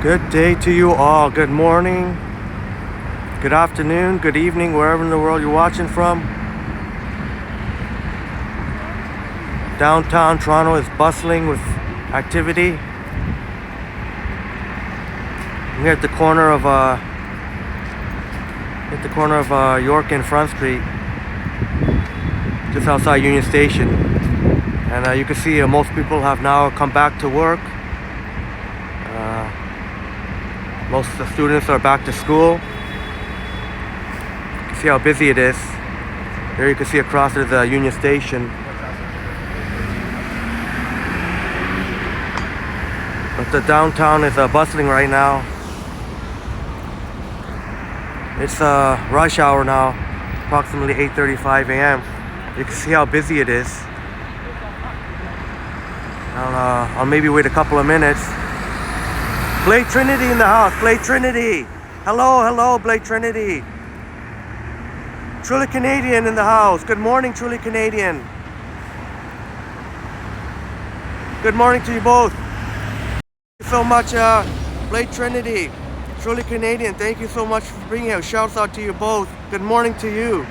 Good day to you all. Good morning, good afternoon, good evening, wherever in the world you're watching from. Downtown Toronto is bustling with activity. We're at the corner of York and Front Street, just outside Union Station, and you can see most people have now come back to work. Most of the students are back to school. You can see how busy it is. There you can see across there's a Union Station. But the downtown is bustling right now. It's rush hour now, approximately 8:35 a.m. You can see how busy it is. I'll maybe wait a couple of minutes. Blake Trinity in the house. Blake Trinity. Hello, Blake Trinity. Truly Canadian in the house. Good morning, Truly Canadian. Good morning to you both. Thank you so much, Blake Trinity. Truly Canadian. Thank you so much for being here. Shouts out to you both. Good morning to you.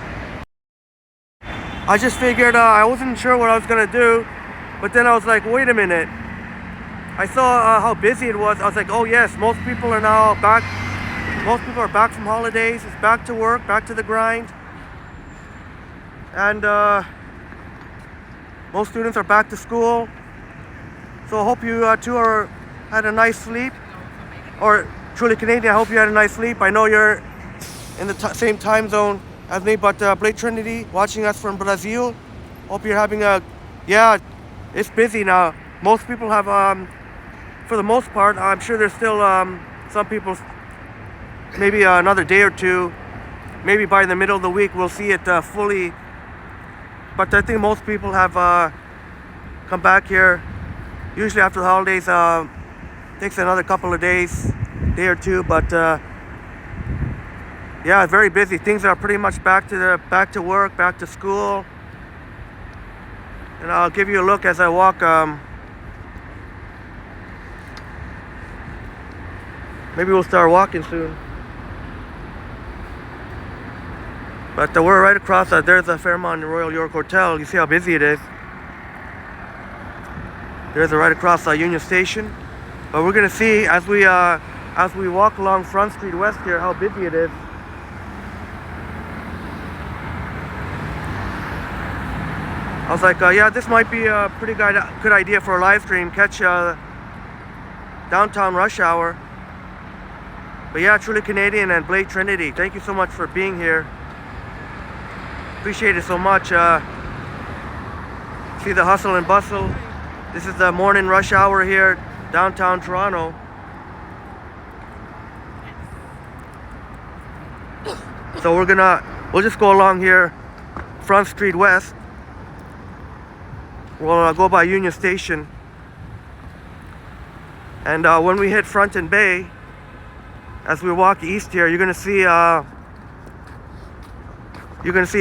I just figured I wasn't sure what I was gonna do, but then I was like, wait a minute. I saw how busy it was. I was like, oh yes, most people are now back. Most people are back from holidays. It's back to work, back to the grind. And most students are back to school. So I hope you two had a nice sleep. Or Truly Canadian, I hope you had a nice sleep. I know you're in the same time zone as me, but Blake Trinity watching us from Brazil. Hope you're having yeah, it's busy now. Most people have for the most part, I'm sure there's still some people, maybe another day or two, maybe by the middle of the week we'll see it fully. But I think most people have come back here. Usually after the holidays, takes another couple of days, day or two. But yeah, very busy. Things are pretty much back to work, back to school. And I'll give you a look as I walk. Maybe we'll start walking soon. But we're right across. There's a Fairmont Royal York Hotel. You see how busy it is. There's right across Union Station. But we're gonna see as we walk along Front Street West here how busy it is. I was like, yeah, this might be a pretty good idea for a live stream. Catch downtown rush hour. But yeah, Truly Canadian and Blake Trinity, thank you so much for being here. Appreciate it so much. See the hustle and bustle. This is the morning rush hour here, downtown Toronto. So we'll just go along here, Front Street West. We'll go by Union Station. And when we hit Front and Bay, as we walk east here, you're gonna see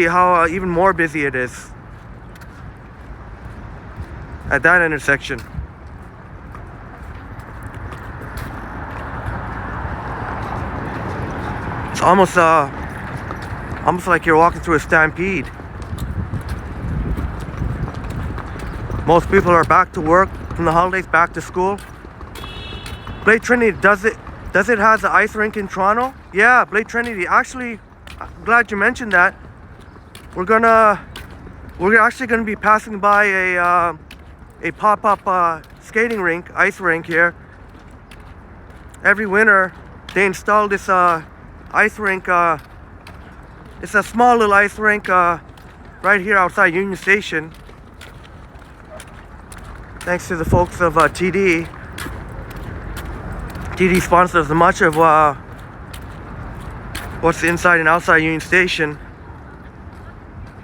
how even more busy it is at that intersection. It's almost like you're walking through a stampede. Most people are back to work from the holidays, back to school. Blake Trinity, does it have the ice rink in Toronto? Yeah, Blake Trinity. Actually, I'm glad you mentioned that. We're actually gonna be passing by a pop-up skating rink, ice rink here. Every winter, they install this ice rink. It's a small little ice rink right here outside Union Station. Thanks to the folks of TD. TD sponsors much of what's inside and outside Union Station.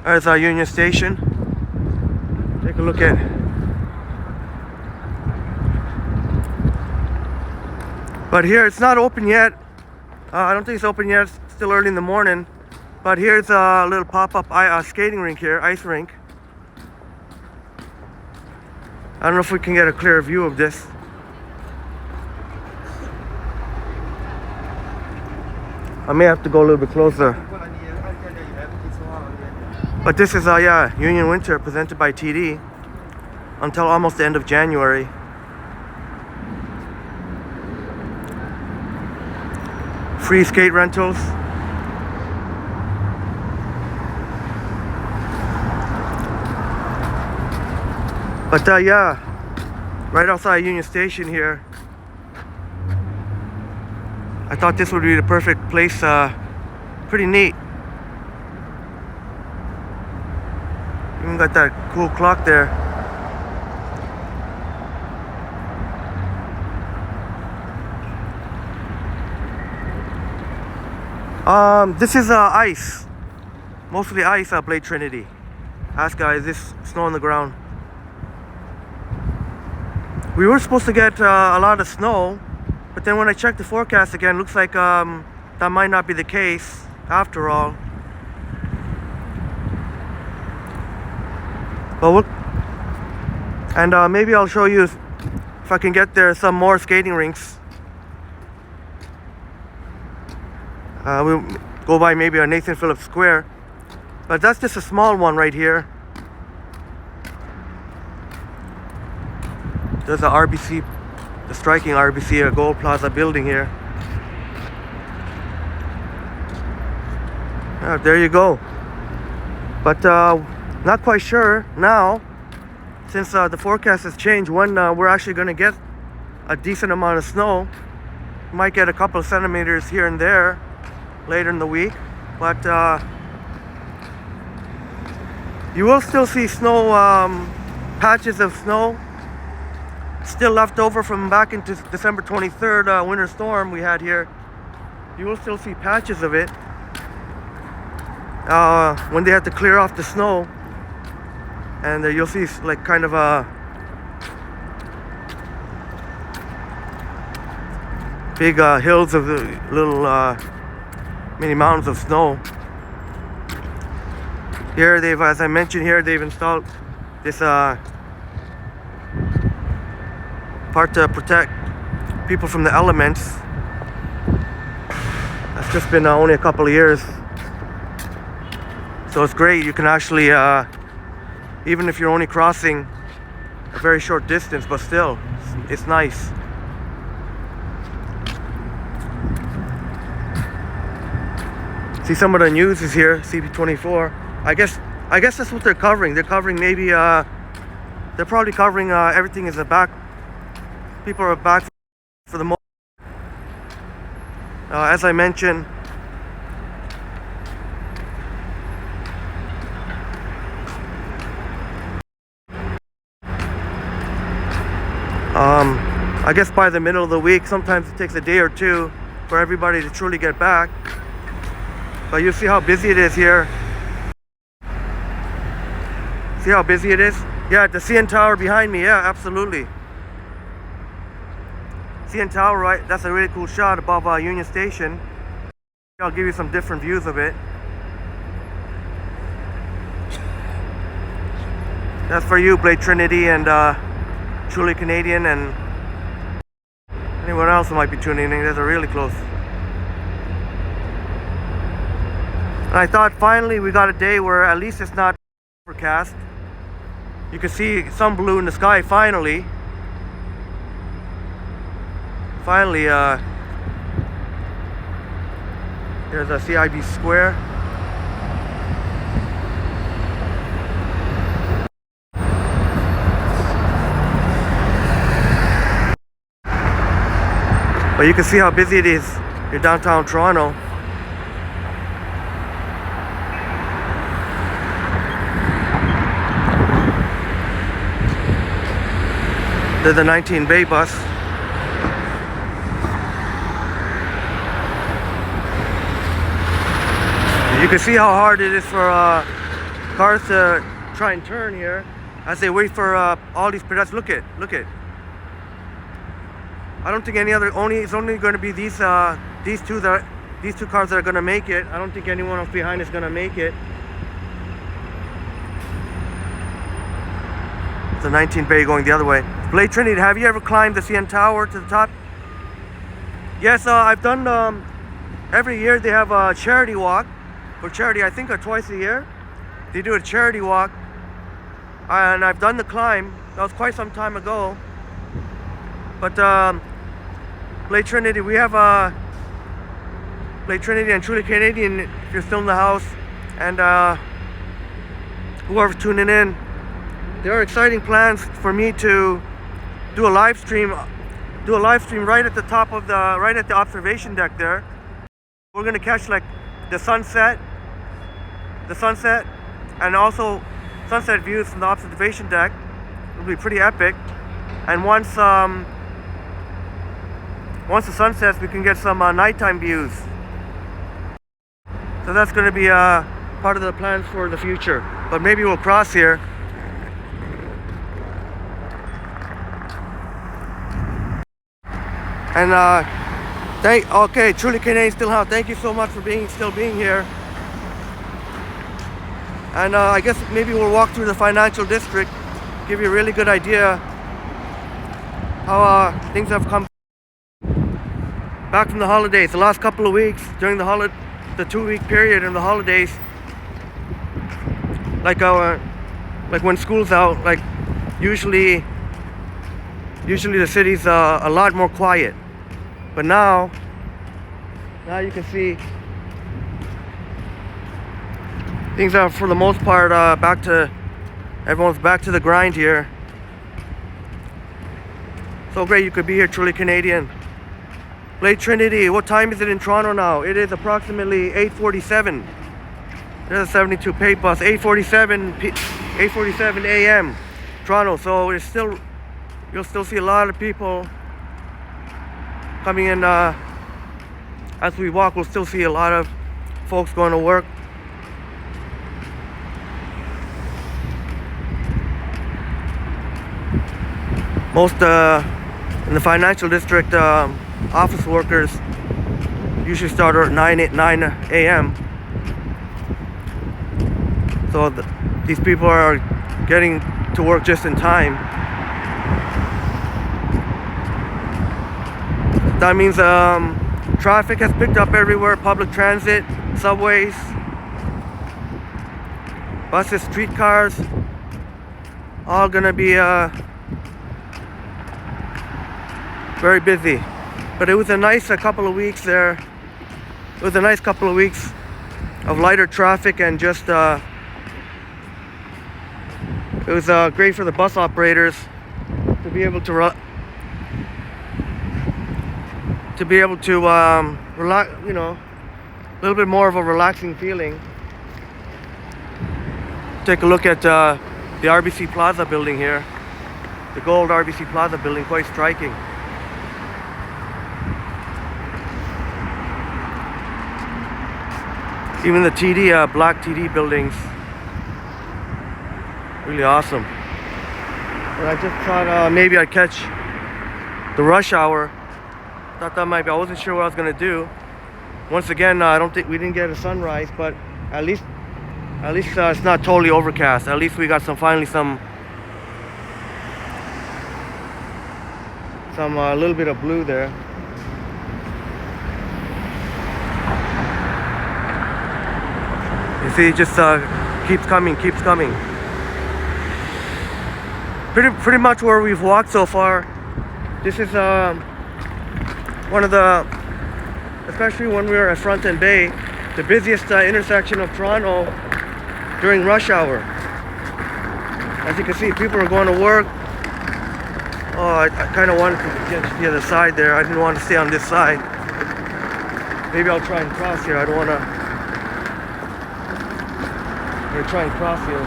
There's our Union Station. Take a look at. But here it's not open yet. I don't think it's open yet. It's still early in the morning. But here's a little pop-up skating rink here, ice rink. I don't know if we can get a clear view of this. I may have to go a little bit closer. But this is yeah, Union Winter presented by TD until almost the end of January. Free skate rentals. But yeah, right outside Union Station here. I thought this would be the perfect place. Pretty neat. Even got that cool clock there. This is ice. Mostly ice, Blade Trinity. Ask guys, this snow on the ground. We were supposed to get a lot of snow, but then when I checked the forecast again, looks like that might not be the case after all. But and maybe I'll show you if I can get there some more skating rinks. We'll go by maybe a Nathan Phillips Square, but that's just a small one right here. There's a RBC, the striking RBC Gold Plaza Building here. There you go. But not quite sure now, since the forecast has changed, when we're actually going to get a decent amount of snow. Might get a couple of centimeters here and there later in the week, but you will still see snow, patches of snow still left over from back into December 23rd winter storm we had here. You will still see patches of it when they had to clear off the snow, and you'll see like kind of a big hills of little mini mountains of snow. Here they've, as I mentioned here, they've installed this part to protect people from the elements. That's just been only a couple of years, so it's great. You can actually even if you're only crossing a very short distance, but still it's nice. See, some of the news is here, CP24. I guess that's what they're covering. They're covering maybe they're probably covering everything is back. People are back for the most. As I mentioned, I guess by the middle of the week, sometimes it takes a day or two for everybody to truly get back. But you see how busy it is here. See how busy it is? Yeah, the CN Tower behind me. Yeah, absolutely. CN Tower, right? That's a really cool shot above Union Station. I'll give you some different views of it. That's for you, Blade Trinity and Truly Canadian, and anyone else who might be tuning in. Those are really close. And I thought finally we got a day where at least it's not overcast. You can see some blue in the sky finally. Finally, there's a CIB Square. But you can see how busy it is in downtown Toronto. There's a 19 bay bus. You can see how hard it is for cars to try and turn here as they wait for all these pedestrians. Look it. I don't think any other. It's only going to be these two cars that are going to make it. I don't think anyone else behind is going to make it. It's a 19 bay going the other way. Blade Trinity, have you ever climbed the CN Tower to the top? Yes, I've done every year they have a charity walk for charity. I think twice a year they do a charity walk, and I've done the climb. That was quite some time ago. But Lake Trinity, we have Lake Trinity and Truly Canadian, if you're still in the house, and whoever's tuning in, there are exciting plans for me to do a live stream right at the top of right at the observation deck there. We're gonna catch like the sunset, and also sunset views from the observation deck. It'll be pretty epic. And once the sun sets, we can get some nighttime views. So that's going to be part of the plans for the future. But maybe we'll cross here. And okay, Truly Canadian still out. Thank you so much for still being here. And I guess maybe we'll walk through the financial district, give you a really good idea how things have come back from the holidays. The last couple of weeks during the 2-week period in the holidays, like when school's out, like usually the city's a lot more quiet. But now you can see things are for the most part everyone's back to the grind here. So great you could be here, Truly Canadian. Lake Trinity, what time is it in Toronto now? It is approximately 8:47. There's a 72 pay bus, 8:47 a.m. Toronto. So you'll still see a lot of people coming in. As we walk, we'll still see a lot of folks going to work. Most in the financial district, office workers usually start at 9 a.m. So these people are getting to work just in time. That means traffic has picked up everywhere. Public transit, subways, buses, streetcars, all gonna be very busy. But it was a nice couple of weeks there. It was a nice couple of weeks of lighter traffic, and just it was great for the bus operators to be able to relax, you know, a little bit more of a relaxing feeling. Take a look at the RBC Plaza Building here, the gold RBC Plaza Building, quite striking. Even the black TD buildings, really awesome. And I just thought maybe I'd catch the rush hour. Thought that might be, I wasn't sure what I was gonna do. Once again, I don't think we didn't get a sunrise, but at least it's not totally overcast. At least we got finally some a little bit of blue there. You see, it just keeps coming. Pretty much where we've walked so far. This is one of the, especially when we were at Front and Bay, the busiest intersection of Toronto during rush hour. As you can see, people are going to work. Oh, I kind of wanted to get to the other side there. I didn't want to stay on this side. Maybe I'll try and cross here. I don't want to. I'm gonna try and cross here.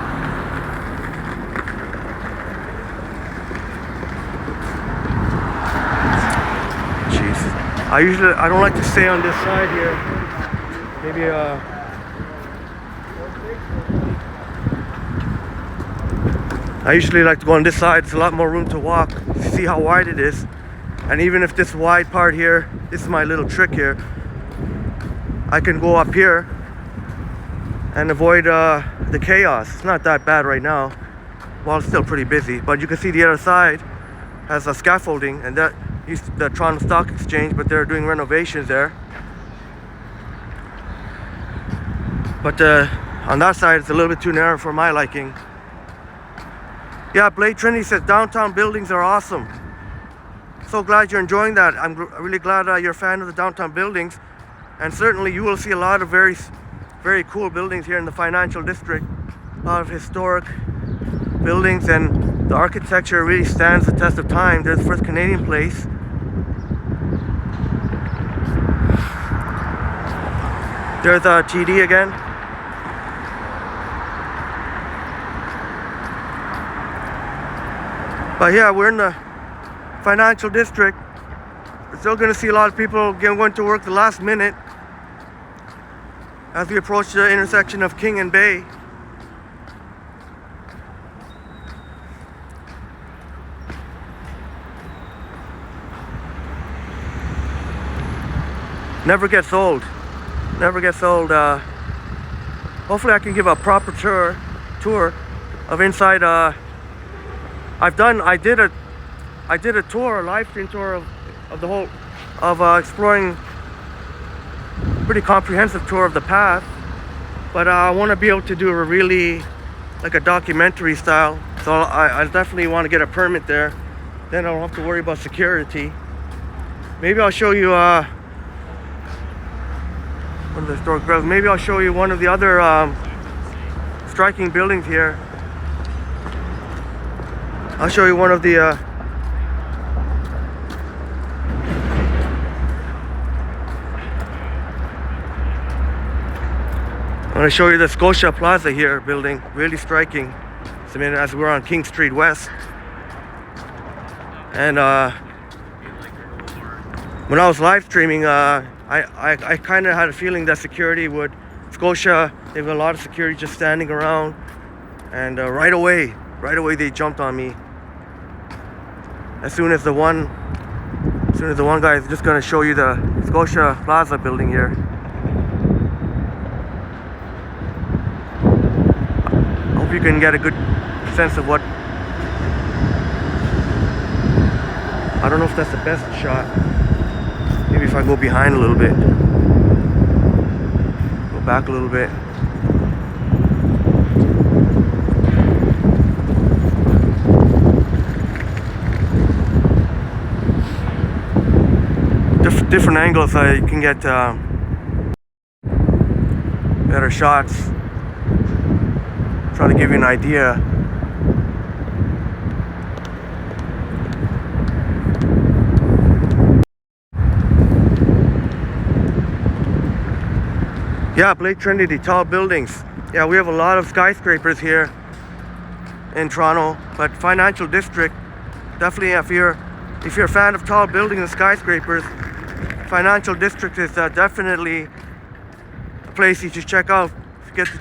Jeez. I don't like to stay on this side here. Maybe I usually like to go on this side. It's a lot more room to walk. See how wide it is. And even if this wide part here, this is my little trick here, I can go up here and avoid the chaos. It's not that bad right now. Well, it's still pretty busy, but you can see the other side has a scaffolding, and that is the Toronto Stock Exchange, but they're doing renovations there. But on that side, it's a little bit too narrow for my liking. Yeah, Blade Trinity says downtown buildings are awesome. So glad you're enjoying that. I'm really glad you're a fan of the downtown buildings. And certainly you will see a lot of very cool buildings here in the financial district. A lot of historic buildings, and the architecture really stands the test of time. There's the first Canadian place. There's TD again. But yeah, we're in the financial district. We're still going to see a lot of people going to work the last minute as we approach the intersection of King and Bay. Never gets old. Never gets old. Hopefully I can give a proper tour of inside. I did a tour, a live stream tour of the whole, exploring, pretty comprehensive tour of the path. But I want to be able to do a really, like a documentary style. So I definitely want to get a permit there. Then I don't have to worry about security. Maybe I'll show you one of the historic buildings. Maybe I'll show you one of the other striking buildings here. I'll show you one of the I'm going to show you the Scotia Plaza here building. Really striking. So, as we're on King Street West. And when I was live streaming, I kind of had a feeling that security would, Scotia, they have a lot of security just standing around, and right away they jumped on me. As soon as the one guy is just going to show you the Scotia Plaza building here. I hope you can get a good sense of what, I don't know if that's the best shot. Maybe if I go behind a little bit, go back a little bit. Different angles, you can get better shots. Trying to give you an idea. Yeah, Blade Trinity, tall buildings. Yeah, we have a lot of skyscrapers here in Toronto, but financial district, definitely if you're a fan of tall buildings and skyscrapers, financial district is definitely a place you should check out. If you get to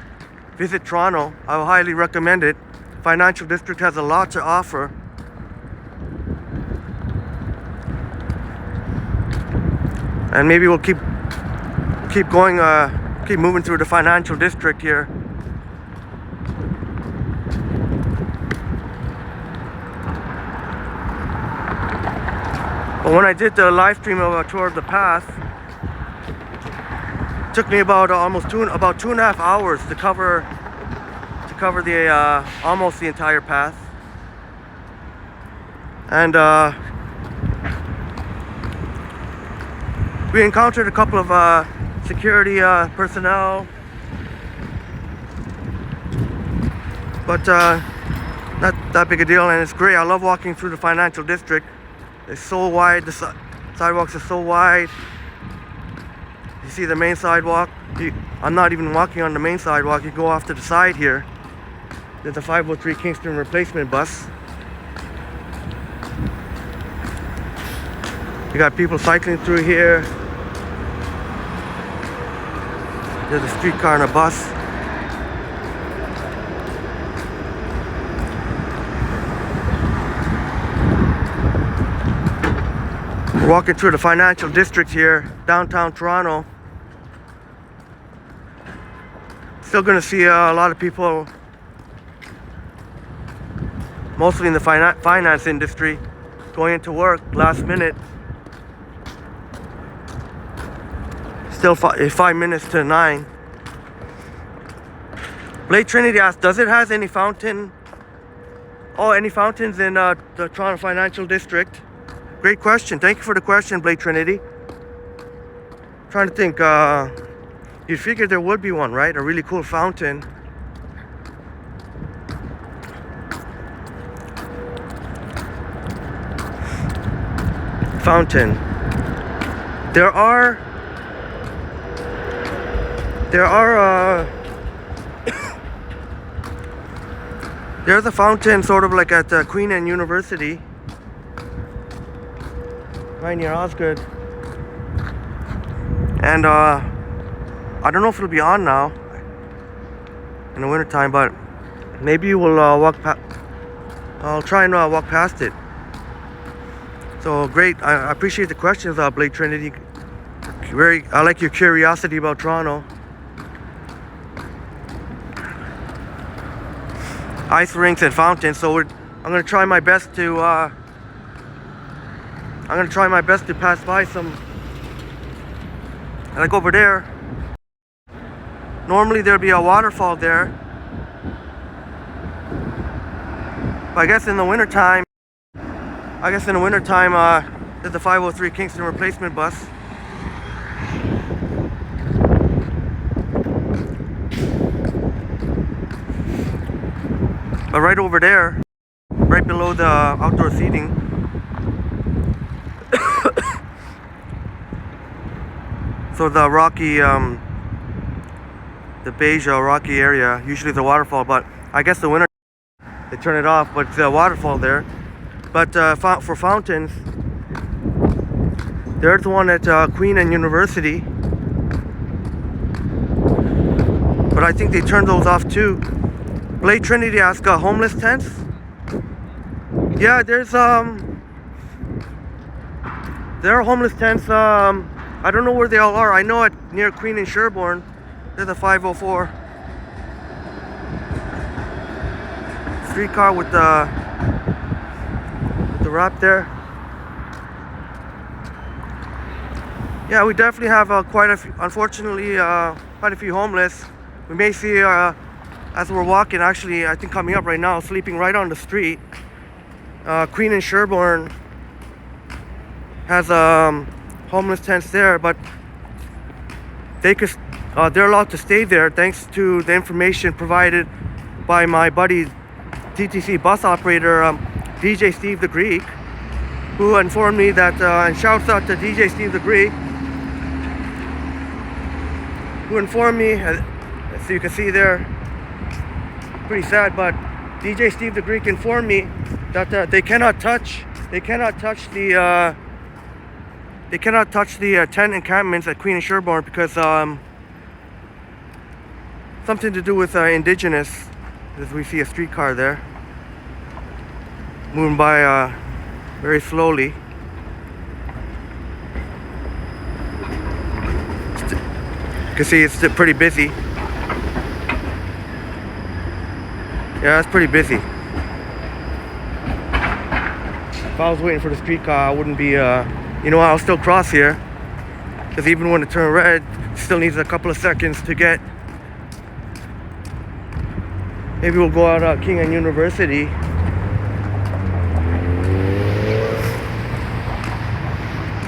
visit Toronto, I will highly recommend it. Financial district has a lot to offer. And maybe we'll keep going, keep moving through the financial district here. But when I did the live stream of a tour of the path, it took me about almost 2.5 hours to cover the almost the entire path. And we encountered a couple of security personnel, but not that big a deal, and it's great. I love walking through the financial district. It's so wide, the sidewalks are so wide. You see the main sidewalk. I'm not even walking on the main sidewalk. You go off to the side here. There's a 503 Kingston Replacement Bus. You got people cycling through here. There's a streetcar and a bus. We're walking through the financial district here, downtown Toronto. Still going to see a lot of people, mostly in the finance industry, going into work last minute. Still 5 minutes to 9. Blade Trinity asks, does it has any fountain? Oh, any fountains in the Toronto Financial District? Great question. Thank you for the question, Blade Trinity. Trying to think. You figured there would be one, right? A really cool fountain. Fountain. There are there's a fountain sort of like at Queen Anne University, right near Osgoode. And I don't know if it'll be on now in the winter time, but maybe we'll I'll try and walk past it. So great. I appreciate the questions, Blade Trinity. I like your curiosity about Toronto. Ice rinks and fountains. So I'm gonna try my best to pass by some. Like over there. Normally there'd be a waterfall there. But I guess in the wintertime, there's the 503 Kingston Replacement Bus. But right over there, right below the outdoor seating, so the rocky, the beige rocky area, usually the waterfall, but I guess the winter they turn it off, but it's a waterfall there. But for fountains, there's one at Queen Anne University, but I think they turned those off too. Blade Trinity asks, homeless tents? Yeah, there are homeless tents. I don't know where they all are. I know near Queen and Sherbourne, there's a 504 streetcar with the wrap there. Yeah, we definitely have quite a few, unfortunately, quite a few homeless. We may see as we're walking, actually, I think coming up right now, sleeping right on the street. Queen and Sherbourne has homeless tents there, but they're allowed to stay there thanks to the information provided by my buddy TTC bus operator DJ Steve the Greek, who informed me that, and shouts out to DJ Steve the Greek, who informed me, as you can see there, pretty sad, but DJ Steve the Greek informed me that they cannot touch the tent encampments at Queen and Sherbourne because something to do with indigenous, as we see a streetcar there moving by very slowly. You can see it's pretty busy. Yeah, it's pretty busy. If I was waiting for the streetcar, I wouldn't be, I'll still cross here. Because even when it turned red, it still needs a couple of seconds to get. Maybe we'll go out King Anne University.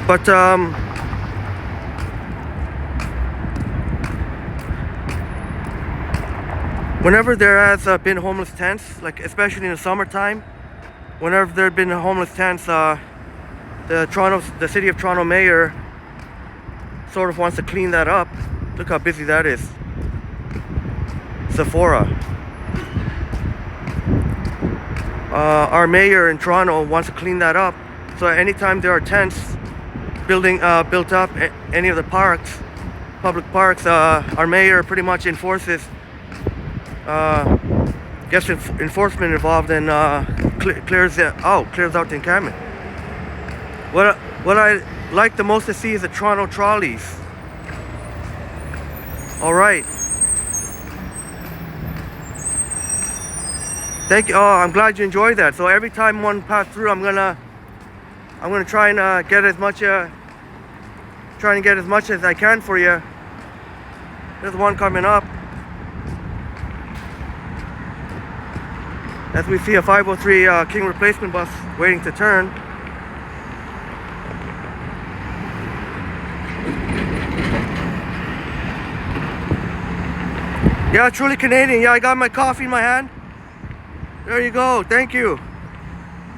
But, whenever there has been homeless tents, like especially in the summertime, whenever there have been homeless tents, the city of Toronto mayor sort of wants to clean that up. Look how busy that is. Sephora. Our mayor in Toronto wants to clean that up. So anytime there are tents built up any of the parks, public parks, our mayor pretty much enforces. Gets enforcement involved and clears out the encampment. What I like the most to see is the Toronto trolleys. All right. Thank you. Oh, I'm glad you enjoyed that. So every time one pass through, I'm gonna try and get as much as I can for you. There's one coming up. as we see a 503 King Replacement Bus waiting to turn. Yeah, truly Canadian. Yeah, I got my coffee in my hand. There you go. Thank you.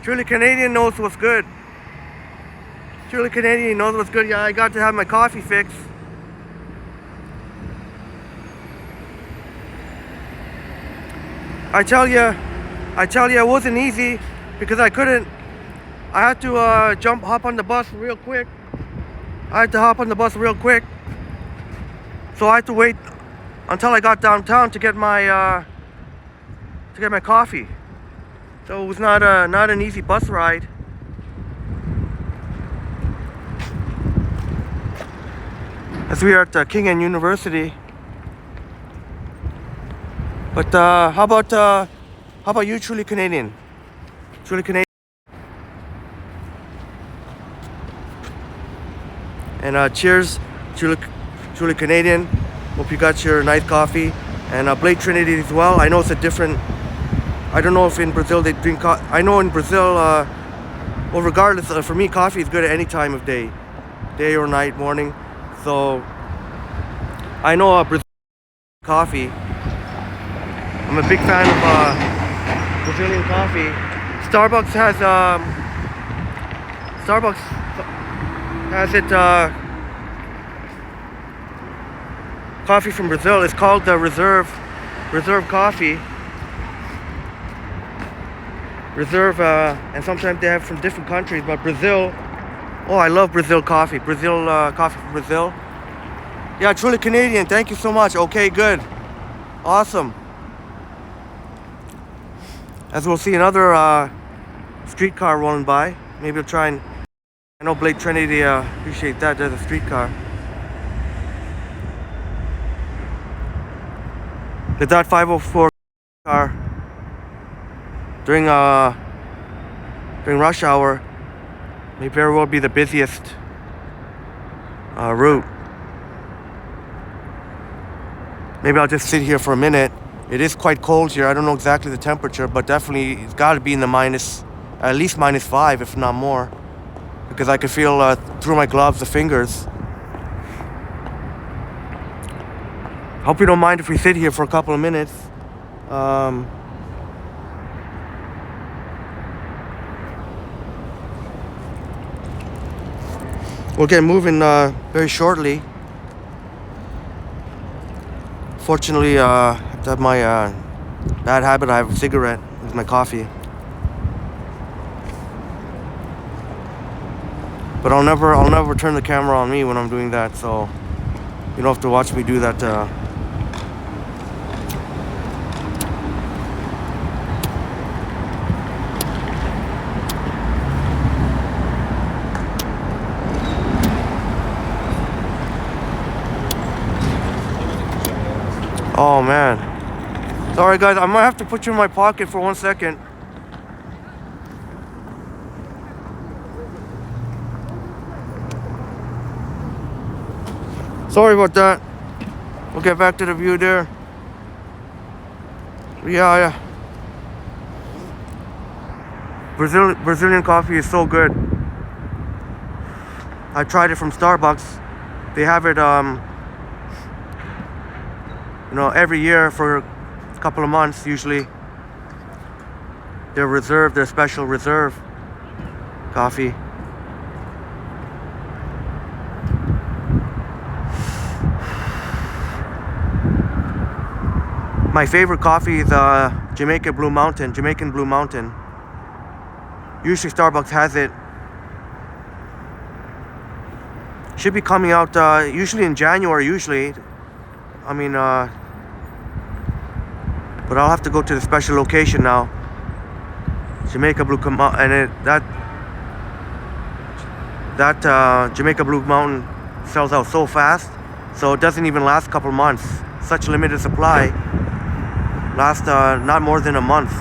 Truly Canadian knows what's good. Truly Canadian knows what's good. Yeah, I got to have my coffee fix. I tell you, it wasn't easy because I had to hop on the bus real quick. So I had to wait until I got downtown to get my coffee. So it was not an easy bus ride. As we are at King University. But how about you, truly Canadian? Truly Canadian. And cheers, truly Canadian. Hope you got your nice coffee. And Blade Trinity as well. I know it's a different. I don't know if in Brazil they drink coffee. I know in Brazil, well, regardless, for me, coffee is good at any time of day or night, morning. So I know Brazil coffee. I'm a big fan of Brazilian coffee. Starbucks has it. Coffee from Brazil. It's called the Reserve coffee. And sometimes they have from different countries, but Brazil. Oh, I love Brazil coffee. Coffee from Brazil. Yeah, truly Canadian. Thank you so much. Okay, good, awesome. As we'll see another streetcar rolling by. Maybe I'll try and. I know Blade Trinity appreciate that. There's a streetcar. Did that 504 car during rush hour may very well be the busiest route. Maybe I'll just sit here for a minute. It is quite cold here. I don't know exactly the temperature, but definitely it's got to be in the at least -5, if not more, because I could feel through my gloves the fingers. Hope you don't mind if we sit here for a couple of minutes. We'll get moving very shortly. Fortunately, I have to have my bad habit. I have a cigarette with my coffee. But I'll never turn the camera on me when I'm doing that, so you don't have to watch me do that. Oh man. Sorry guys, I might have to put you in my pocket for 1 second. Sorry about that. We'll get back to the view there. Yeah. Brazilian coffee is so good. I tried it from Starbucks. They have it every year for a couple of months usually. Their special reserve coffee. My favorite coffee is Jamaican Blue Mountain. Usually Starbucks has it. Should be coming out usually in January. But I'll have to go to the special location now. Jamaica Blue and that Jamaica Blue Mountain sells out so fast, so it doesn't even last a couple months. Such limited supply. Last not more than a month,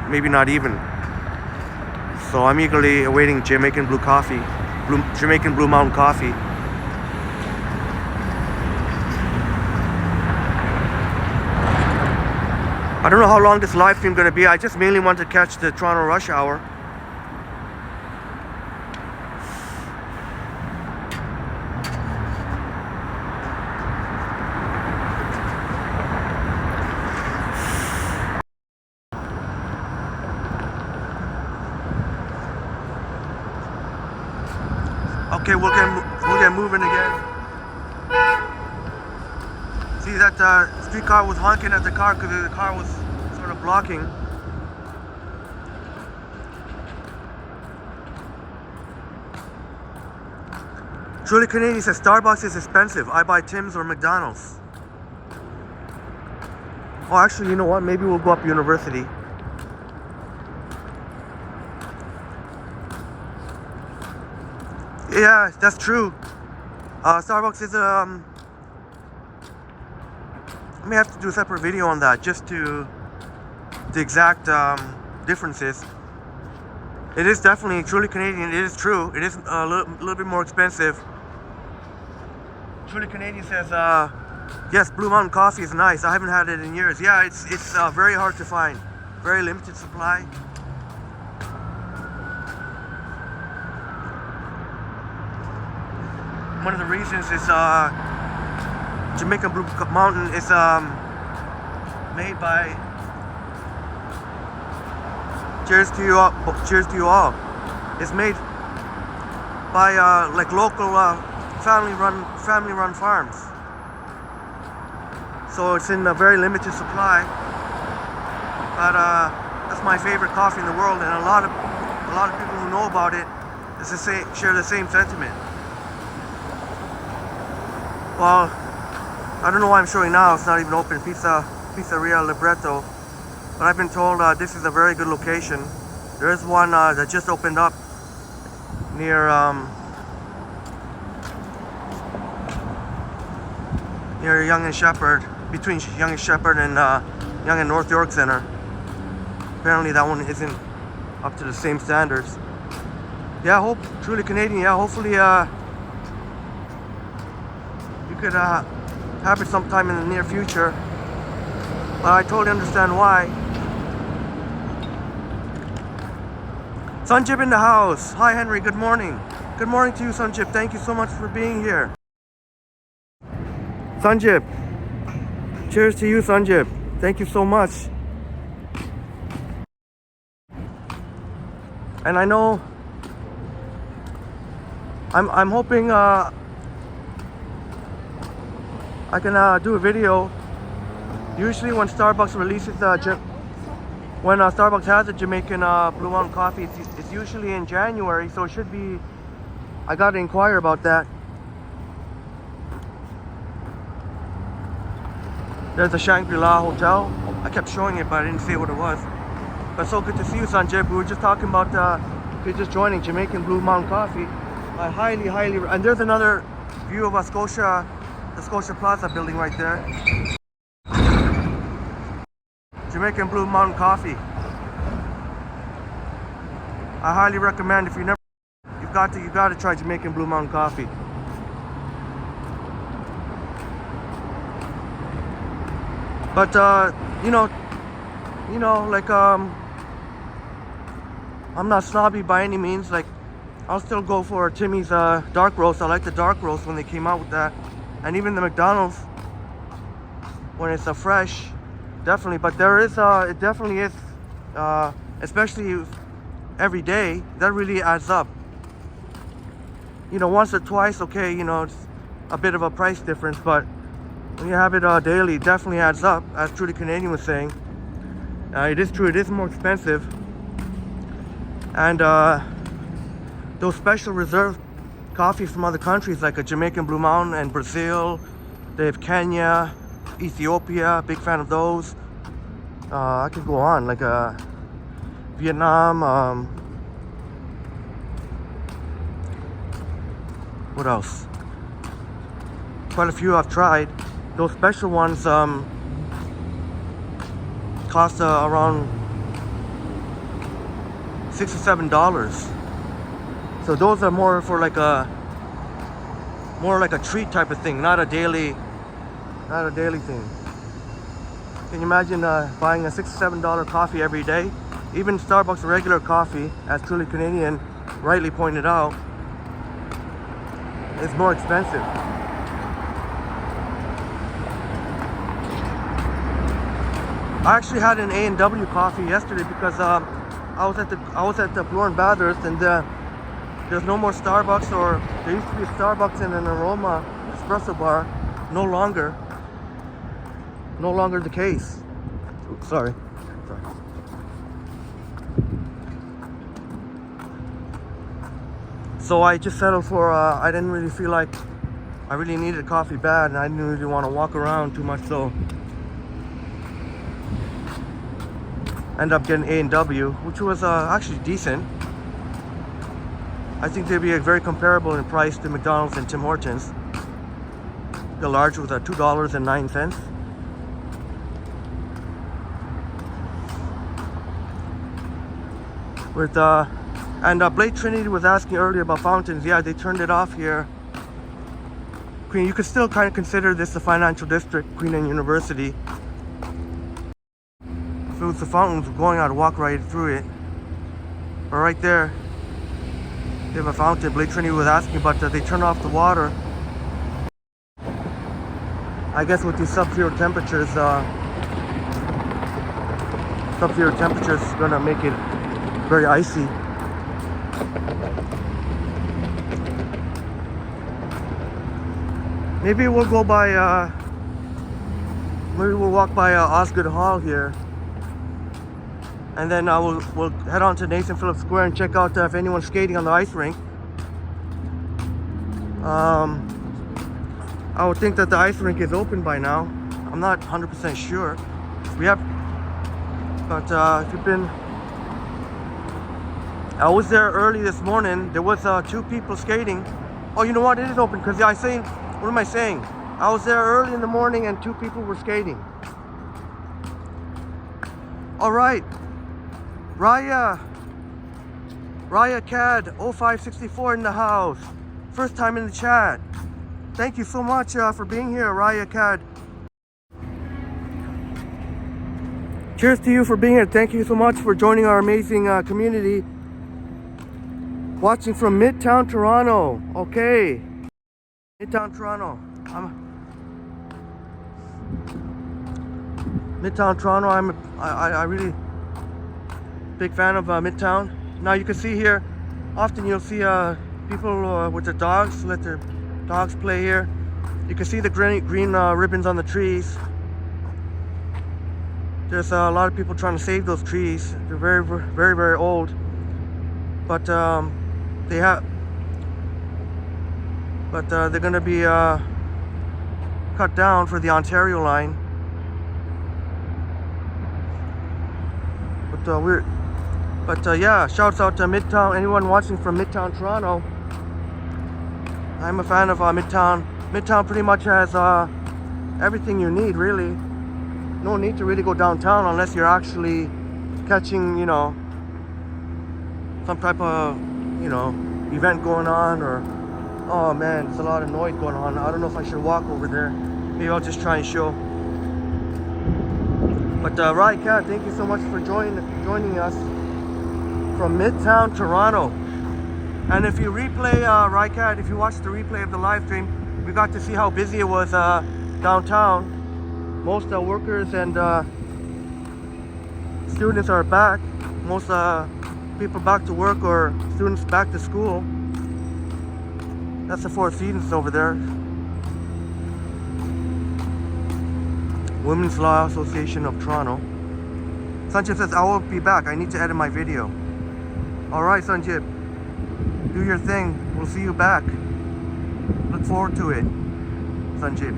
maybe not even. So I'm eagerly awaiting Jamaican Blue Mountain coffee. I don't know how long this live stream gonna be. I just mainly want to catch the Toronto rush hour. Okay, we'll get moving again. See that streetcar was honking at the car because the car was sort of blocking. Truly Canadian says Starbucks is expensive. I buy Tim's or McDonald's. Oh, actually, you know what? Maybe we'll go up University. Yeah, that's true. Starbucks is I may have to do a separate video on that, just to the exact differences. It is definitely Truly Canadian. It is true. It is a little bit more expensive. Truly Canadian says, yes, Blue Mountain coffee is nice. I haven't had it in years. Yeah, it's very hard to find. Very limited supply. One of the reasons is Jamaican Blue Mountain is made by, cheers to you all. It's made by like local family run farms. So it's in a very limited supply. But that's my favorite coffee in the world, and a lot of people who know about it share the same sentiment. Well, I don't know why I'm showing now. It's not even open. Pizzeria Libretto. But I've been told this is a very good location. There is one that just opened up near Yonge and Sheppard, between Yonge and Sheppard and Yonge and North York Center. Apparently that one isn't up to the same standards. Yeah, Truly Canadian. Yeah, hopefully you could have it sometime in the near future. But I totally understand why. Sanjib in the house. Hi Henry, good morning. Good morning to you, Sanjib. Thank you so much for being here. Sanjib. Cheers to you, Sanjib. Thank you so much. And I know I'm hoping I can do a video. Usually when Starbucks releases when Starbucks has a Jamaican Blue Mountain coffee, it's usually in January, so it should be. I gotta inquire about that. There's a Shangri-La hotel. I kept showing it, but I didn't say what it was. But so good to see you, Sanjay. We were just talking about if you're just joining Jamaican Blue Mountain Coffee. I highly, and there's another view of the Scotia Plaza Building right there. Jamaican Blue Mountain Coffee. I highly recommend. If you've got to try Jamaican Blue Mountain Coffee. But you know, like I'm not snobby by any means. Like I'll still go for Timmy's dark roast. I like the dark roast when they came out with that, and even the McDonald's when it's fresh, definitely. But it definitely is, especially every day. That really adds up. Once or twice, okay, it's a bit of a price difference, but when you have it daily, it definitely adds up, as Truly Canadian was saying. It is true, it is more expensive. And those special reserve coffees from other countries, like a Jamaican Blue Mountain and Brazil, they have Kenya, Ethiopia, big fan of those. I could go on, like Vietnam, what else? Quite a few I've tried. Those special ones cost around $6 or $7. So those are more for like a treat type of thing, not a daily thing. Can you imagine buying a $6 or $7 coffee every day? Even Starbucks regular coffee, as Truly Canadian rightly pointed out, is more expensive. I actually had an A&W coffee yesterday because I was at the Blue and Bathurst, and there's no more Starbucks, or there used to be a Starbucks and an Aroma espresso bar. No longer the case. Oops, sorry. So I just settled for, I didn't really feel like I really needed coffee bad, and I didn't really want to walk around too much, so ended up getting A&W, which was actually decent. I think they'd be very comparable in price to McDonald's and Tim Hortons. The large was $2.09. With and Blake Trinity was asking earlier about fountains. Yeah, they turned it off here. Queen, you could still kind of consider this the financial district, Queen and University. If it was the fountains, going out to walk right through it. But right there, they have a fountain. Blake Trinity was asking, but they turned off the water. I guess with these sub-zero temperatures is gonna make it very icy. Maybe we'll go by, maybe we'll walk by Osgoode Hall here, and then we'll head on to Nathan Phillips Square and check out if anyone's skating on the ice rink. I would think that the ice rink is open by now. I'm not 100% sure. But if you've been, I was there early this morning. There was 2 people skating. Oh, you know what? It is open because what am I saying? I was there early in the morning and 2 people were skating. All right, Raya CAD 0564 in the house. First time in the chat. Thank you so much for being here, Raya CAD. Cheers to you for being here. Thank you so much for joining our amazing community. Watching from Midtown Toronto. Okay. Midtown Toronto. I really big fan of Midtown. Now you can see here, often you'll see people with their dogs, let their dogs play here. You can see the green ribbons on the trees. There's a lot of people trying to save those trees. They're very, very, very old, but they're going to be cut down for the Ontario line. But yeah, shouts out to Midtown. Anyone watching from Midtown Toronto? I'm a fan of Midtown. Midtown pretty much has everything you need, really. No need to really go downtown unless you're actually catching, some type of, event going on, or, oh man, there's a lot of noise going on. I don't know if I should walk over there. Maybe I'll just try and show. But right, Kat, thank you so much for joining us from Midtown Toronto. And if you replay, Rycat, if you watch the replay of the live stream, we got to see how busy it was downtown. Most workers and students are back. Most people back to work, or students back to school. That's the Four Seasons over there. Women's Law Association of Toronto. Sanjib says, I will be back. I need to edit my video. Alright, Sanjib. Do your thing. We'll see you back. Look forward to it, Sanjib.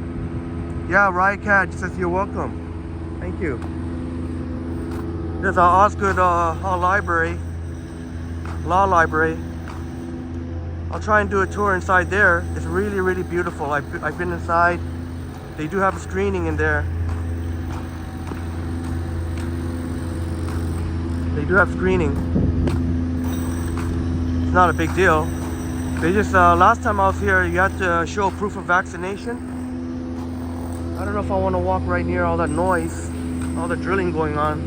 Yeah, Riot Cat says you're welcome. Thank you. There's our Osgoode Law Library. I'll try and do a tour inside there. It's really, really beautiful. I've been inside. They do have a screening in there. They do have screening. It's not a big deal. They just, last time I was here, you had to show proof of vaccination. I don't know if I want to walk right near all that noise. all the drilling going on.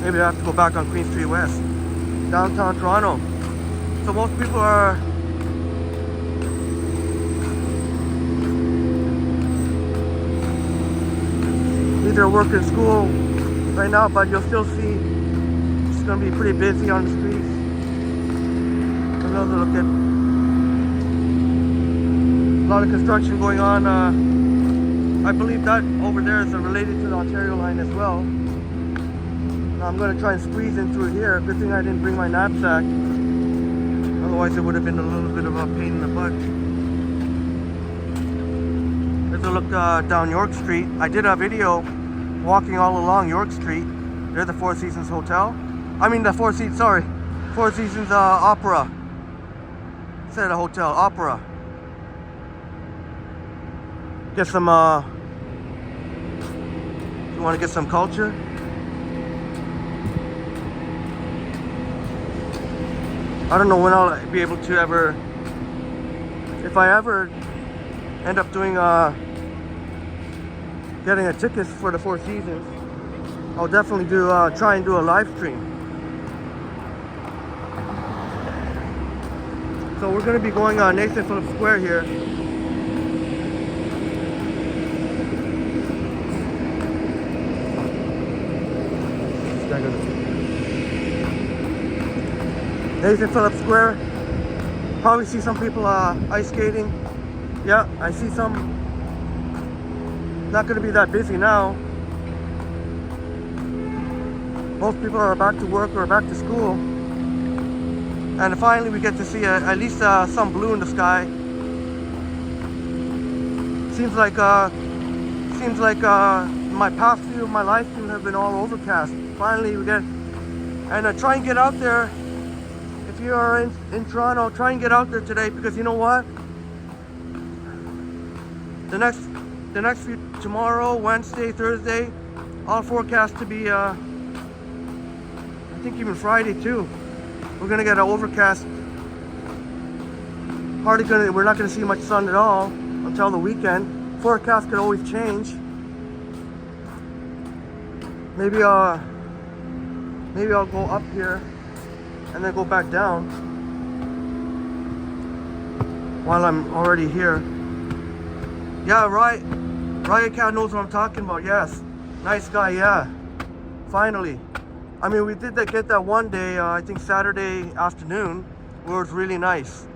Maybe I have to go back on Queen Street West, downtown Toronto. So most people are either working school right now, but you'll still see it's going to be pretty busy on the streets. Another look at a lot of construction going on. I believe that over there is related to the Ontario line as well. Now I'm going to try and squeeze in through here. Good thing I didn't bring my knapsack. Otherwise it would have been a little bit of a pain in the butt. There's a look down York Street. I did a video walking all along York Street. There's the Four Seasons Hotel. I mean the Four Seasons Opera. Instead of hotel, opera. Get some, you want to get some culture? I don't know when I'll be able to ever, if I ever end up doing, getting a ticket for the Four Seasons, I'll definitely do, try and do a live stream. So we're going to be going on Nathan Phillips Square here. Nathan Phillips Square. Probably see some people ice skating. Yeah, I see some. Not going to be that busy now. Most people are back to work or back to school. And finally we get to see at least some blue in the sky. Seems like my past few of my live streams have been all overcast. Finally we get, and try and get out there. If you are in Toronto, try and get out there today, because you know what? The next few, tomorrow, Wednesday, Thursday, all forecast to be I think even Friday too. We're gonna get an overcast. We're not gonna see much sun at all until the weekend. Forecast could always change. Maybe I'll go up here and then go back down while I'm already here. Yeah, right. Riot Cat knows what I'm talking about. Yes, nice guy. Yeah, finally. I mean, we did get that one day, I think Saturday afternoon, where it was really nice.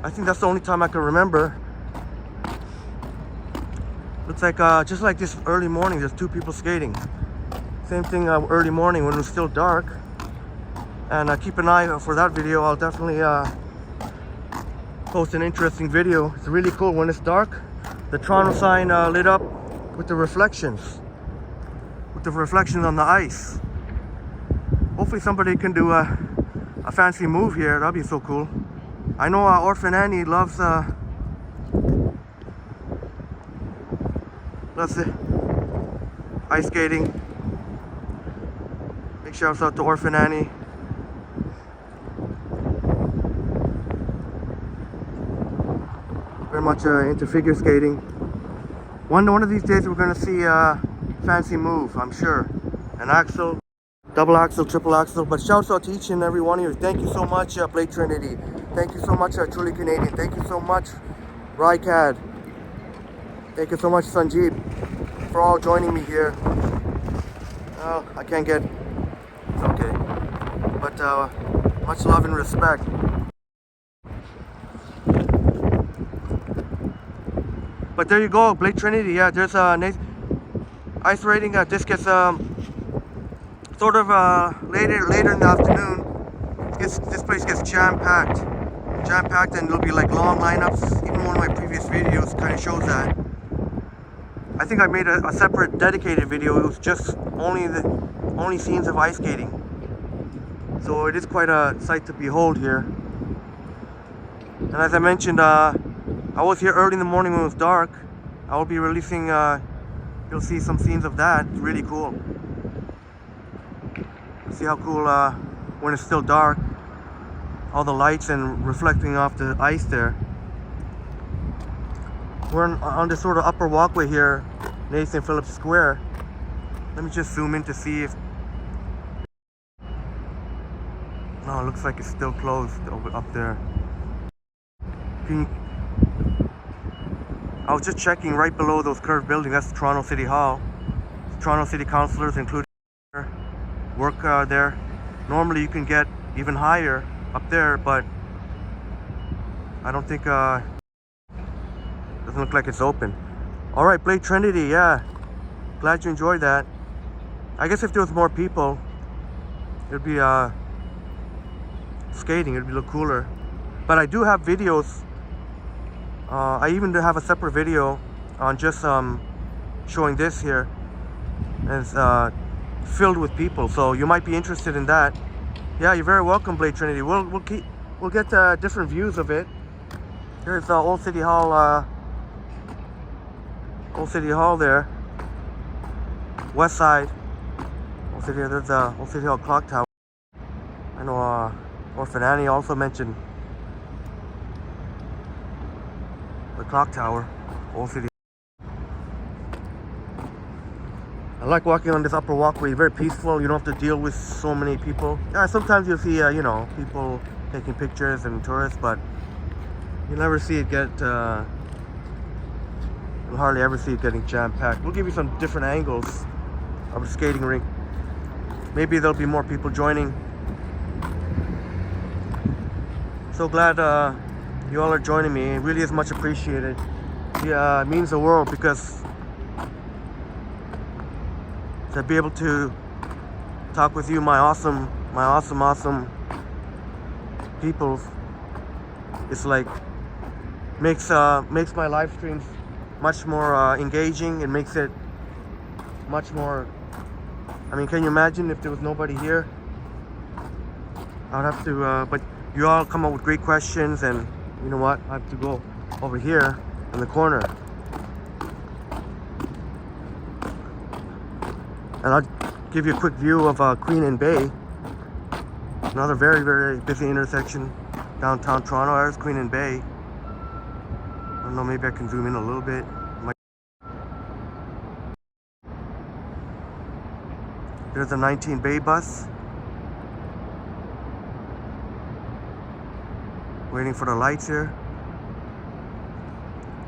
I think that's the only time I can remember. Looks like, just like this early morning, there's two people skating. Same thing early morning when it was still dark. And keep an eye for that video. I'll definitely post an interesting video. It's really cool when it's dark. The Toronto sign lit up with the reflections. The reflection on the ice. Hopefully somebody can do a fancy move here. That'd be so cool. I know Orphan Annie loves ice skating. Big shouts out to Orphan Annie. Very much into figure skating. One of these days we're gonna see fancy move, I'm sure. An axle, double axle, triple axle. But shouts out to each and every one of you. Thank you so much, Blake Trinity. Thank you so much, Truly Canadian. Thank you so much, Rycad. Thank you so much, Sanjeev, for all joining me here. Oh, I can't get, it's okay. But much love and respect. But there you go, Blake Trinity. Yeah, there's a ice rating. This gets sort of later in the afternoon. This place gets jam-packed, and there'll be like long lineups. Even one of my previous videos kind of shows that. I think I made a separate dedicated video. It was just only scenes of ice skating. So it is quite a sight to behold here. And as I mentioned, I was here early in the morning when it was dark. I will be releasing. You'll see some scenes of that. It's really cool. See how cool when it's still dark. All the lights and reflecting off the ice there. We're on this sort of upper walkway here, Nathan Phillips Square. Let me just zoom in to see if... No, it looks like it's still closed over up there. I was just checking right below those curved buildings. That's Toronto City Hall. Toronto City Councillors included work there. Normally you can get even higher up there, but I don't think doesn't look like it's open. All right, Blade Trinity, yeah. Glad you enjoyed that. I guess if there was more people, it'd be skating. It'd be a little cooler. But I do have videos. I even do have a separate video on just showing this here, and it's filled with people. So you might be interested in that. Yeah, you're very welcome, Blade Trinity. We'll get different views of it. Here's Old City Hall. Old City Hall there. West side. Old City. There's the Old City Hall clock tower. I know. Orphan Annie also mentioned the clock tower. Old City. I like walking on this upper walkway. Very peaceful. You don't have to deal with so many people. Yeah, sometimes you'll see, you know, people taking pictures and tourists, but you never see it get. You'll hardly ever see it getting jam-packed. We'll give you some different angles of the skating rink. Maybe there'll be more people joining. So glad you all are joining me. It really is much appreciated. Yeah, it means the world, because to be able to talk with you, my awesome people, it's like makes my live streams much more engaging. It makes it much more. I mean, can you imagine if there was nobody here? I'd have to, but you all come up with great questions, and you know what? I have to go over here in the corner. And I'll give you a quick view of Queen and Bay. Another very, very busy intersection downtown Toronto. There's Queen and Bay. I don't know, maybe I can zoom in a little bit. There's a 19 Bay bus. Waiting for the lights here.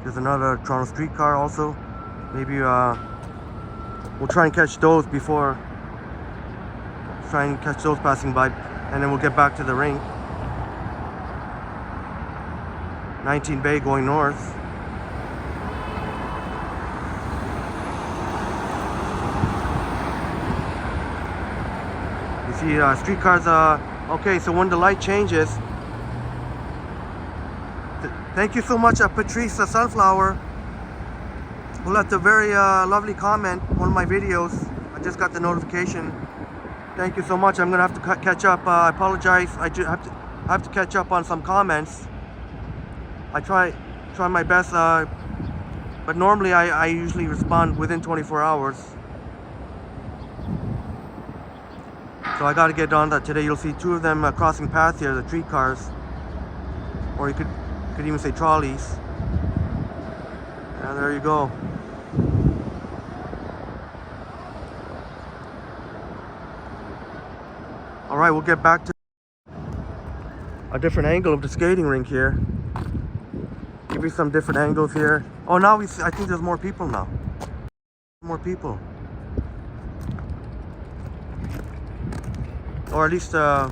There's another Toronto streetcar also. Maybe we'll try and catch those before. Try and catch those passing by, and then we'll get back to the Rink. 19 Bay going north. You see streetcars. Okay, so when the light changes. Thank you so much, Patrice Sunflower, who left a very lovely comment on one of my videos. I just got the notification. Thank you so much. I'm gonna have to catch up. I apologize. I have to catch up on some comments. I try my best, but normally I usually respond within 24 hours. So I got to get on that today. You'll see two of them crossing paths here, the streetcars, or you could even say trolleys. And there you go. All right, we'll get back to a different angle of the skating rink here. Give you some different angles here. Oh, now I think there's more people now. More people. Or at least, I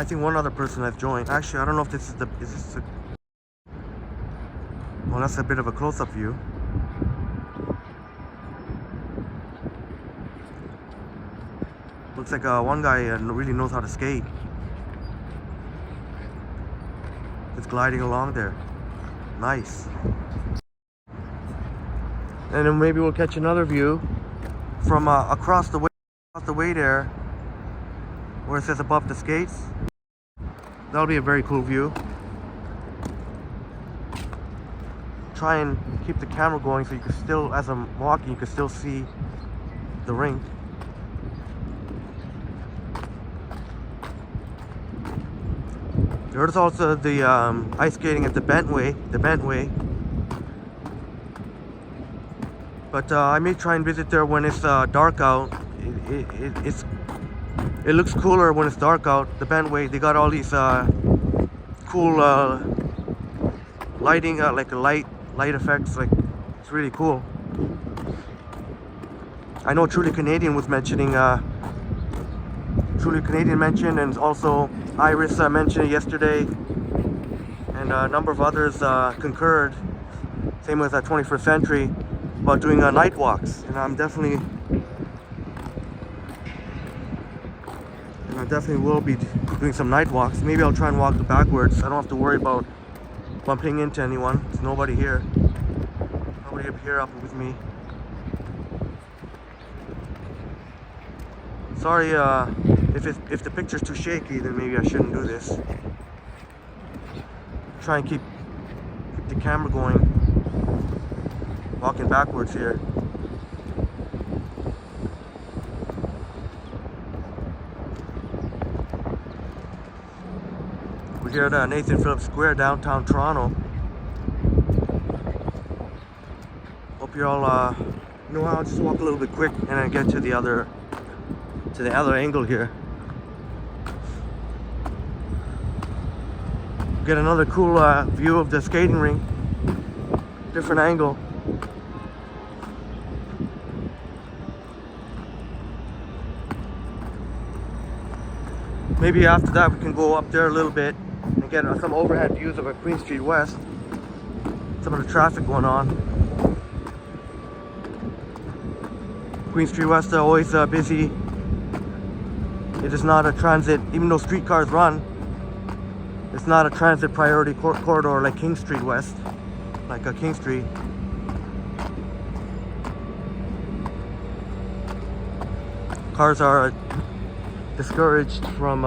think one other person has joined. Actually, I don't know if this is the, well, that's a bit of a close-up view. Looks like one guy really knows how to skate. It's gliding along there. Nice. And then maybe we'll catch another view from across the way there, where it says above the skates. That'll be a very cool view. Try and keep the camera going so you can still, as I'm walking, you can still see the rink. There's also the ice skating at the Bentway. But I may try and visit there when it's dark out. It looks cooler when it's dark out. The bandway, they got all these cool lighting, like light effects. Like, it's really cool. I know Truly Canadian was mentioning, Truly Canadian mentioned, and also Iris mentioned it yesterday, and a number of others concurred. Same with 21st Century, about doing night walks, and I definitely will be doing some night walks. Maybe I'll try and walk backwards. I don't have to worry about bumping into anyone. There's nobody here. Nobody up here up with me. Sorry, if the picture's too shaky, then maybe I shouldn't do this. Try and keep the camera going. Walking backwards here. We're here at Nathan Phillips Square, downtown Toronto. Hope you're all, you know, I'll just walk a little bit quick and then get to the other angle here. Get another cool view of the skating rink. Different angle. Maybe after that we can go up there a little bit and get some overhead views of Queen Street West. Some of the traffic going on. Queen Street West are always busy. It is not a transit, even though streetcars run, it's not a transit priority corridor like King Street West, like a King Street. Cars are discouraged from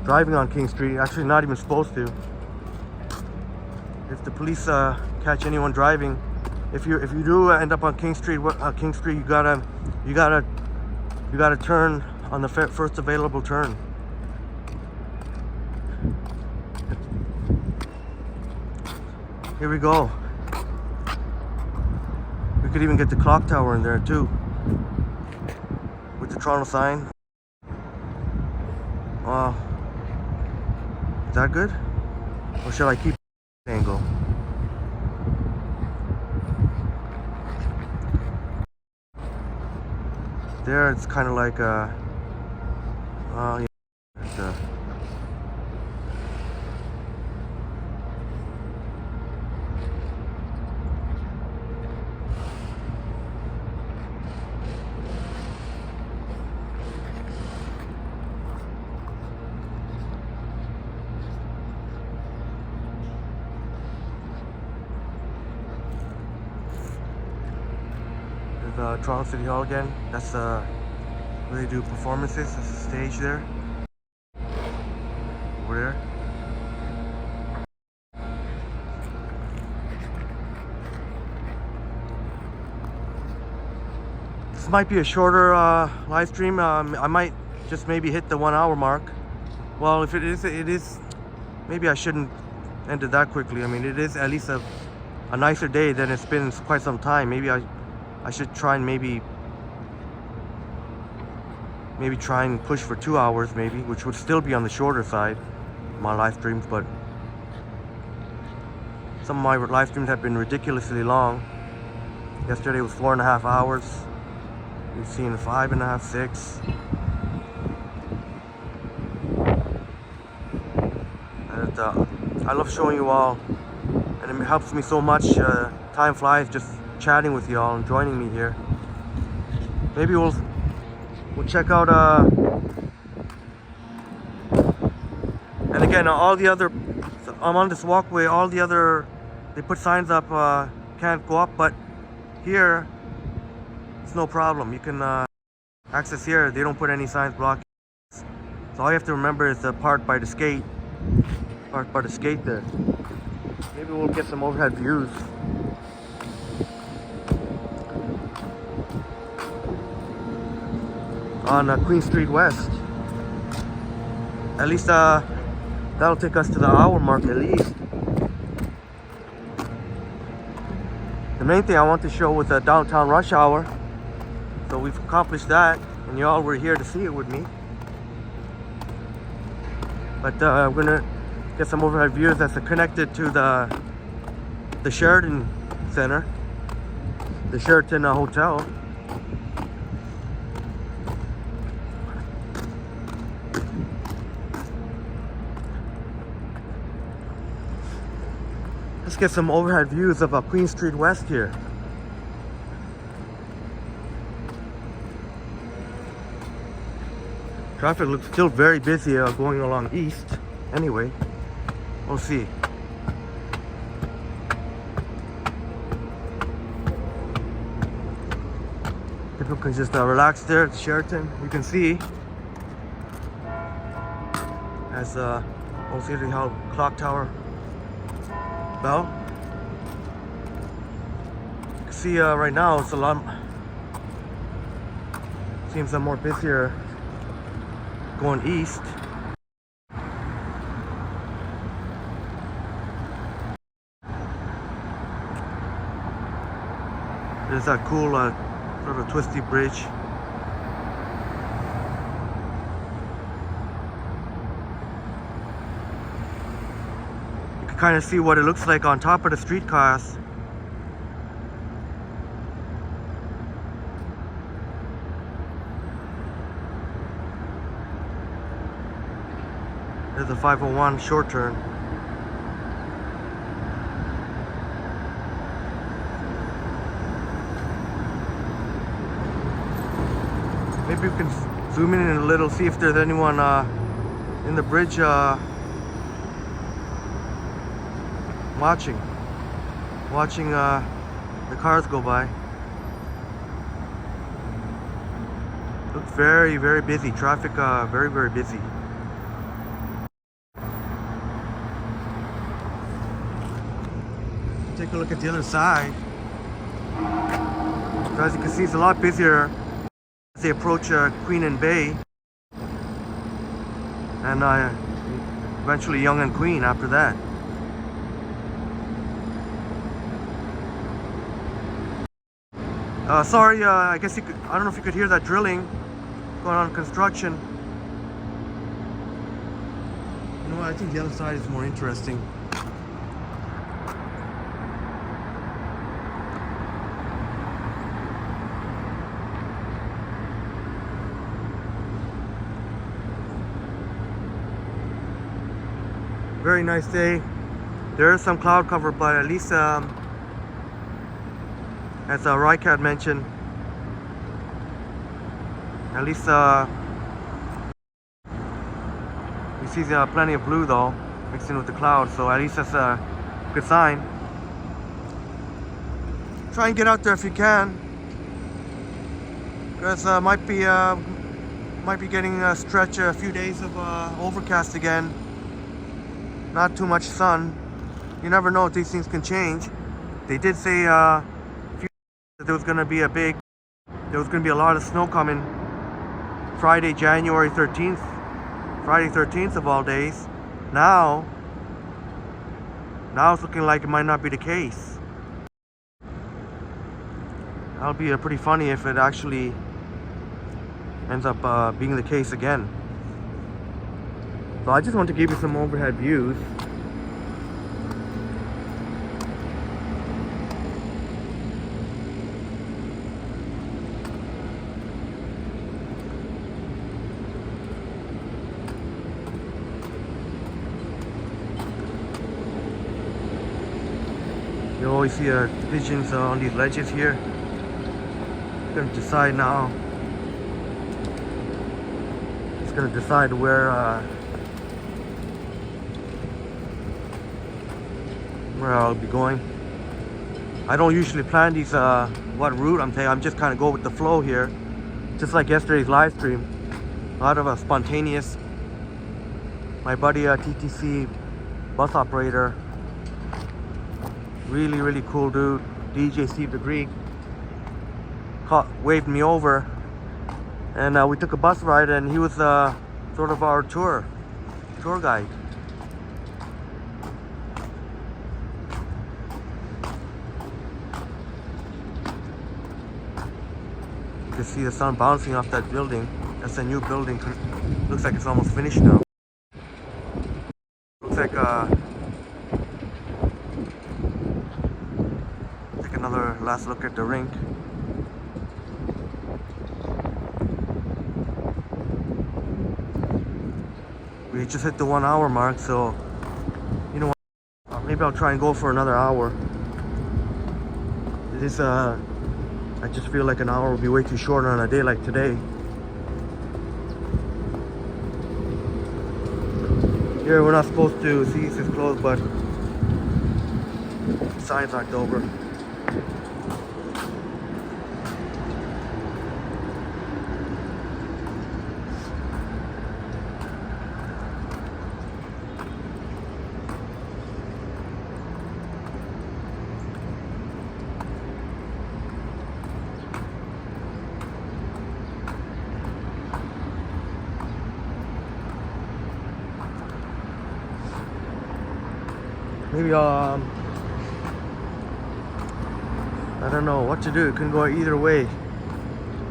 driving on King Street. Actually, not even supposed to. If the police catch anyone driving, if you do end up on King Street, you gotta turn on the first available turn. Here we go. We could even get the clock tower in there too, with the Toronto sign. Is that good? Or should I keep the angle? There, it's kind of like yeah, Toronto City Hall again. That's where they do performances. There's a stage there. Over there. This might be a shorter live stream. I might just maybe hit the 1 hour mark. Well, if it is. Maybe I shouldn't end it that quickly. I mean, it is at least a nicer day than it's been in quite some time. Maybe I should try and maybe try and push for 2 hours, maybe, which would still be on the shorter side of my live streams. But some of my live streams have been ridiculously long. Yesterday was 4.5 hours. We've seen 5.5, 6. And I love showing you all, and it helps me so much. Time flies just chatting with y'all and joining me here. Maybe we'll check out and again, all the other, I'm on this walkway, all the other, they put signs up, can't go up, but here it's no problem. You can access here. They don't put any signs blocking. So all you have to remember is the part by the skate there. Maybe we'll get some overhead views. On Queen Street West. At least that'll take us to the hour mark at least. The main thing I want to show was the downtown rush hour. So we've accomplished that, and y'all were here to see it with me. But we're gonna get some overhead views that's connected to the Sheraton Center, the Sheraton Hotel. Let's get some overhead views of Queen Street West here. Traffic looks still very busy going along east. Anyway, we'll see. People can just relax there at Sheraton. You can see as Old City Hall clock tower bell. You can see right now it's a lot. Seems more busier going east. There's that cool sort of twisty bridge. You can kind of see what it looks like on top of the streetcars. There's a 501 short turn. Maybe we can zoom in a little, see if there's anyone in the bridge watching the cars go by. Looks very, very busy. Traffic very, very busy. Take a look at the other side. So as you can see, it's a lot busier as they approach Queen and Bay, and eventually Yonge and Queen after that. Sorry, I guess you could, I don't know if you could hear that drilling going on construction. You know what, I think the other side is more interesting. Very nice day. There is some cloud cover, but at least as Rycat mentioned, at least we see plenty of blue though mixed in with the clouds, so at least that's a good sign. Try and get out there if you can, because might be getting a stretch a few days of overcast again. Not too much sun. You never know if these things can change. They did say that there was going to be a lot of snow coming Friday, January 13th. Friday 13th of all days. Now it's looking like it might not be the case. That'll be pretty funny if it actually ends up being the case again. So I just want to give you some overhead views. You always see pigeons on these ledges here. I'm gonna decide now. It's gonna decide where I'll be going. I don't usually plan these what route I'm taking. I'm just kind of go with the flow here, just like yesterday's live stream. A lot of spontaneous. My buddy TTC bus operator, really cool dude, DJ Steve the Greek, waved me over, and we took a bus ride, and he was sort of our tour guide. can see the sun bouncing off that building. That's a new building. Looks like it's almost finished now. Looks like take another last look at the rink. We just hit the 1 hour mark, so you know what? Maybe I'll try and go for another hour. It is I just feel like an hour would be way too short on a day like today. Here we're not supposed to see this closed, but signs aren't over. Maybe I don't know what to do. It can go either way. It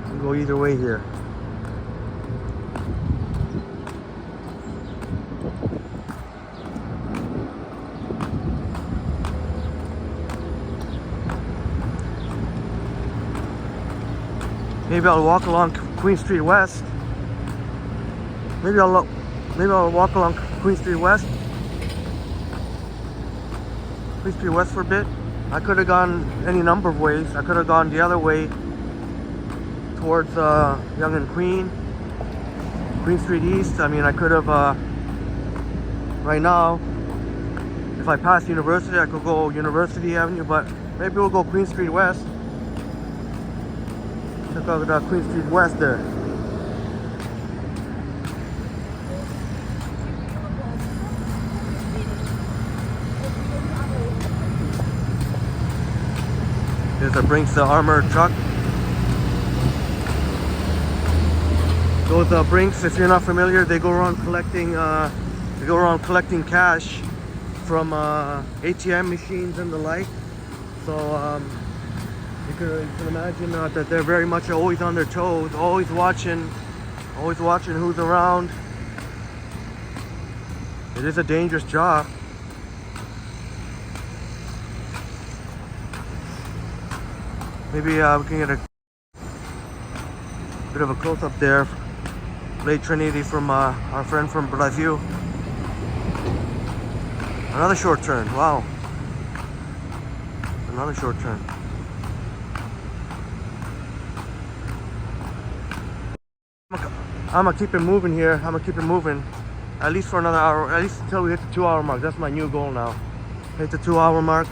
can go either way here. Maybe I'll walk along Queen Street West. Maybe I'll walk along Queen Street West. Queen Street West for a bit. I could have gone any number of ways. I could have gone the other way towards Yonge and Queen Street East. I mean, I could have right now, if I pass University, I could go University Avenue, but maybe we'll go Queen Street West. Check out Queen Street West there. There's a Brinks armored truck. Those Brinks, if you're not familiar, they go around collecting cash from ATM machines and the like. So you can imagine that they're very much always on their toes, always watching who's around. It is a dangerous job. Maybe we can get a bit of a close-up there. Late Trinity from our friend from Brazil. Another short turn, wow. Another short turn. I'm gonna keep it moving here. I'm gonna keep it moving. At least for another hour, at least until we hit the 2 hour mark. That's my new goal now. Hit the 2 hour mark.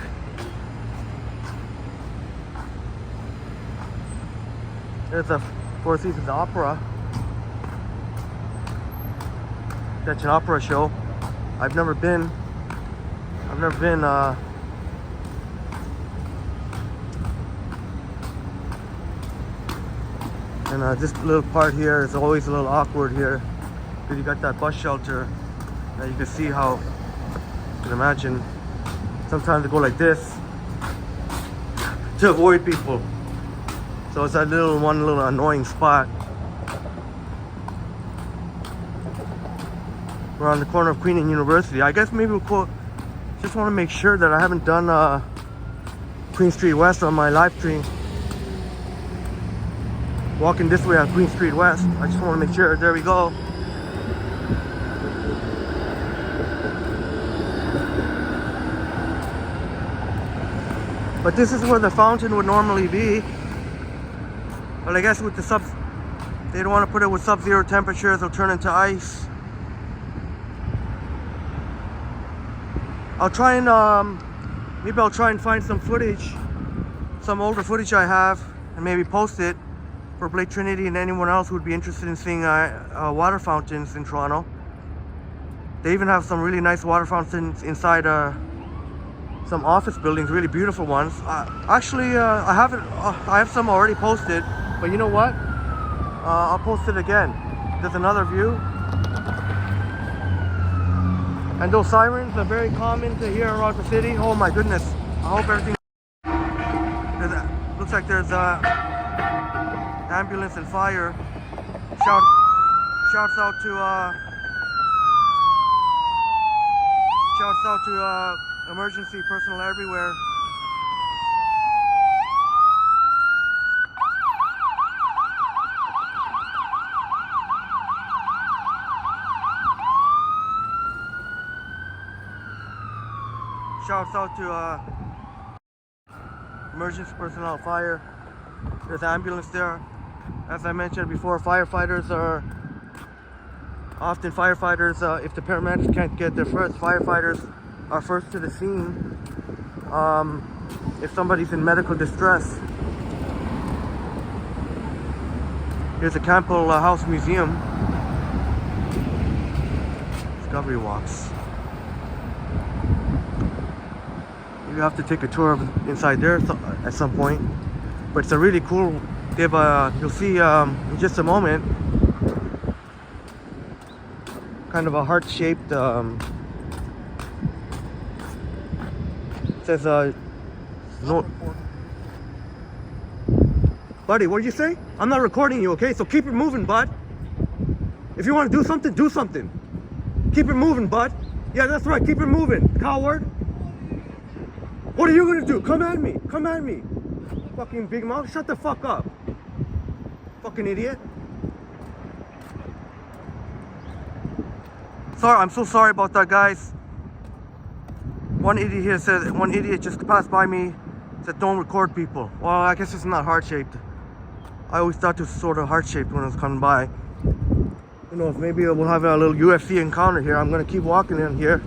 There's a Four Seasons Opera. That's an opera show. I've never been. And this little part here is always a little awkward here, because you got that bus shelter. Now you can see how, you can imagine, sometimes I go like this to avoid people. So it's that one little annoying spot. We're on the corner of Queen and University. I guess maybe we'll just want to make sure that I haven't done Queen Street West on my live stream. Walking this way on Queen Street West. I just want to make sure. There we go. But this is where the fountain would normally be. But I guess with the they don't want to put it with sub-zero temperatures, it'll turn into ice. I'll try and maybe I'll try and find some footage, some older footage I have, and maybe post it for Blake Trinity and anyone else who would be interested in seeing water fountains in Toronto. They even have some really nice water fountains inside some office buildings, really beautiful ones. Actually, I have some already posted, but you know what? I'll post it again. There's another view. And those sirens are very common to hear around the city. Oh my goodness. I hope everything... Looks like there's ambulance and fire. Shouts out to emergency personnel everywhere. Shouts out to emergency personnel, fire. There's an ambulance there. As I mentioned before, firefighters are often if the paramedics can't get there first, firefighters are first to the scene. If somebody's in medical distress. Here's the Campbell House Museum. Discovery walks. You have to take a tour of inside there at some point, but it's a really cool. You'll see in just a moment, kind of a heart-shaped. Says no. Buddy, what did you say? I'm not recording you, okay? So keep it moving, bud. If you want to do something, do something. Keep it moving, bud. Yeah, that's right. Keep it moving, coward. What are you gonna do? Come at me. Come at me. Fucking big mouth. Shut the fuck up. Fucking idiot. Sorry, I'm so sorry about that, guys. One idiot just passed by me, said don't record people. Well, I guess it's not heart-shaped. I always thought it was sort of heart-shaped when it was coming by. Who knows, maybe we'll have a little UFC encounter here. I'm gonna keep walking in here.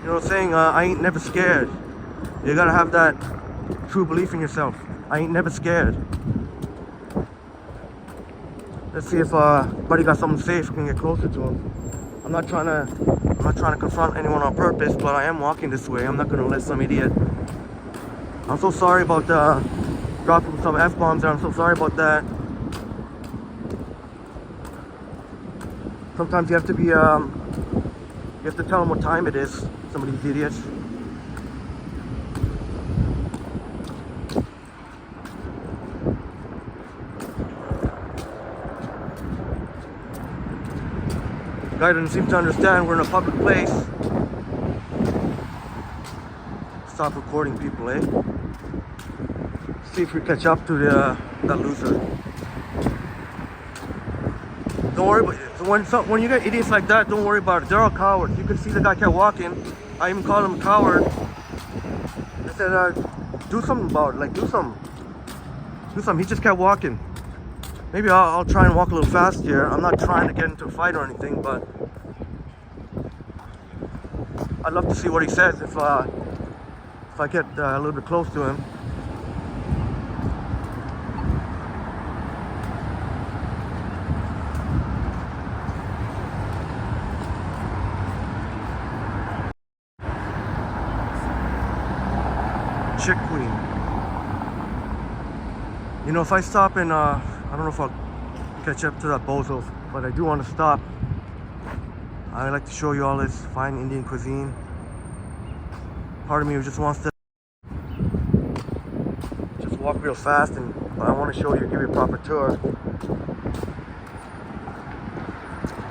You know what I'm saying? I ain't never scared. You gotta have that true belief in yourself. I ain't never scared. Let's see if Buddy got something safe. We can get closer to him. I'm not trying to confront anyone on purpose, but I am walking this way. I'm not gonna let some idiot. I'm so sorry about dropping some F-bombs there. I'm so sorry about that. Sometimes you have to be you have to tell them what time it is. Some of these idiots. The guy doesn't seem to understand we're in a public place. Stop recording people, eh? See if we catch up to that loser. Don't worry about it. When you get idiots like that, don't worry about it. They're all cowards. You can see the guy kept walking. I even called him a coward. I said, do something about it. Like, do something. Do something. He just kept walking. Maybe I'll try and walk a little fast here. I'm not trying to get into a fight or anything, but I'd love to see what he says if I get a little bit close to him. Chick Queen. You know, if I stop in, I don't know if I'll catch up to that bozo, but I do want to stop. I like to show you all this fine Indian cuisine. Part of me just wants to just walk real fast, but I want to show you, give you a proper tour.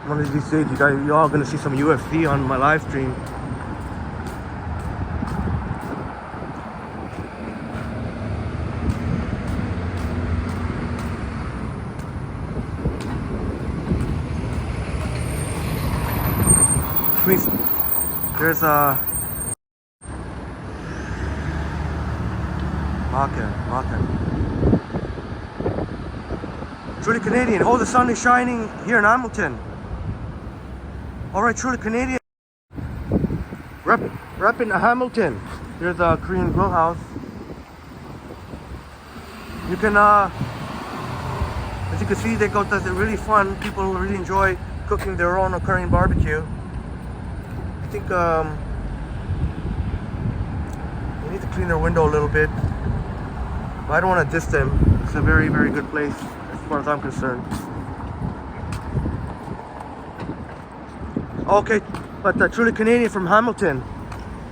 One of these days, you're all gonna see some UFC on my live stream. There's a Market. Truly Canadian. Oh, the sun is shining here in Hamilton. Alright, truly Canadian. Repping Hamilton. There's a Korean grill house. You can, as you can see, they got that really fun. People really enjoy cooking their own Korean barbecue. I think they need to clean their window a little bit. But I don't want to diss them. It's a very, very good place as far as I'm concerned. Okay, but truly Canadian from Hamilton.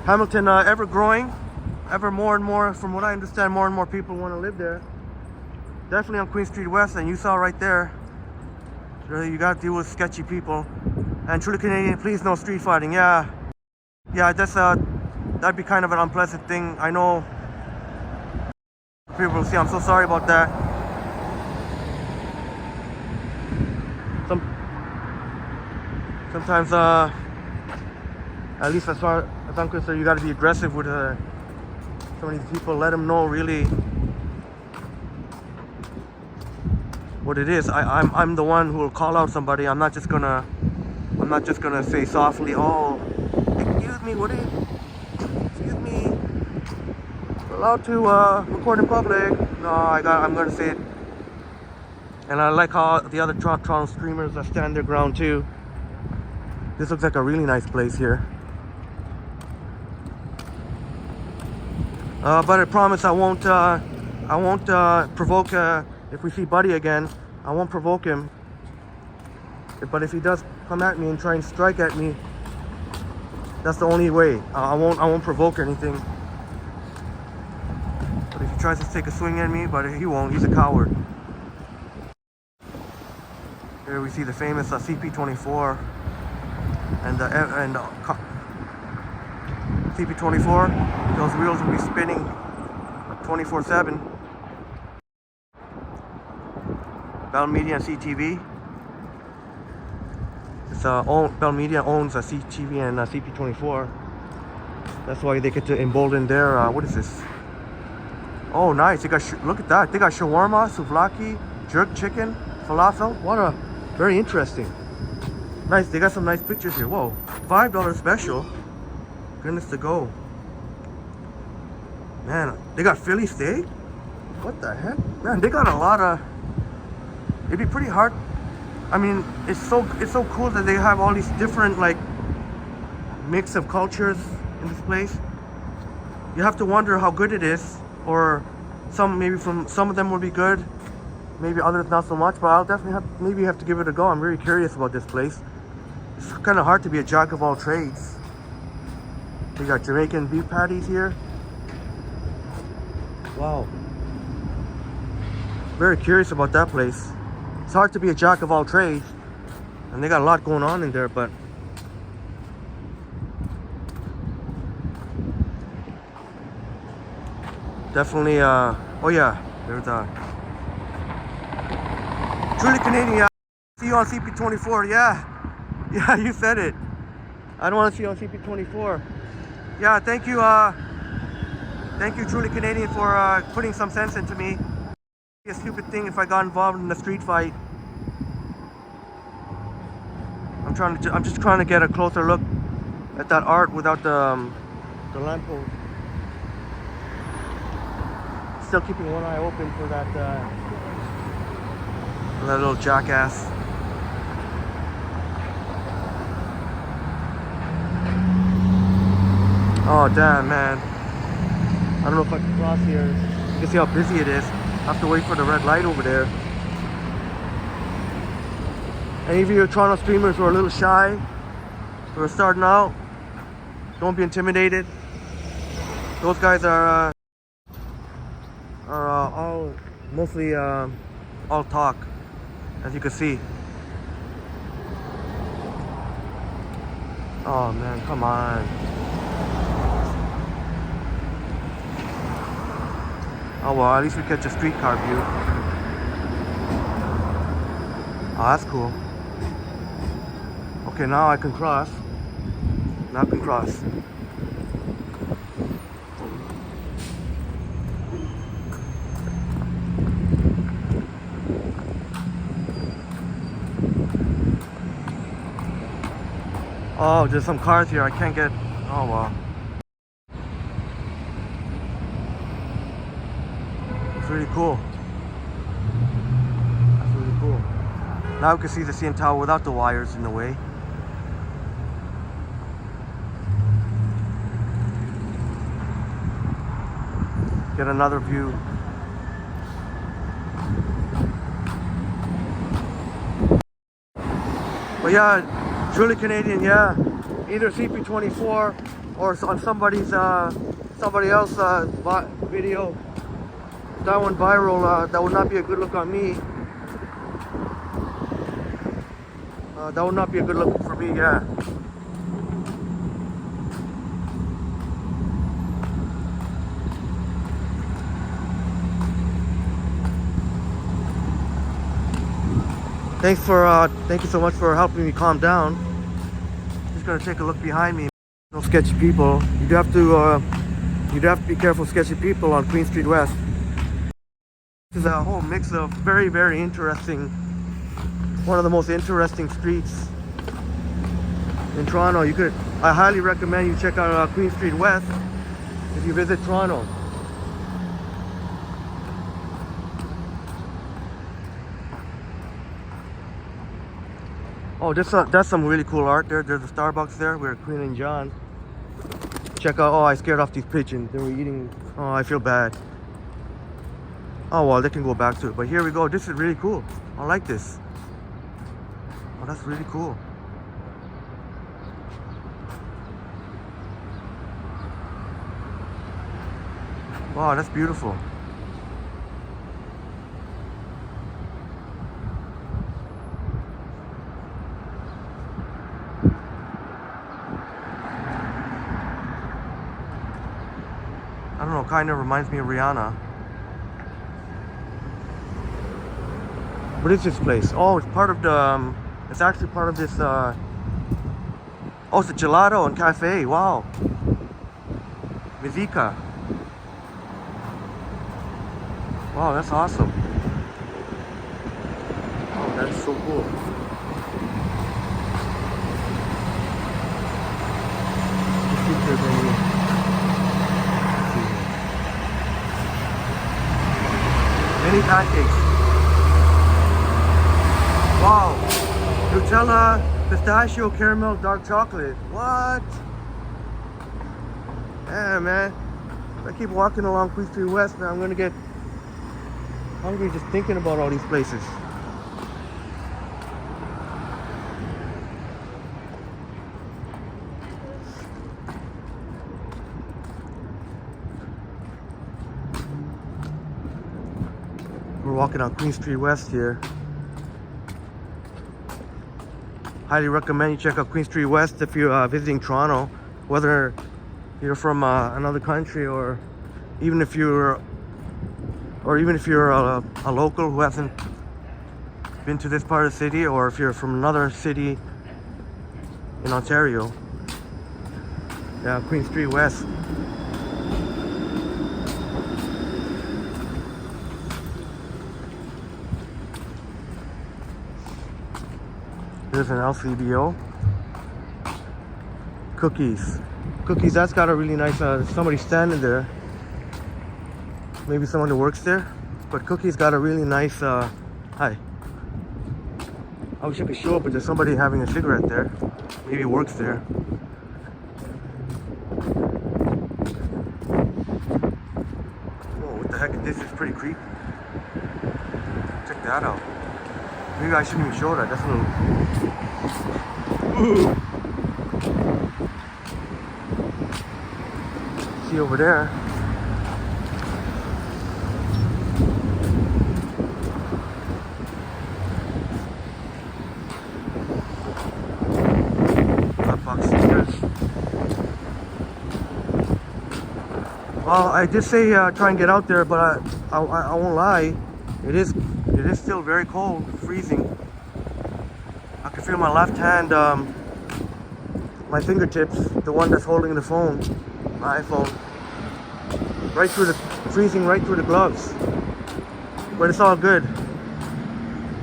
Hamilton, ever growing, ever more and more, from what I understand, more and more people want to live there. Definitely on Queen Street West, and you saw right there, you got to deal with sketchy people. And truly Canadian, please no street fighting. Yeah, that's that'd be kind of an unpleasant thing. I know people will see. I'm so sorry about that. Sometimes, at least as far as I'm concerned, you got to be aggressive with some of these people. Let them know really what it is. I'm the one who will call out somebody. I'm not just gonna say softly, "Oh, excuse me, excuse me, we're allowed to record in public." No, I'm gonna say it. And I like how the other Toronto streamers stand their ground too. This looks like a really nice place here. But I promise I won't provoke, if we see Buddy again, I won't provoke him. But if he does come at me and try and strike at me, that's the only way. I won't provoke anything. But if he tries to take a swing at me, but he won't, he's a coward. Here we see the famous CP24. And CP24, those wheels will be spinning 24/7. Bell Media and CTV. Bell Media owns CTV and CP24. That's why they get to embolden their what is this? Oh, nice! They got look at that. They got shawarma, souvlaki, jerk chicken, falafel. What a very interesting. Nice, they got some nice pictures here. Whoa, $5 special. Goodness to go. Man, they got Philly steak? What the heck? Man, they got a lot of... It'd be pretty hard. I mean, it's so cool that they have all these different, like, mix of cultures in this place. You have to wonder how good it is. Or some of them will be good. Maybe others not so much, but I'll definitely have to give it a go. I'm very curious about this place. It's kind of hard to be a jack of all trades. We got Jamaican beef patties here. Wow. Very curious about that place. It's hard to be a jack of all trades. And they got a lot going on in there, but... Definitely, oh yeah, there's Truly Canadian, see you on CP24, yeah, you said it. I don't want to see you on CP24. Yeah, thank you Truly Canadian for putting some sense into me. It'd be a stupid thing if I got involved in a street fight. I'm just trying to get a closer look at that art without the lamppost. Still keeping one eye open for that little jackass. Oh damn, man. I don't know if I can cross here. You can see how busy it is. I have to wait for the red light over there. Any of you Toronto streamers who are a little shy, who are starting out, don't be intimidated. Those guys are all mostly all talk, as you can see. Oh man, come on. Oh well, at least we catch a streetcar view. Oh, that's cool. Okay, now I can cross. Now I can cross. Oh, there's some cars here. I can't get... Oh, wow. It's really cool. That's really cool. Now we can see the CN Tower without the wires in the way. Get another view. But yeah, truly Canadian, yeah. Either CP24 or on somebody's somebody else video, that went viral. That would not be a good look on me. That would not be a good look for me, yeah. Thank you so much for helping me calm down. Just gonna take a look behind me. No sketchy people. You do have to be careful of sketchy people on Queen Street West. This is a whole mix of very, very interesting. One of the most interesting streets in Toronto. I highly recommend you check out Queen Street West if you visit Toronto. Oh, that's some really cool art there. There's a Starbucks there where Queen and John. Check out. Oh, I scared off these pigeons. They were eating. Oh, I feel bad. Oh well, they can go back to it. But here we go. This is really cool. I like this. Oh, that's really cool. Wow, that's beautiful. I don't know, kind of reminds me of Rihanna. What is this place? Oh, it's part of the, it's actually part of this, oh, it's a gelato and cafe, wow. Vizika. Wow, that's awesome. Oh, that's so cool. Let's see if there's any. Many pancakes. Wow. Nutella, pistachio, caramel, dark chocolate. What? Yeah, man. If I keep walking along Queen Street West, man, I'm gonna get hungry just thinking about all these places. We're walking on Queen Street West here. Highly recommend you check out Queen Street West if you're visiting Toronto, whether you're from another country or even if you're a local who hasn't been to this part of the city, or if you're from another city in Ontario. Yeah, Queen Street West. There's an LCBO. Cookies. Cookies, that's got a really nice, somebody standing there. Maybe someone who works there. But Cookies got a really nice, hi. I wish I could show up, but there's somebody having a cigarette there. Maybe he works there. Whoa, what the heck is this? It's pretty creepy. Check that out. Maybe I shouldn't even show that. That's a little... Ooh. See over there. Well, I did say try and get out there, but I won't lie. It is still very cold, freezing. I can feel my left hand, my fingertips, the one that's holding the phone, my iPhone, right through the freezing, right through the gloves. But it's all good.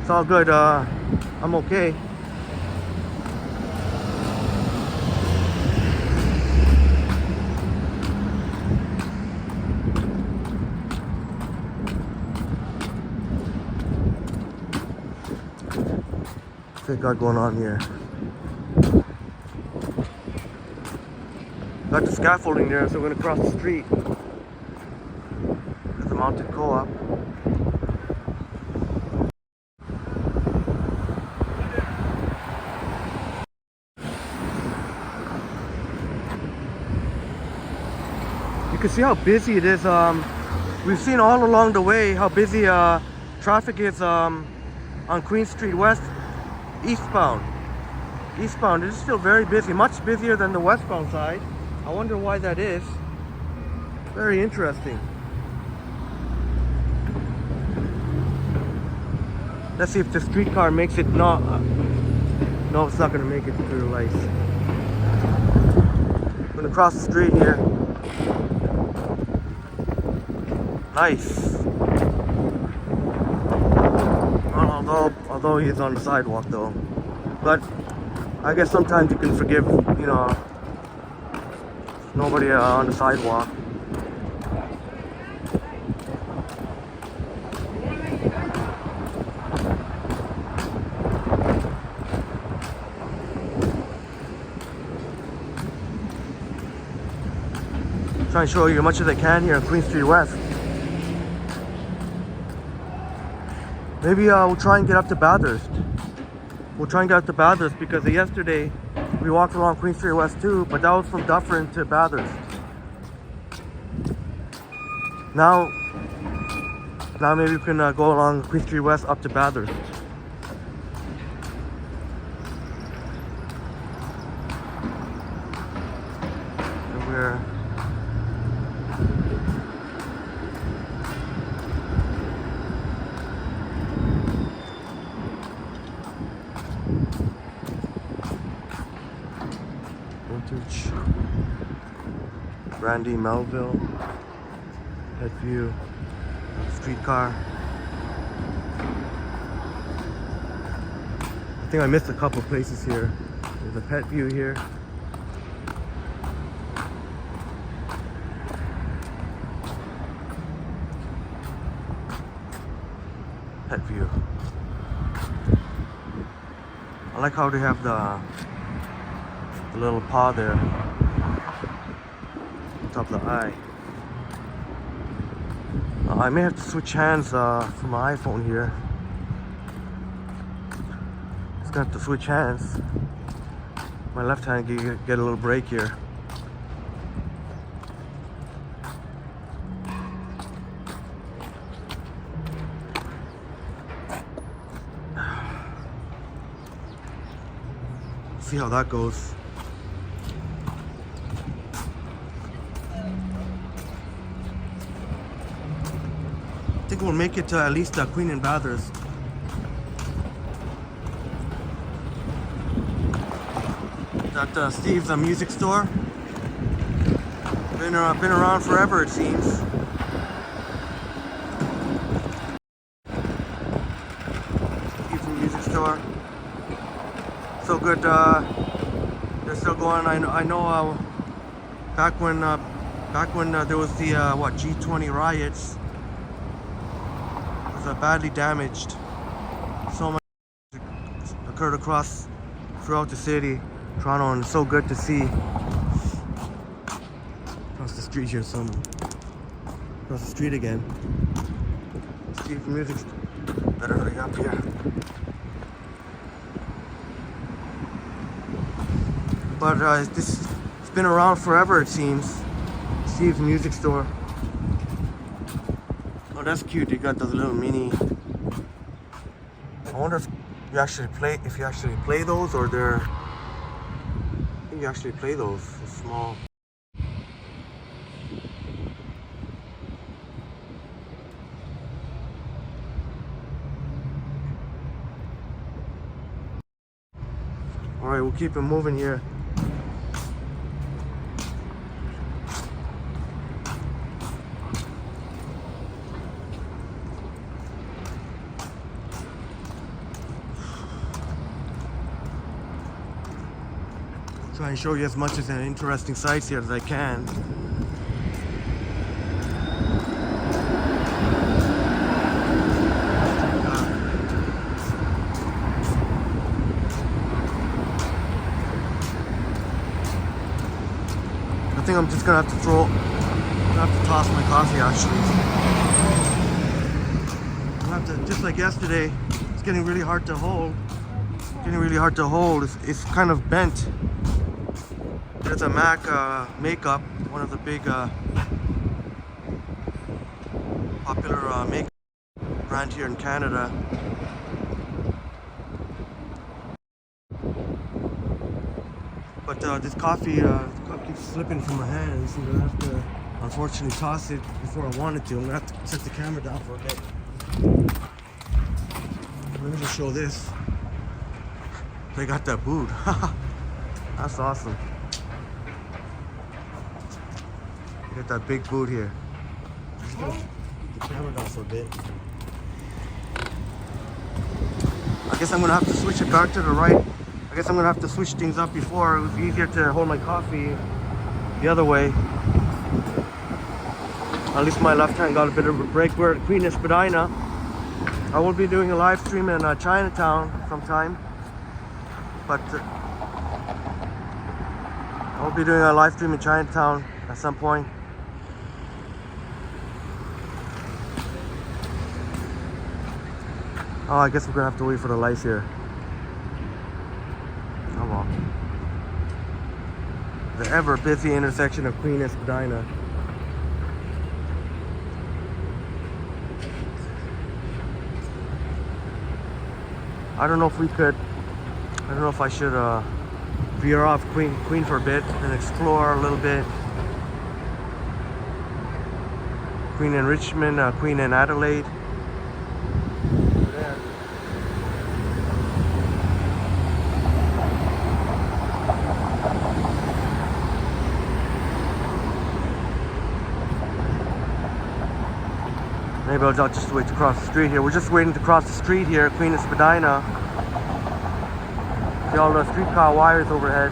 It's all good. I'm okay. What they got going on here? Got the scaffolding there, so we're gonna cross the street. There's the mounted co-op. You can see how busy it is. We've seen all along the way how busy traffic is on Queen Street West eastbound. Eastbound, it is still very busy, much busier than the westbound side. I wonder why that is. Very interesting. Let's see if the streetcar makes it. No, it's not going to make it through the lights. I'm going to cross the street here. Nice. Although he's on the sidewalk though. But I guess sometimes you can forgive, you know, nobody on the sidewalk. Trying to show you as much as I can here on Queen Street West. Maybe we'll try and get up to Bathurst. We'll try and get up to Bathurst because yesterday we walked along Queen Street West too, but that was from Dufferin to Bathurst. Now maybe we can go along Queen Street West up to Bathurst. Randy Melville, head view, streetcar. I think I missed a couple places here. There's a pet view here. Pet view. I like how they have the little paw there. Top of the eye. I may have to switch hands for my iPhone here. Just gonna have to switch hands. My left hand get a little break here. See how that goes. I think we'll make it to at least Queen and Bathurst. That Steve's music store. Been around forever, it seems. Steve's music store. So good. They're still going. I know. Back when there was the G20 riots. Badly damaged. So much occurred throughout the city, Toronto, and it's so good to see. Across the street here, across the street again. Steve music. Better hurry up here. But it's been around forever, it seems. Steve's music store. Oh, that's cute. They got those little mini. I wonder if you actually play those, or they're. I think you actually play those. They're small. All right, we'll keep it moving here. Try and show you as much as an interesting sights here as I can. I think I'm just gonna have to toss my coffee actually. I'll have to, just like yesterday, it's getting really hard to hold. It's kind of bent. There's a Mac makeup, one of the big Popular makeup brand here in Canada. But this coffee keeps slipping from my hands, so I'm gonna have to unfortunately toss it before I wanted to. I'm gonna have to set the camera down for a bit. Let me just show this. They got that boot. That's awesome. You got that big boot here. I'm just gonna keep the camera down for a bit. I guess I'm gonna have to switch it back to the right. I guess I'm gonna have to switch things up before. It was easier to hold my coffee the other way. At least my left hand got a bit of a break. We're at Queen Spadina. I will be doing a live stream in Chinatown sometime. But I will be doing a live stream in Chinatown at some point. Oh, I guess we're gonna have to wait for the lights here. Oh well. The ever busy intersection of Queen Spadina. I don't know if we could. I don't know if I should veer off Queen for a bit and explore a little bit. Queen in Richmond, Queen in Adelaide. Maybe I'll just wait to cross the street here. We're just waiting to cross the street here at Queen Spadina. See all the streetcar wires overhead.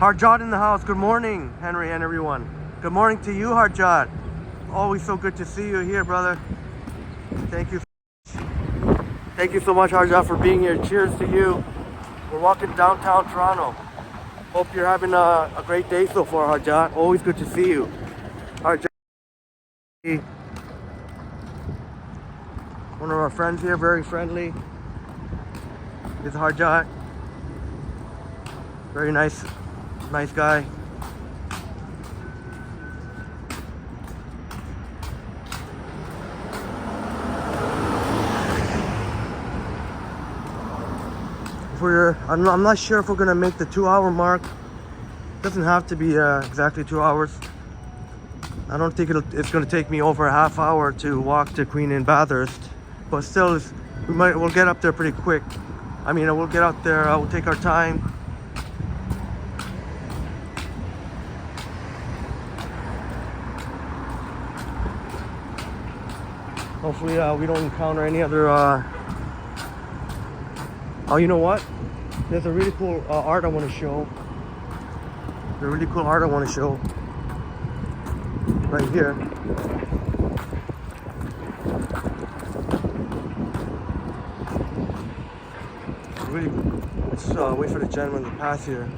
Harjot in the house. Good morning, Henry and everyone. Good morning to you, Harjot. Always so good to see you here, brother. Thank you. Thank you so much, Harjot, for being here. Cheers to you. We're walking downtown Toronto. Hope you're having a great day so far, Harjot. Always good to see you. Harjot, one of our friends here, very friendly. This is Harjot. Very nice guy. I'm not sure if we're gonna make the 2-hour mark. Doesn't have to be exactly 2 hours. I don't think it's gonna take me over a half hour to walk to Queen and Bathurst, but still, we'll get up there pretty quick. I mean, we'll get out there. We'll take our time. Hopefully, we don't encounter any other. Oh, you know what? There's a really cool art I want to show. There's a really cool art I want to show. Right here. Really, let's wait for the gentleman to pass here.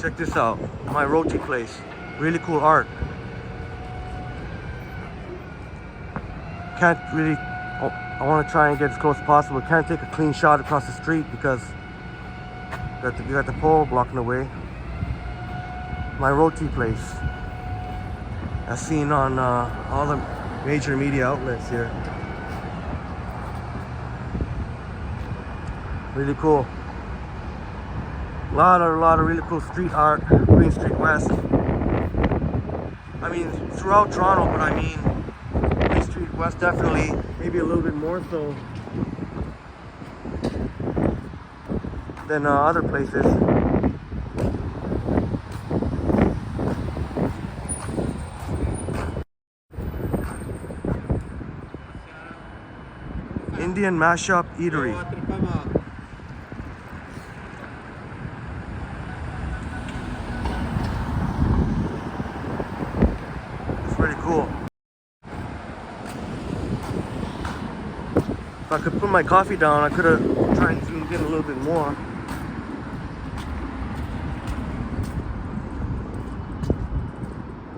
Check this out. My roti place. Really cool art. Can't really, I want to try and get as close as possible. Can't take a clean shot across the street because you got the pole blocking the way. My roti place, as seen on all the major media outlets here. Really cool. A lot of really cool street art. Queen Street West. I mean, throughout Toronto, but I mean, Street West definitely, maybe a little bit more so than other places. Indian Mashup Eatery. It's pretty cool. If I could put my coffee down, I could have tried to zoom in a little bit more.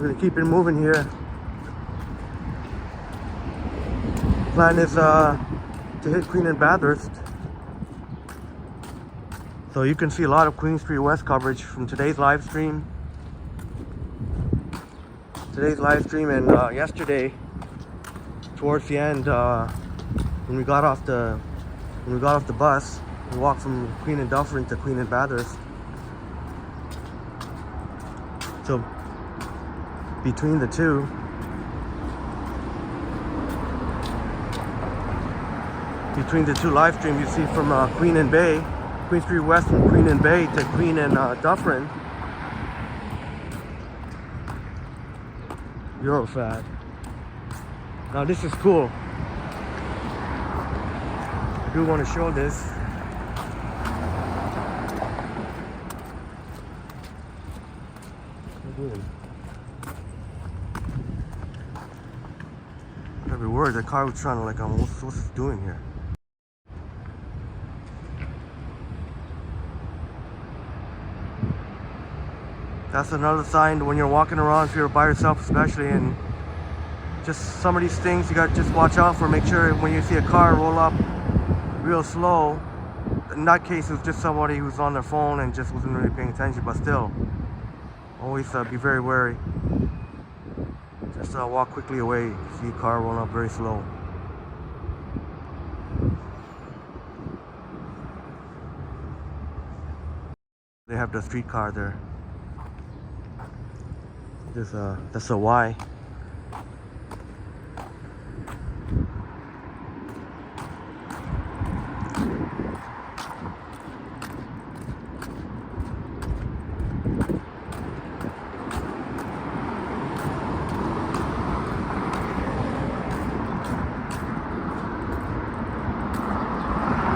We're gonna keep it moving here. Plan is to hit Queen and Bathurst. So you can see a lot of Queen Street West coverage from today's live stream. And yesterday, towards the end, when we got off the bus, we walked from Queen and Dufferin to Queen and Bathurst. So between the two, live streams, you see from Queen and Bay, Queen Street West from Queen and Bay to Queen and Dufferin. Eurofad. Now this is cool. I do want to show this. Every word, the car was trying to like, what's it doing here? That's another sign when you're walking around, if you're by yourself especially, and just some of these things you got to just watch out for. Make sure when you see a car roll up real slow, in that case it was just somebody who's on their phone and just wasn't really paying attention, but still, always be very wary. Just walk quickly away if you see a car rolling up very slow. They have the streetcar there. That's a Y.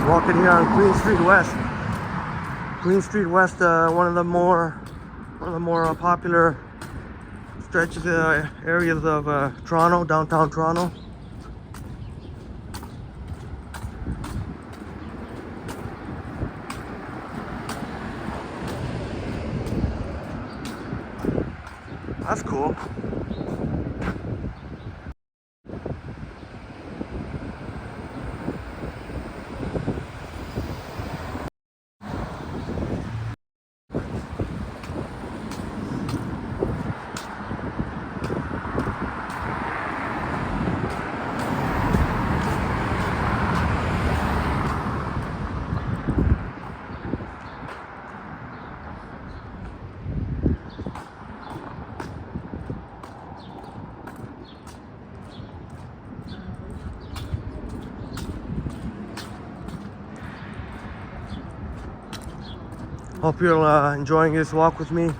Walking here on Queen Street West. Queen Street West, one of the more popular stretches, areas of Toronto, downtown Toronto. That's cool. Hope you're enjoying this walk with me.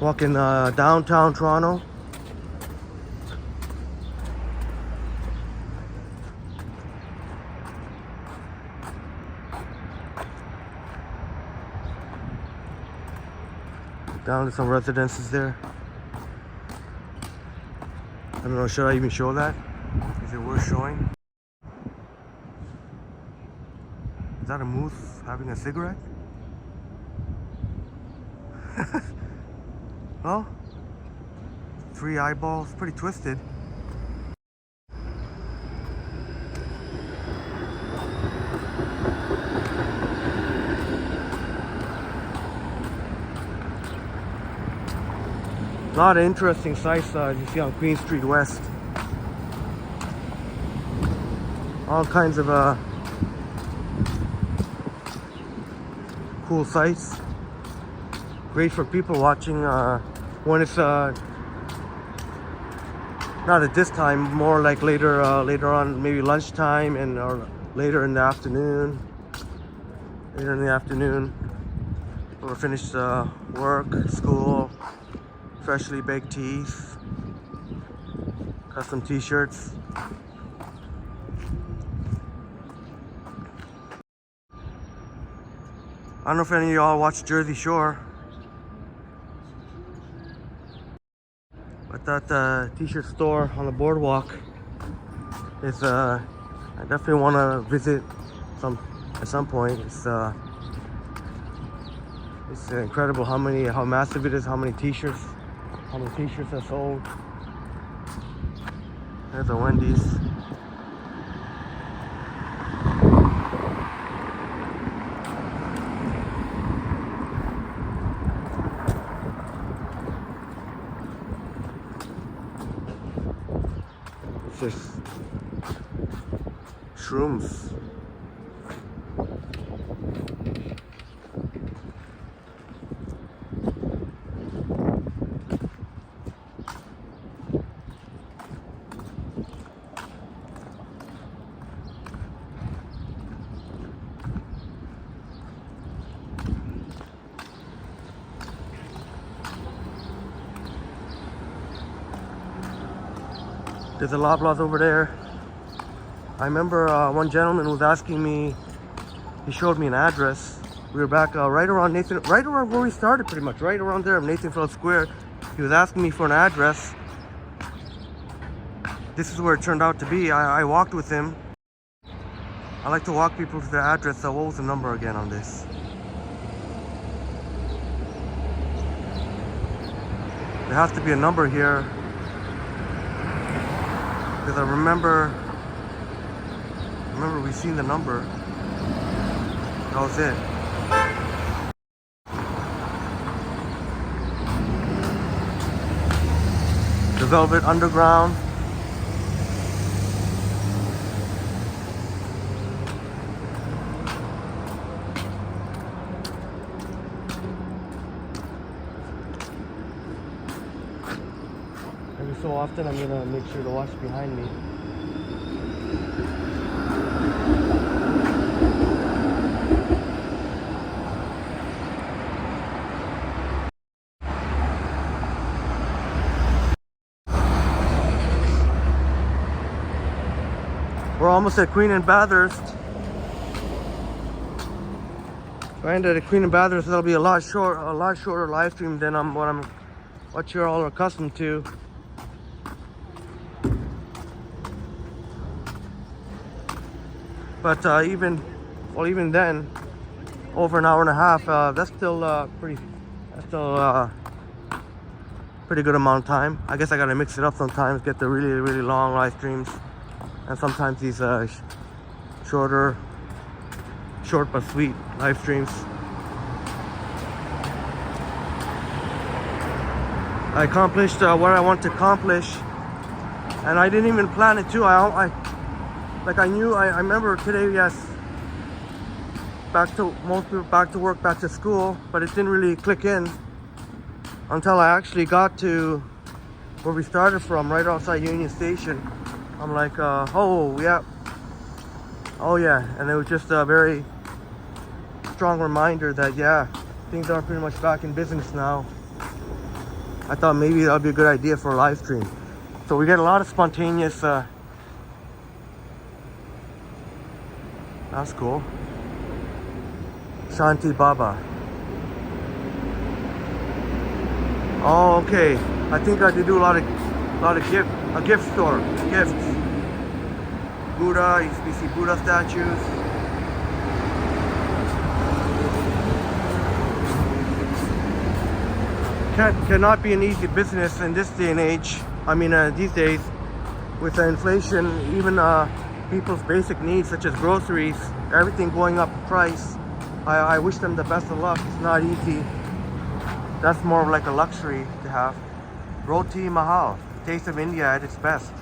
Walking downtown Toronto. Down to some residences there. I don't know, should I even show that? Is it worth showing? Is that a moose having a cigarette? Well, 3 eyeballs, pretty twisted. A lot of interesting sights you see on Queen Street West. All kinds of cool sights. Great for people watching when it's not at this time, more like later on, maybe lunchtime and or later in the afternoon. Or finished work, school, freshly baked teas, custom t-shirts. I don't know if any of y'all watch Jersey Shore, but that t-shirt store on the boardwalk is I definitely want to visit at some point. It's It's incredible how massive it is, how many t-shirts are sold. There's a Wendy's. It's just shrooms. There's a Loblaws over there. I remember one gentleman was asking me, he showed me an address. We were back right around where we started pretty much, right around there, Nathan Phillips Square. He was asking me for an address. This is where it turned out to be. I walked with him. I like to walk people to their address, so what was the number again on this? There has to be a number here. Because I remember we seen the number. That was it. The Velvet Underground. Every so often I'm gonna make sure to watch behind me. We're almost at Queen and Bathurst. If I end at Queen and Bathurst, that'll be a lot shorter live stream than what you're all accustomed to. But even then, over an hour and a half, that's still pretty good amount of time. I guess I gotta mix it up sometimes, get the really long live streams, and sometimes these short but sweet live streams. I accomplished what I want to accomplish, and I didn't even plan it too. I remember today, yes, most people back to work, back to school, but it didn't really click in until I actually got to where we started from, right outside Union Station. I'm like, oh yeah, and it was just a very strong reminder that yeah, things are pretty much back in business now. I thought maybe that would be a good idea for a live stream. So we get a lot of spontaneous. That's cool. Shanti Baba. Oh, okay. I think I did do a lot of gift store gifts. Buddha, you see Buddha statues. Cannot be an easy business in this day and age. I mean, these days with the inflation, even people's basic needs such as groceries, everything going up in price. I wish them the best of luck. It's not easy. That's more of like a luxury to have. Roti Mahal, the taste of India at its best.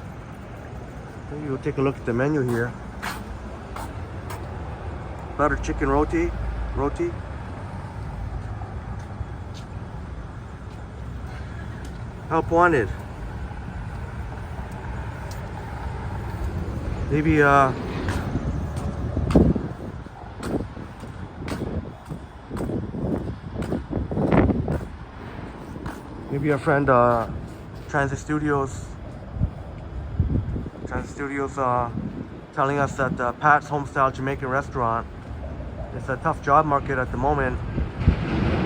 Maybe we'll take a look at the menu here. Butter chicken roti. Help wanted. Maybe our friend Transit Studios telling us that Pat's Homestyle Jamaican Restaurant, it's a tough job market at the moment.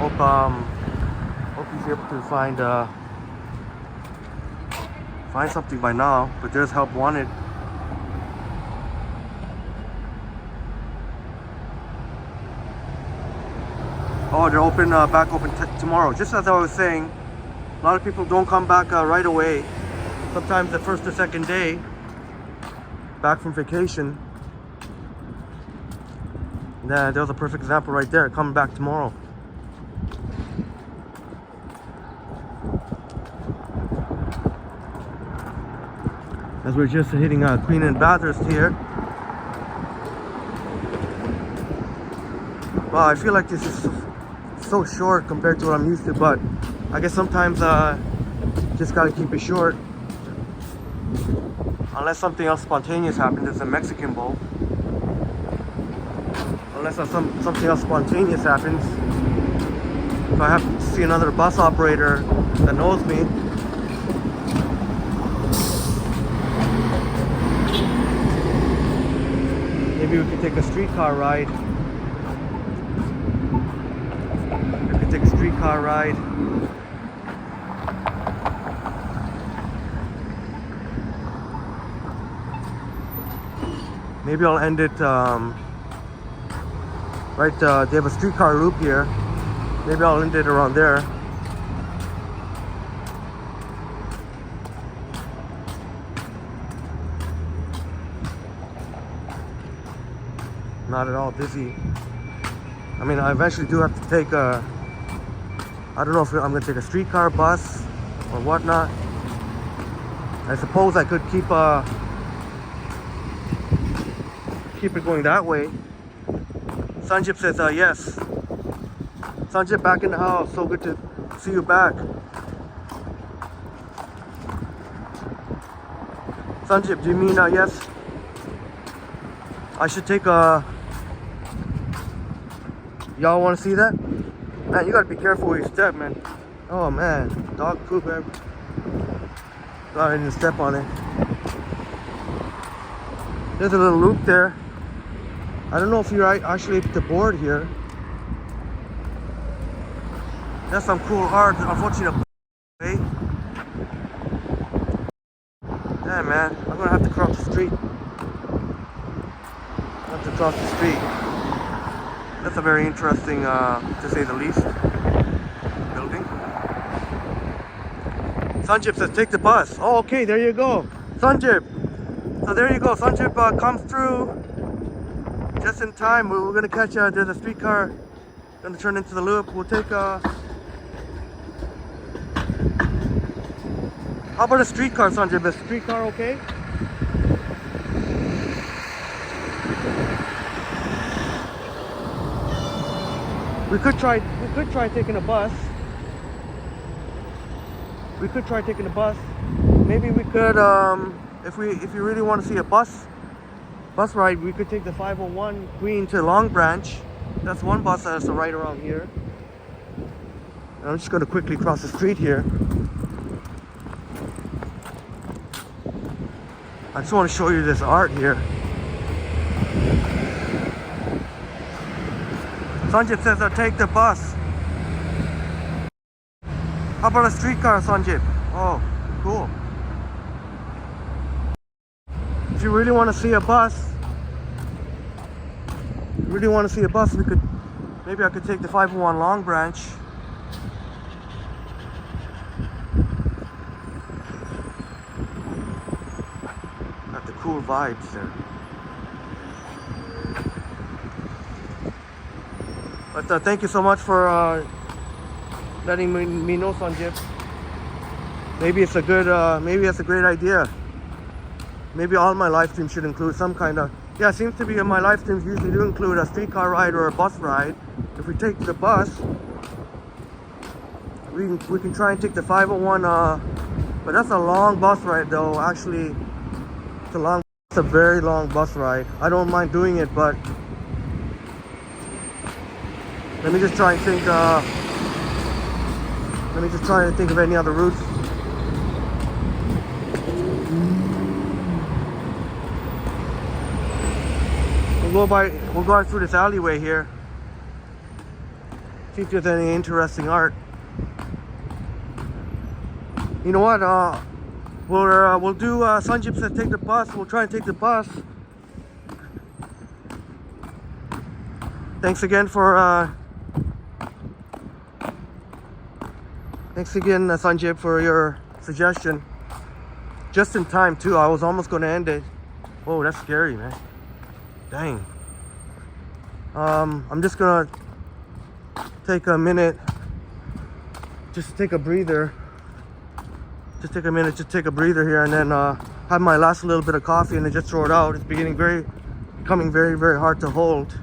Hope he's able to find something by now, but there's help wanted. Oh, they're open, back open tomorrow. Just as I was saying, a lot of people don't come back right away. Sometimes the first or second day back from vacation. Yeah, there's a perfect example right there, coming back tomorrow. As we're just hitting Queen and Bathurst here. Wow, I feel like this is so short compared to what I'm used to, but I guess sometimes just gotta keep it short. Unless something else spontaneous happens, it's a Mexican bowl. Unless something else spontaneous happens. If I have to see another bus operator that knows me. Maybe we could take a streetcar ride. We could take a streetcar ride. Maybe I'll end it right, they have a streetcar loop here. Maybe I'll end it around there. Not at all busy. I mean, I eventually do have to take a, I don't know if I'm gonna take a streetcar bus or whatnot. I suppose I could keep it going that way. Sanjip says yes. Sanjip, back in the house. So good to see you back. Sanjip, do you mean yes? I should take a... Y'all want to see that? Man, you gotta be careful where you step, man. Oh man, dog poop everywhere. I didn't step on it. There's a little loop there. I don't know if you're actually able to board here. That's some cool art. Unfortunately, yeah, man, I'm gonna have to cross the street. I have to cross the street. That's a very interesting, to say the least, building. Sanjip says, take the bus. Oh, okay, there you go. Sanjip. So there you go. Sanjip comes through just in time. We're gonna catch, there's a streetcar gonna turn into the loop. We'll take how about a streetcar, Sanjip? Is a streetcar okay? We could try taking a bus. We could try taking a bus. Maybe we could, if you really want to see a bus ride, we could take the 501 Queen to Long Branch. That's one bus that's right around here. And I'm just going to quickly cross the street here. I just want to show you this art here. Sanjip says, take the bus. How about a streetcar, Sanjip? Oh, cool. If you really want to see a bus, we could, maybe I could take the 501 Long Branch. Got the cool vibes there. But thank you so much for letting me know, Sanjip. Maybe it's a good, maybe that's a great idea. Maybe all my live streams should include some kind of, yeah, it seems to be my live streams usually do include a streetcar ride or a bus ride. If we take the bus, we can try and take the 501, but that's a long bus ride though. Actually, it's a very long bus ride. I don't mind doing it, but let me just try and think, of any other routes. We'll go out through this alleyway here. See if there's any interesting art. You know what? We'll do. Sanjip said take the bus. We'll try and take the bus. Thanks again for Thanks again, Sanjay, for your suggestion. Just in time too. I was almost going to end it. Whoa, that's scary, man. Dang. I'm just gonna take a minute, just take a breather. Just take a minute, just take a breather here, and then have my last little bit of coffee, and then just throw it out. It's becoming very, very hard to hold.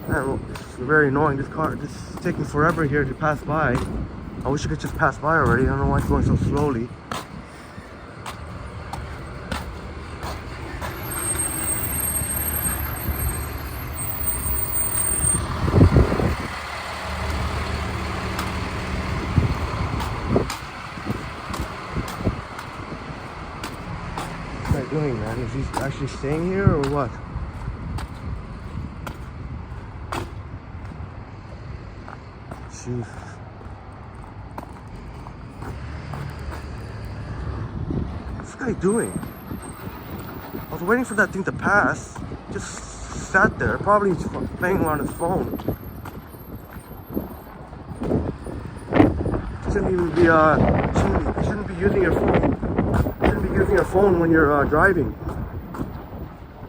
Man, it's very annoying. This car, this is taking forever here to pass by. I wish I could just pass by already. I don't know why it's going so slowly. What's he doing, man? Is he actually staying here or what? Jeez. What's this guy doing? I was waiting for that thing to pass. Just sat there, probably playing on his phone. Shouldn't even be shouldn't be using your phone. Shouldn't be using your phone when you're driving.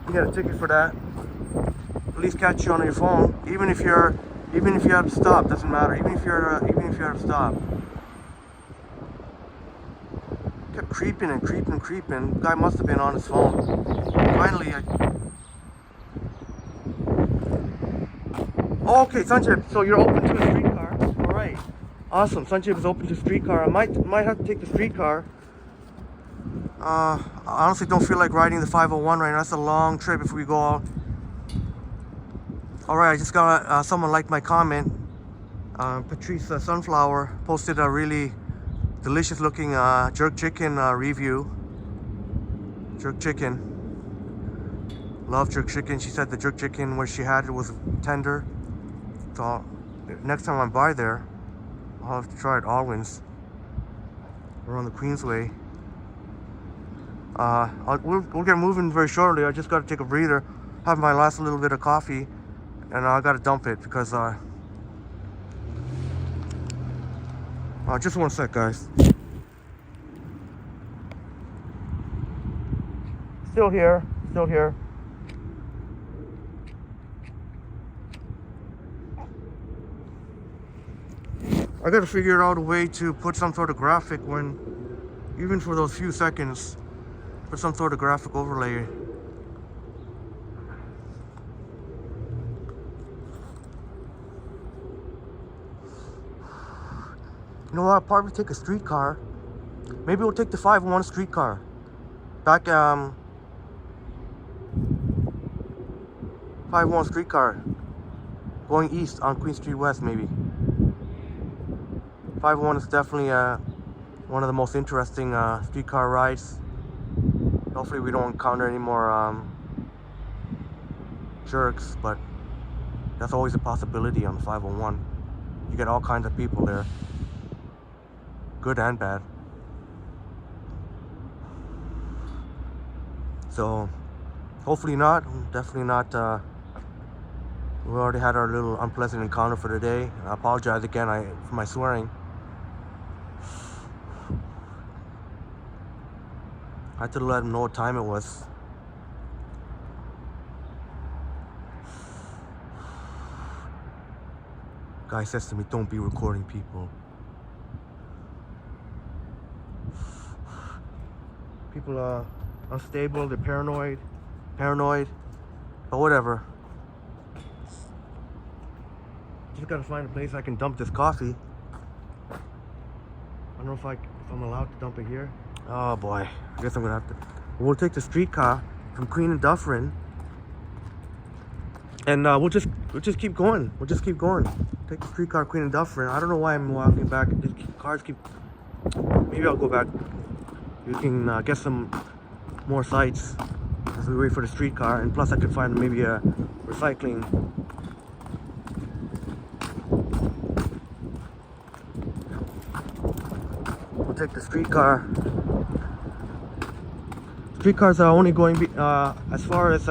You get a ticket for that. Police catch you on your phone, even if you have to stop, doesn't matter. Even if you have to stop. Kept creeping and creeping and creeping. The guy must have been on his phone. Finally, oh, okay, Sanjay. So you're open to a streetcar? All right. Awesome. Sanjay was open to a streetcar. I might have to take the streetcar. I honestly don't feel like riding the 501 right now. That's a long trip if we go all. Alright, I just got someone liked my comment. Patrice Sunflower posted a really delicious looking jerk chicken review. Jerk chicken. Love jerk chicken. She said the jerk chicken where she had it was tender. So next time I'm by there, I'll have to try it. Alwyn's. We're on the Queensway. We'll get moving very shortly. I just got to take a breather, have my last little bit of coffee, and I got to dump it because just one sec, guys. Still here. I got to figure out a way to put some sort of graphic when, even for those few seconds. Put some sort of graphic overlay. You know what? I'll probably take a streetcar. Maybe we'll take the 501 streetcar. Back 501 streetcar. Going east on Queen Street West, maybe. 501 is definitely one of the most interesting streetcar rides. Hopefully we don't encounter any more jerks, but that's always a possibility on the 501. You get all kinds of people there, good and bad. So hopefully not, definitely not. We already had our little unpleasant encounter for today. I apologize again for my swearing. I had to let him know what time it was. Guy says to me, don't be recording people. People are unstable, they're paranoid, but whatever. Just gotta find a place I can dump this coffee. I don't know if I'm allowed to dump it here. Oh boy, I guess I'm gonna have to. We'll take the streetcar from Queen and Dufferin, and we'll just keep going. We'll just keep going. Take the streetcar Queen and Dufferin. I don't know why I'm walking back. These cars keep. Maybe I'll go back. You can get some more sights as we wait for the streetcar, and plus I could find maybe a recycling. We'll take the streetcar. Streetcars are only going as far as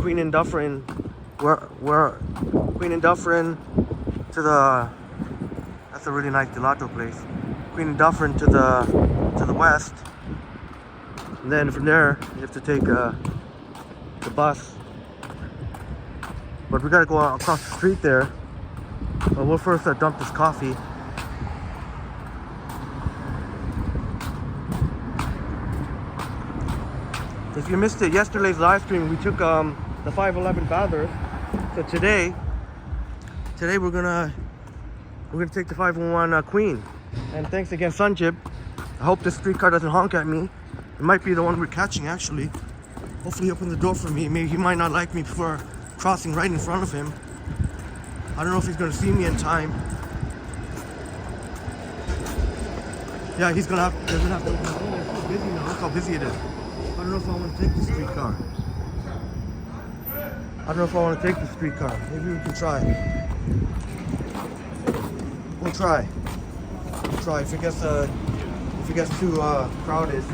Queen and Dufferin, where Queen and Dufferin, to the. That's a really nice gelato place. Queen and Dufferin to the west, and then from there you have to take the bus. But we gotta go across the street there. But we'll first dump this coffee. If you missed it, yesterday's live stream, we took the 511 Bathurst. So today we're gonna take the 511 Queen. And thanks again, Sanjib. I hope this streetcar doesn't honk at me. It might be the one we're catching, actually. Hopefully he opens the door for me. Maybe he might not like me before crossing right in front of him. I don't know if he's gonna see me in time. Yeah, they're gonna have to. Oh, it's so busy now. Look how busy it is. I don't know if I want to take the streetcar. Maybe we can try. We'll try. If it gets too crowded.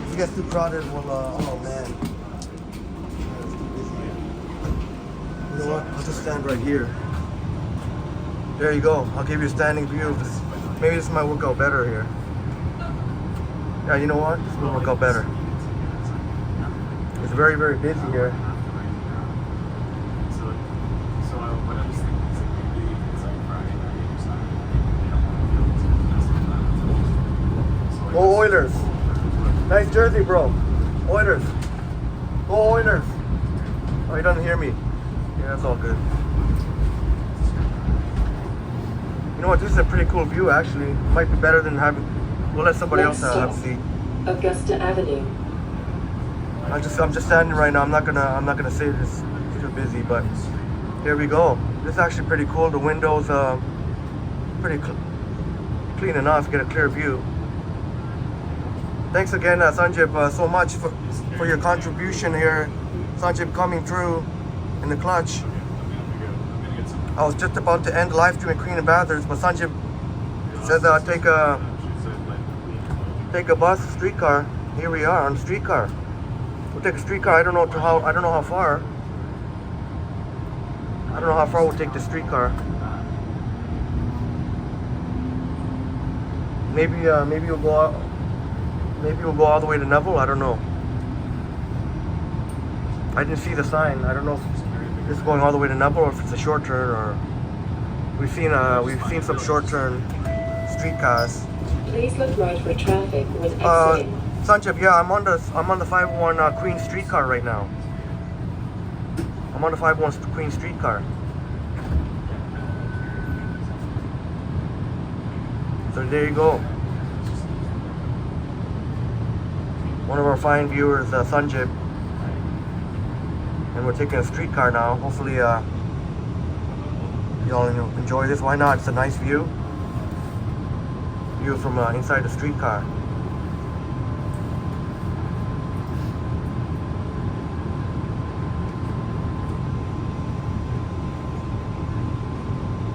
If it gets too crowded, we'll. Oh man. It's too busy here. You know what? I'll just stand right here. There you go. I'll give you a standing view of this. Maybe this might work out better here. Yeah, you know what? This will work out better. It's very, very busy here. Go Oilers! Nice jersey, bro. Oilers. Go Oilers. Oh, he doesn't hear me. Yeah, that's all good. You know what? This is a pretty cool view, actually. Might be better than having. We'll let somebody else have a seat. Augusta Avenue. I'm just standing right now. I'm not gonna say this. It's too busy, but here we go. This is actually pretty cool. The windows pretty clean enough. Get a clear view. Thanks again, Sanjib, so much for your contribution here. Sanjib coming through in the clutch. I was just about to end the live stream at Queen and Bathurst, but Sanjib says take a bus, streetcar. Here we are on the streetcar. We'll take a streetcar. I don't know how far. I don't know how far we'll take the streetcar. Maybe we'll go out. Maybe we'll go all the way to Neville. I don't know. I didn't see the sign. I don't know if this is going all the way to Neville or if it's a short turn. Or we've seen some short turn streetcars. Please look right for traffic when exiting. Sanjib, yeah, I'm on the 501 Queen streetcar right now. I'm on the 501 Queen streetcar. So there you go. One of our fine viewers, Sanjib. And we're taking a streetcar now. Hopefully, y'all enjoy this. Why not? It's a nice view. View from inside the streetcar.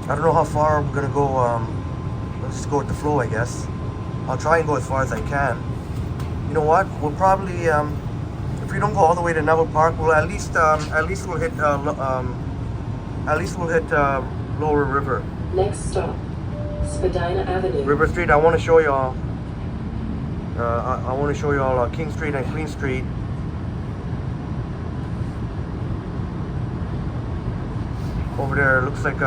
I don't know how far we're gonna go. Let's just go with the flow, I guess. I'll try and go as far as I can. You know what? We'll probably, if we don't go all the way to Neville Park, we'll at least we'll hit Lower River. Next stop, Spadina Avenue. River Street. I want to show y'all. I want to show y'all King Street and Queen Street. Over there, looks like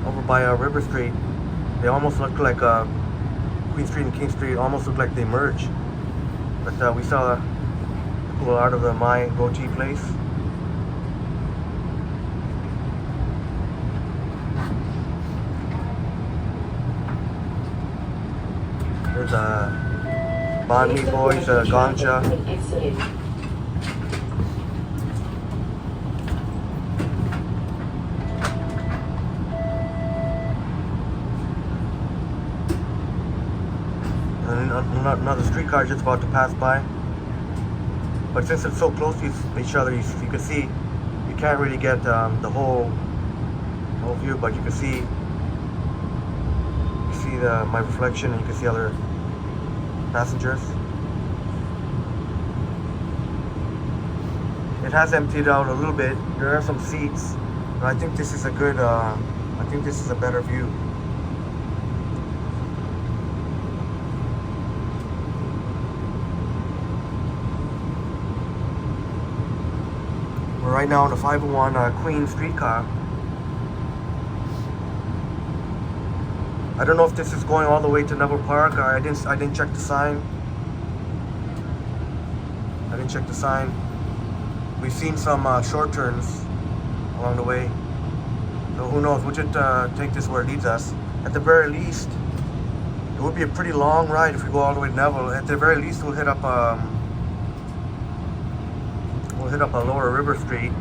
over by River Street. They almost look like Queen Street and King Street almost look like they merge. But we saw people out of the My Goatee place. There's Banh Mi Boys, Ganja. Another streetcar just about to pass by. But since it's so close to each other, you can see, you can't really get the whole view, but you can see my reflection, and you can see other passengers. It has emptied out a little bit. There are some seats, but I think this is a good. I think this is a better view. We're right now on the 501 Queen streetcar. I don't know if this is going all the way to Neville Park. I didn't check the sign. I didn't check the sign. We've seen some short turns along the way. So who knows? We'll just take this where it leads us. At the very least, it would be a pretty long ride if we go all the way to Neville. At the very least, we'll hit up a lower River Street.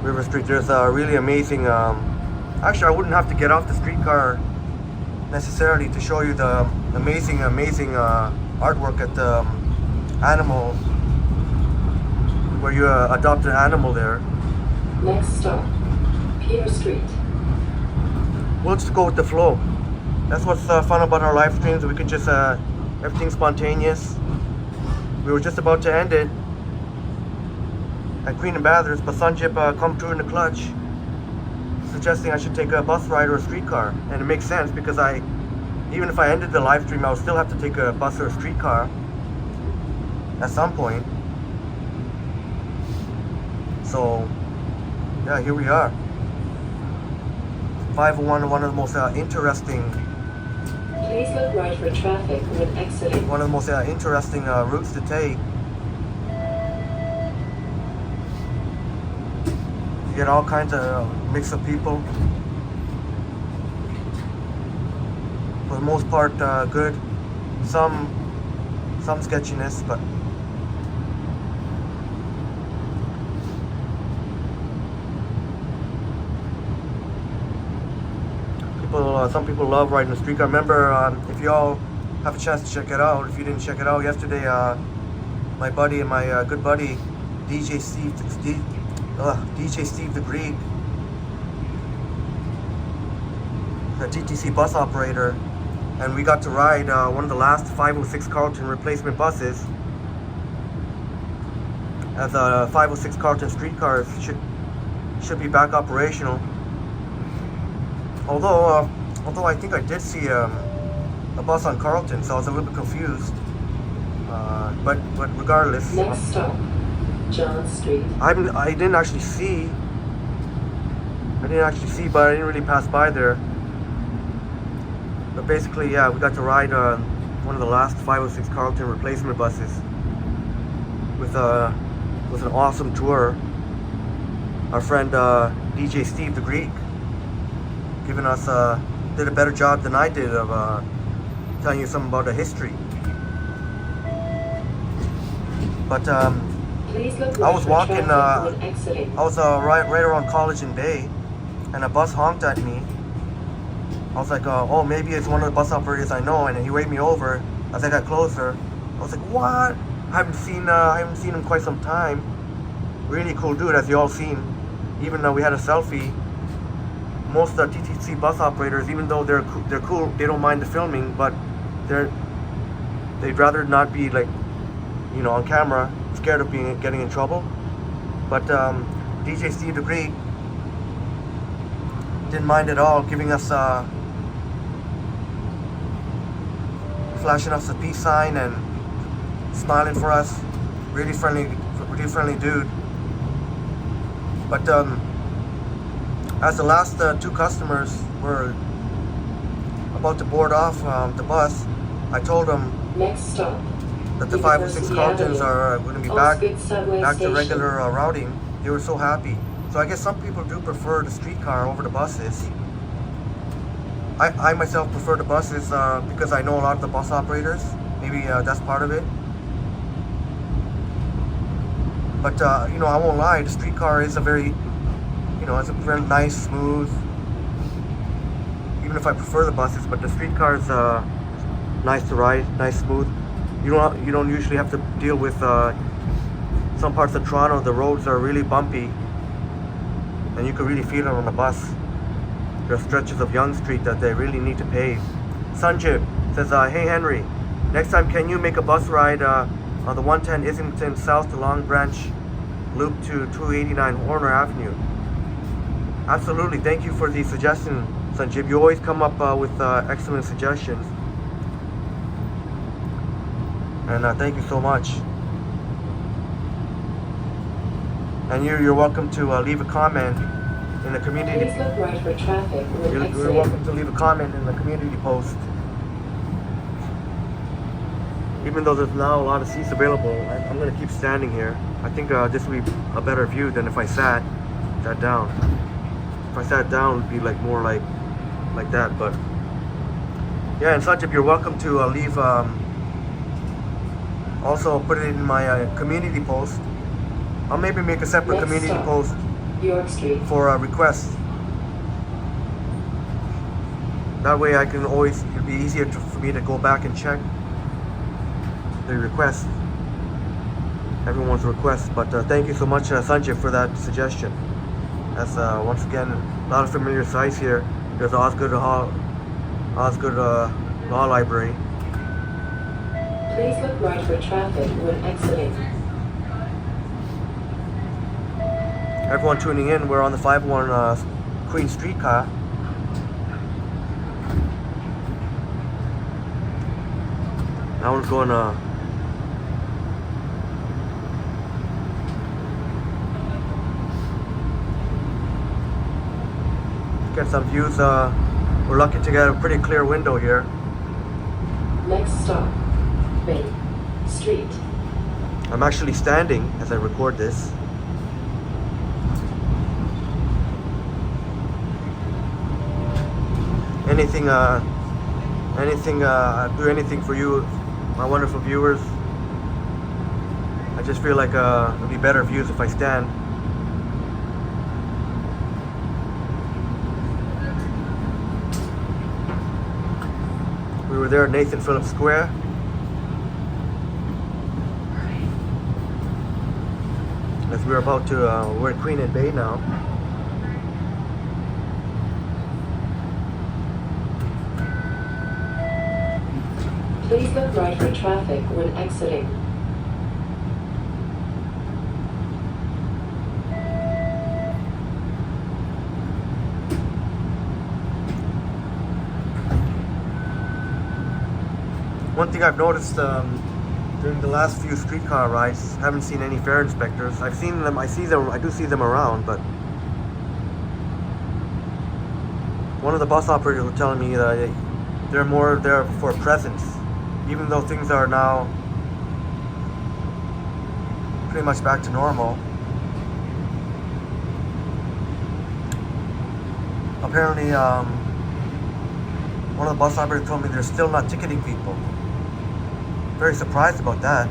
River Street. There's a really amazing. Actually, I wouldn't have to get off the streetcar necessarily to show you the amazing artwork at the animal, where you adopt an animal there. Next stop, Peter Street. We'll just go with the flow. That's what's fun about our live streams. We can just everything's spontaneous. We were just about to end it at Queen and Bathurst, but Sanjip come through in the clutch, suggesting I should take a bus ride or a streetcar, and it makes sense because even if I ended the live stream, I would still have to take a bus or a streetcar at some point. So yeah, here we are. 501, one of the most interesting. Please look right for traffic when exiting. One of the most interesting routes to take. You get all kinds of mix of people. For the most part, good. Some sketchiness, but some people love riding the streetcar. Remember, if you all have a chance to check it out, if you didn't check it out yesterday, my buddy and my good buddy DJ Steve the Greek, the TTC bus operator, and we got to ride one of the last 506 Carlton replacement buses, as 506 Carlton streetcars should be back operational. Although I think I did see a bus on Carlton, so I was a little bit confused. But regardless. Next stop, John Street. I didn't actually see, but I didn't really pass by there. But basically, yeah, we got to ride one of the last 506 Carlton replacement buses with an awesome tour. Our friend DJ Steve the Greek giving us did a better job than I did of telling you something about the history. But Please look I was walking. traffic when exiting. I was right around College and Bay, and a bus honked at me. I was like, oh, maybe it's one of the bus operators I know, and he waved me over. As I got closer, I was like, what? I haven't seen him in quite some time. Really cool dude, as you all seen. Even though we had a selfie. Most TTC bus operators, even though they're cool, they don't mind the filming, but they'd rather not be like, on camera, scared of getting in trouble. But DJ Steve the Greek didn't mind at all, giving us flashing us a peace sign and smiling for us. Really friendly dude. But as the last two customers were about to board off the bus, I told them Next stop, that the 506 Carltons are going to be back to regular routing. They were so happy. So I guess some people do prefer the streetcar over the buses. I myself prefer the buses because I know a lot of the bus operators. Maybe that's part of it. But I won't lie, the streetcar is a very it's a very nice, smooth, even if I prefer the buses, but the streetcar is nice to ride, nice, smooth. You don't usually have to deal with some parts of Toronto. The roads are really bumpy, and you can really feel it on the bus. There are stretches of Yonge Street that they really need to pave. Sanjib says, hey Henry, next time can you make a bus ride on the 110 Islington South to Long Branch Loop to 289 Horner Avenue. Absolutely, thank you for the suggestion, Sanjib. You always come up with excellent suggestions. And thank you so much. And you're welcome to leave a comment in the community. Please look right for traffic when You're exiting. welcome to leave a comment in the community post. Even though there's now a lot of seats available, I'm going to keep standing here. I think this would be a better view than if I sat down. If I sat down, it would be like more like that. But yeah, and such, if you're welcome to leave. Also, put it in my community post. I'll maybe make a separate Next community stop, post York Street. for requests. That way, I can always. It'd be easier for me to go back and check the request, everyone's request. But thank you so much, Sanjay, for that suggestion. That's once again a lot of familiar sites here. There's Osgoode Law Library. Please look right for traffic when exiting. Everyone tuning in, we're on the 51 Queen Streetcar. That one's going get some views. We're lucky to get a pretty clear window here. Next stop, Main Street. I'm actually standing as I record this. Anything do anything for you, my wonderful viewers. I just feel like it'll be better views if I stand. We were there at Nathan Phillips Square. As we're about to, we're at Queen and Bay now. Please look right for traffic when exiting. One thing I've noticed during the last few streetcar rides, haven't seen any fare inspectors. I've seen them, I do see them around, but one of the bus operators was telling me that they're more there for presence, even though things are now pretty much back to normal. Apparently, one of the bus operators told me they're still not ticketing people. Very surprised about that.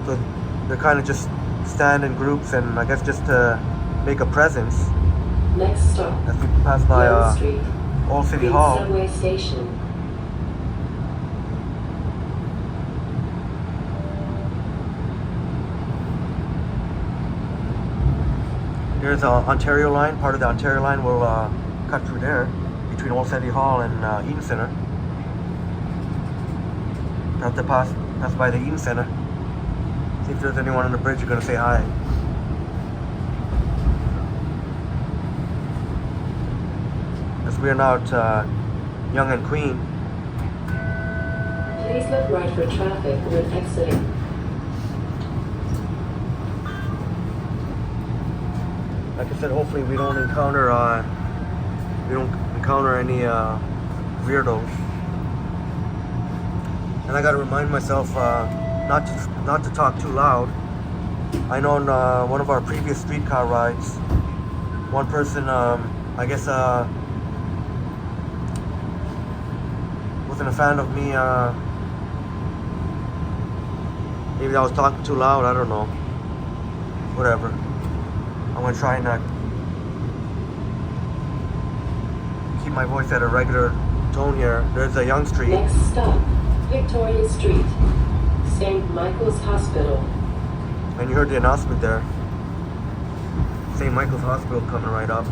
So they're kind of just stand in groups and I guess just to make a presence. Next stop, As we pass by Yonge Street. Old City Rink Hall. Subway Station. There's the Ontario line. Part of the Ontario line will cut through there between Old City Hall and Eaton Centre. Have to pass by the Eaton Centre. See if there's anyone on the bridge you're gonna say hi. As we are now at Yonge and Queen. Please look right for traffic when exiting. Like I said, hopefully we don't encounter any weirdos. And I gotta remind myself not to talk too loud. I know in one of our previous streetcar rides, one person, I guess, wasn't a fan of me. Maybe I was talking too loud. I don't know. Whatever. I'm gonna try and keep my voice at a regular tone here. There's a Yonge Street. Next stop, Victoria Street. St. Michael's Hospital. And you heard the announcement there. St. Michael's Hospital coming right up.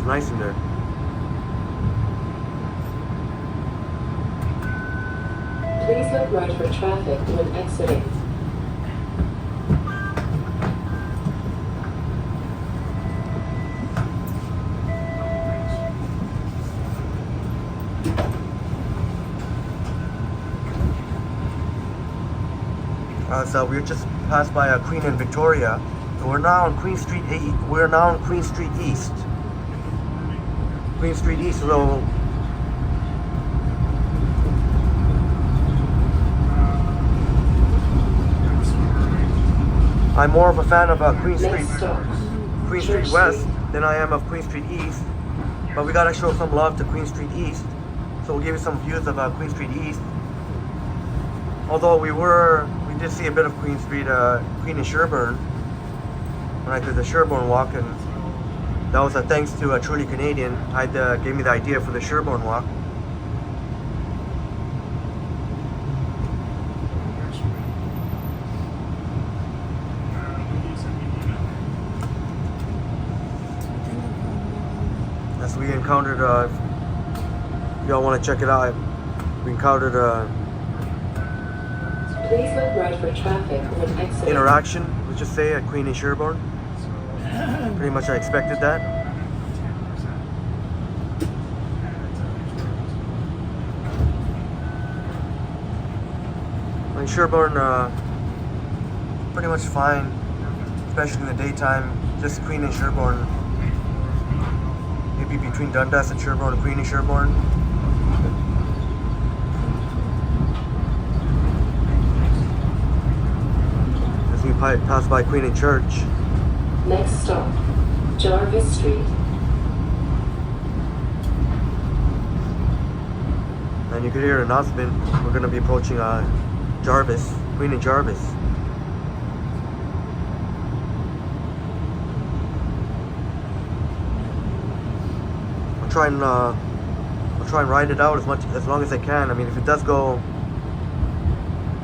nice in there. Please look right for traffic when exiting. So we just passed by Queen and Victoria, and we're now on Queen Street. We're now on Queen Street East. Queen Street East. So I'm more of a fan of Queen Street West than I am of Queen Street East. But we gotta show some love to Queen Street East. So we'll give you some views of Queen Street East. Although we did see a bit of Queen Street, Queen and Sherbourne when I did the Sherbourne walk, and that was thanks to Truly Canadian. Gave me the idea for the Sherbourne walk. As we encountered, if y'all want to check it out, we encountered Please look right for traffic when exiting. interaction, let's just say, at Queen and Sherbourne. Pretty much I expected that. In Sherbourne, pretty much fine, especially in the daytime. Just Queen and Sherbourne. Maybe between Dundas and Sherbourne, Queen and Sherbourne. As we pass by Queen and Church. Next stop, Jarvis Street. And you could hear an announcement. We're going to be approaching Jarvis, Queen and Jarvis. I'll try and ride it out as long as I can. I mean, if it does go,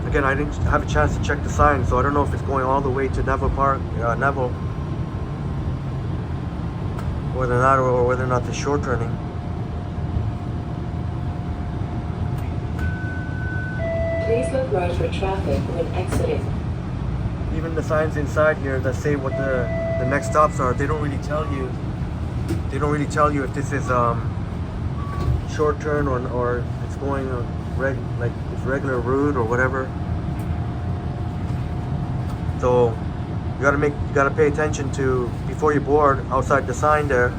again, I didn't have a chance to check the sign, so I don't know if it's going all the way to Neville Park, Neville, whether or not the short turning. Please look right for traffic when exiting. Even the signs inside here that say what the next stops are, they don't really tell you. They don't really tell you if this is short turn or it's going like it's regular route or whatever. So you gotta pay attention to before you board outside the sign there.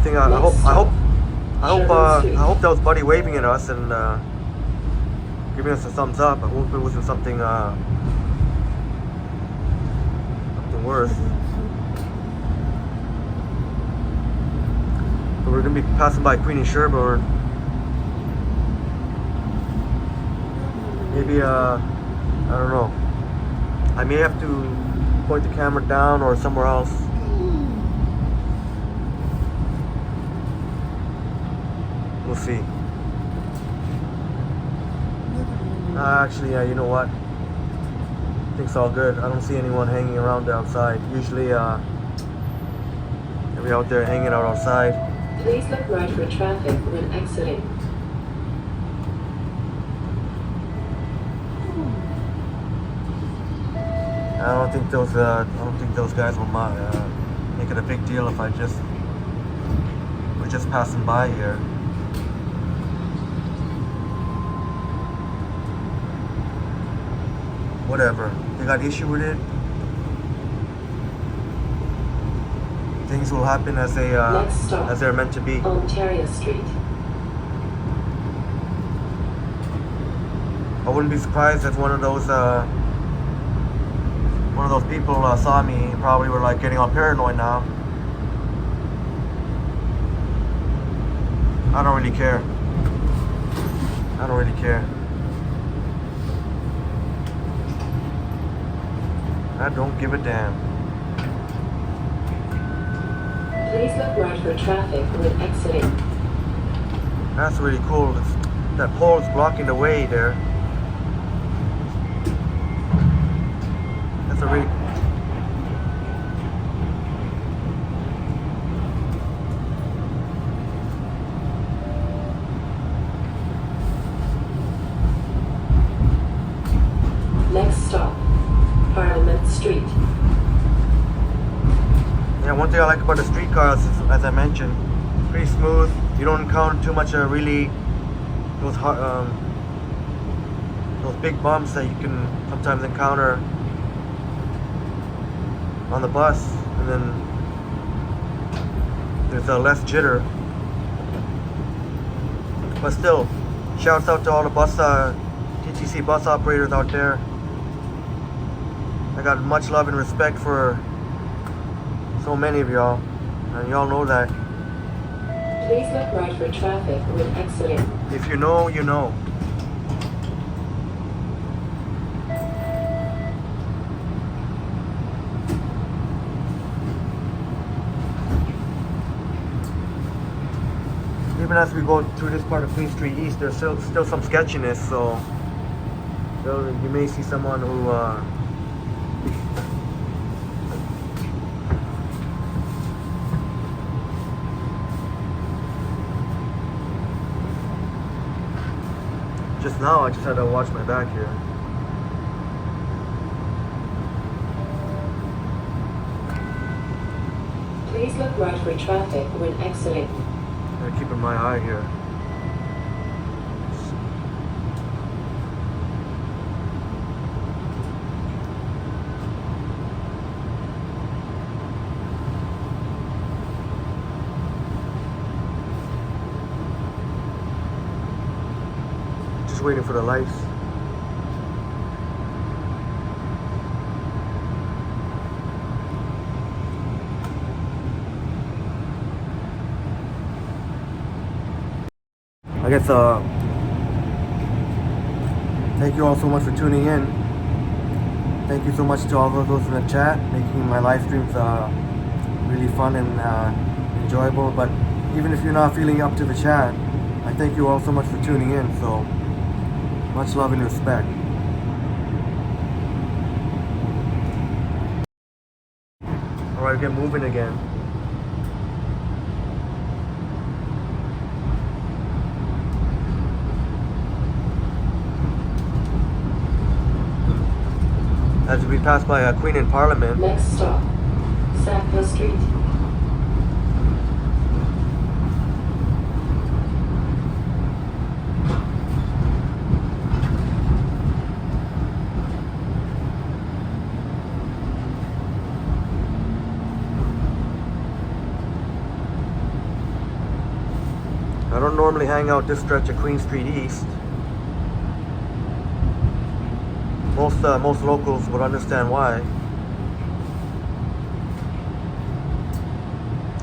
I hope that was Buddy waving at us and giving us a thumbs up. I hope it wasn't something worse. So we're gonna be passing by Queen and Sherbourne. Maybe I don't know. I may have to point the camera down or somewhere else. We'll see. Actually, you know what? I think it's all good. I don't see anyone hanging around outside. Usually, they'll be out there hanging out outside. Please look right for traffic when exiting. I don't think those guys will make it a big deal if we're just passing by here. Whatever. They got issue with it. Things will happen as they're meant to be. Ontario Street. I wouldn't be surprised if one of those people saw me and probably were like getting all paranoid now. I don't really care. I don't really care. I don't give a damn. Please look right for traffic when exiting. That's really cool. That pole is blocking the way there. That's a really... thing I like about the streetcars is, as I mentioned, pretty smooth. You don't encounter too much really those big bumps that you can sometimes encounter on the bus, and then there's less jitter. But still, shouts out to all the bus TTC bus operators out there. I got much love and respect for so many of y'all, and y'all know that. Please look right for traffic when exiting. If you know, you know. Even as we go through this part of Queen Street East, there's still some sketchiness, so you may see someone who just now I just had to watch my back here. Please look right for traffic when exiting. I'm keeping my eye here. Just waiting for the lights. I guess thank you all so much for tuning in. Thank you so much to all of those in the chat, making my live streams really fun and enjoyable. But even if you're not feeling up to the chat, I thank you all so much for tuning in. So much love and respect. Alright, get moving again. As we pass by Queen and Parliament. Next stop, Sephora Street. I don't normally hang out this stretch of Queen Street East. Most locals would understand why.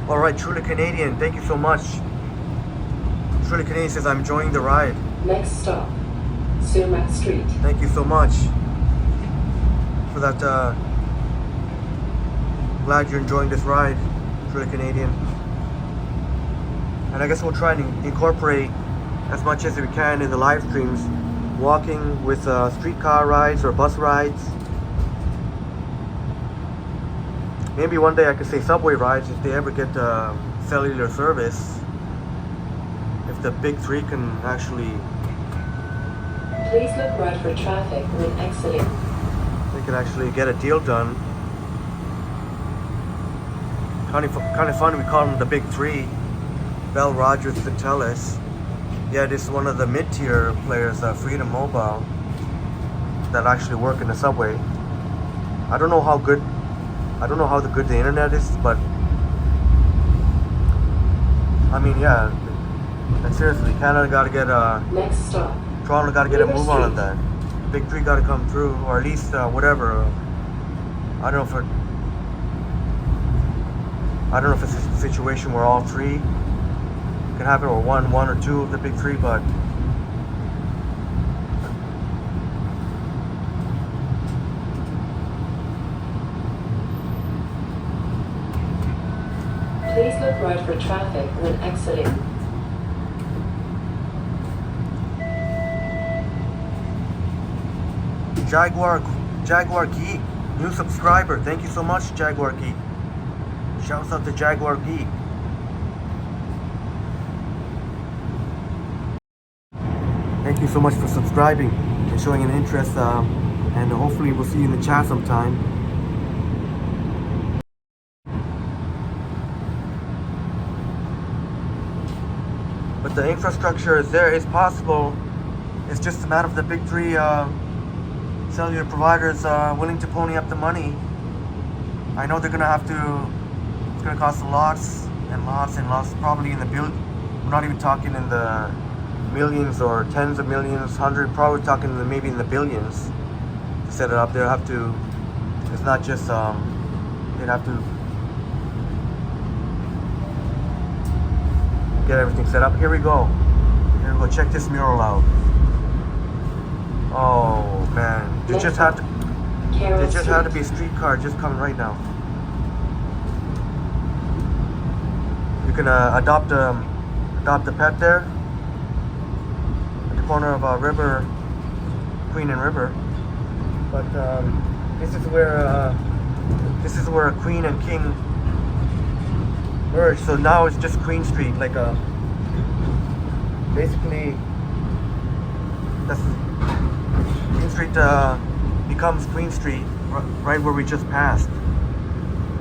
Alright, Truly Canadian, thank you so much. Truly Canadian says, I'm enjoying the ride. Next stop, Sumac Street. Thank you so much for that. Glad you're enjoying this ride, Truly Canadian. And I guess we'll try and incorporate as much as we can in the live streams. Walking with streetcar rides or bus rides. Maybe one day I could say subway rides if they ever get cellular service. If the big three can actually... Please look right for traffic when exiting. They can actually get a deal done. Kind of funny we call them the big three. Bell, Rogers, and TELUS. Yeah, this is one of the mid-tier players, Freedom Mobile, that actually work in the subway. I don't know how good the internet is, but I mean, yeah. And seriously, Canada got to get Next stop, Toronto got to get a move on that. Big three got to come through, or at least whatever. I don't know if it's a situation where all three can happen, or one or two of the big three, but please look right for traffic when exiting. Jaguar Geek, new subscriber. Thank you so much, Jaguar Geek. Shouts out to Jaguar Geek. Thank you so much for subscribing and showing an interest, and hopefully we'll see you in the chat sometime. but the infrastructure is there. It's possible. It's just a matter of the big three cellular providers willing to pony up the money. I know they're gonna have to. It's gonna cost lots and lots and lots. Probably in the bill. We're not even talking in the millions or tens of millions, probably talking maybe in the billions to set it up. They'll have to. It's not just they'd have to get everything set up. Here we go. Check this mural out. Oh man, they just had to be a streetcar just coming right now. You can adopt a pet there at the corner of River, Queen and River. But this is where Queen and King merge. So now it's just Queen Street, like basically that's Queen Street becomes Queen Street right where we just passed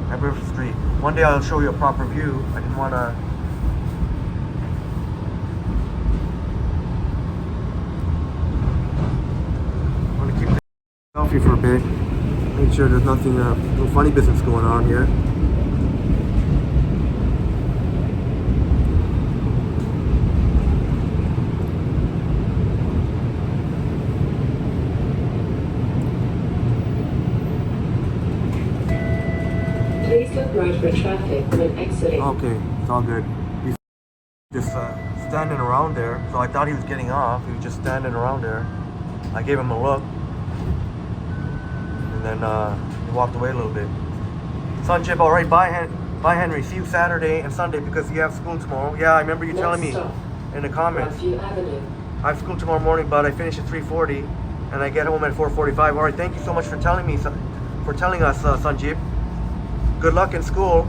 at River Street. One day I'll show you a proper view. I didn't want to. Keep the selfie for a bit. Make sure there's nothing, no funny business going on here. Please look right for traffic when exiting. Okay, it's all good. He's just standing around there, so I thought he was getting off. He was just standing around there. I gave him a look, and then he walked away a little bit. Sanjib, all right, bye Henry. See you Saturday and Sunday because you have school tomorrow. Yeah, I remember you telling me in the comments. I have school tomorrow morning, but I finish at 3:40, and I get home at 4:45. All right, thank you so much for telling us, Sanjib. Good luck in school.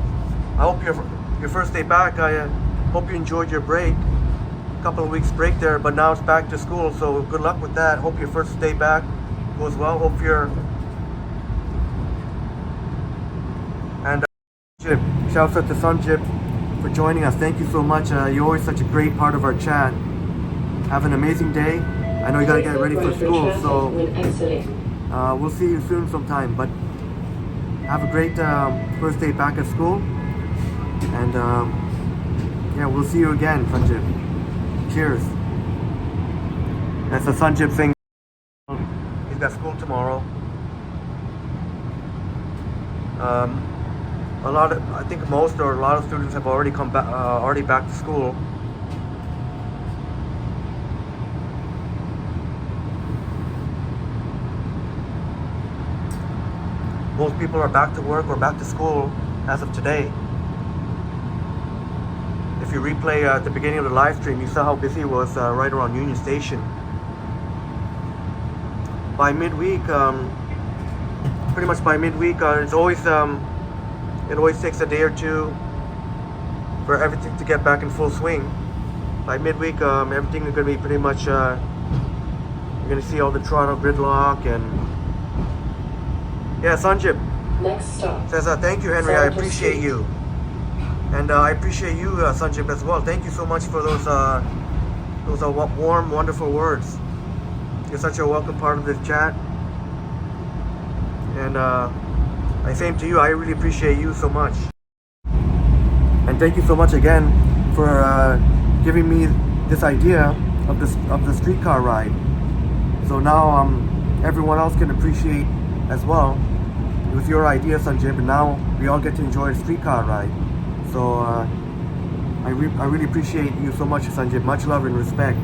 I hope your first day back. I hope you enjoyed your break. A couple of weeks break there, but now it's back to school. So good luck with that. Hope your first day back goes well. Hope you're and shouts out to Sanjib for joining us. Thank you so much. You're always such a great part of our chat. Have an amazing day. I know you gotta get ready for school, so we'll see you soon sometime. But have a great first day back at school, and yeah, we'll see you again, Sanjib. Cheers. That's a Sanjib thing. He's got school tomorrow. I think most or a lot of students have already come back, already back to school. Most people are back to work or back to school as of today. If you replay at the beginning of the live stream, you saw how busy it was right around Union Station. By midweek, pretty much by midweek, it always takes a day or two for everything to get back in full swing. By midweek, everything is going to be pretty much, you're going to see all the Toronto gridlock and yeah, Sanjib Next stop. says, thank you, Henry. I appreciate you. And I appreciate you, Sanjib, as well. Thank you so much for those warm, wonderful words. You're such a welcome part of this chat. And same to you. I really appreciate you so much. And thank you so much again for giving me this idea of the streetcar ride. So now everyone else can appreciate as well. It was your idea, Sanjib, and now we all get to enjoy a streetcar ride. So I really appreciate you so much, Sanjib. Much love and respect.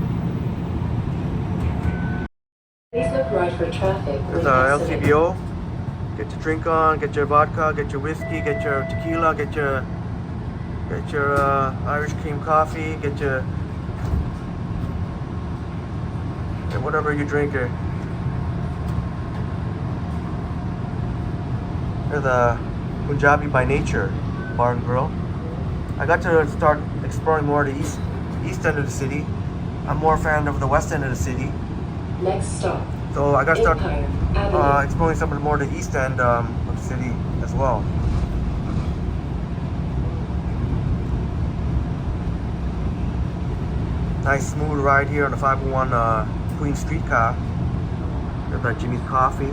Please look right for traffic. There's our LCBO. Get your drink on, get your vodka, get your whiskey, get your tequila, get your Irish cream coffee, get whatever you drink here. There's a Punjabi by Nature bar and grill. I got to start exploring more the east end of the city. I'm more a fan of the west end of the city. Next stop. So I got to start exploring some of the more the east end of the city as well. Nice smooth ride here on the 501 Queen Streetcar. There's that Jimmy's Coffee.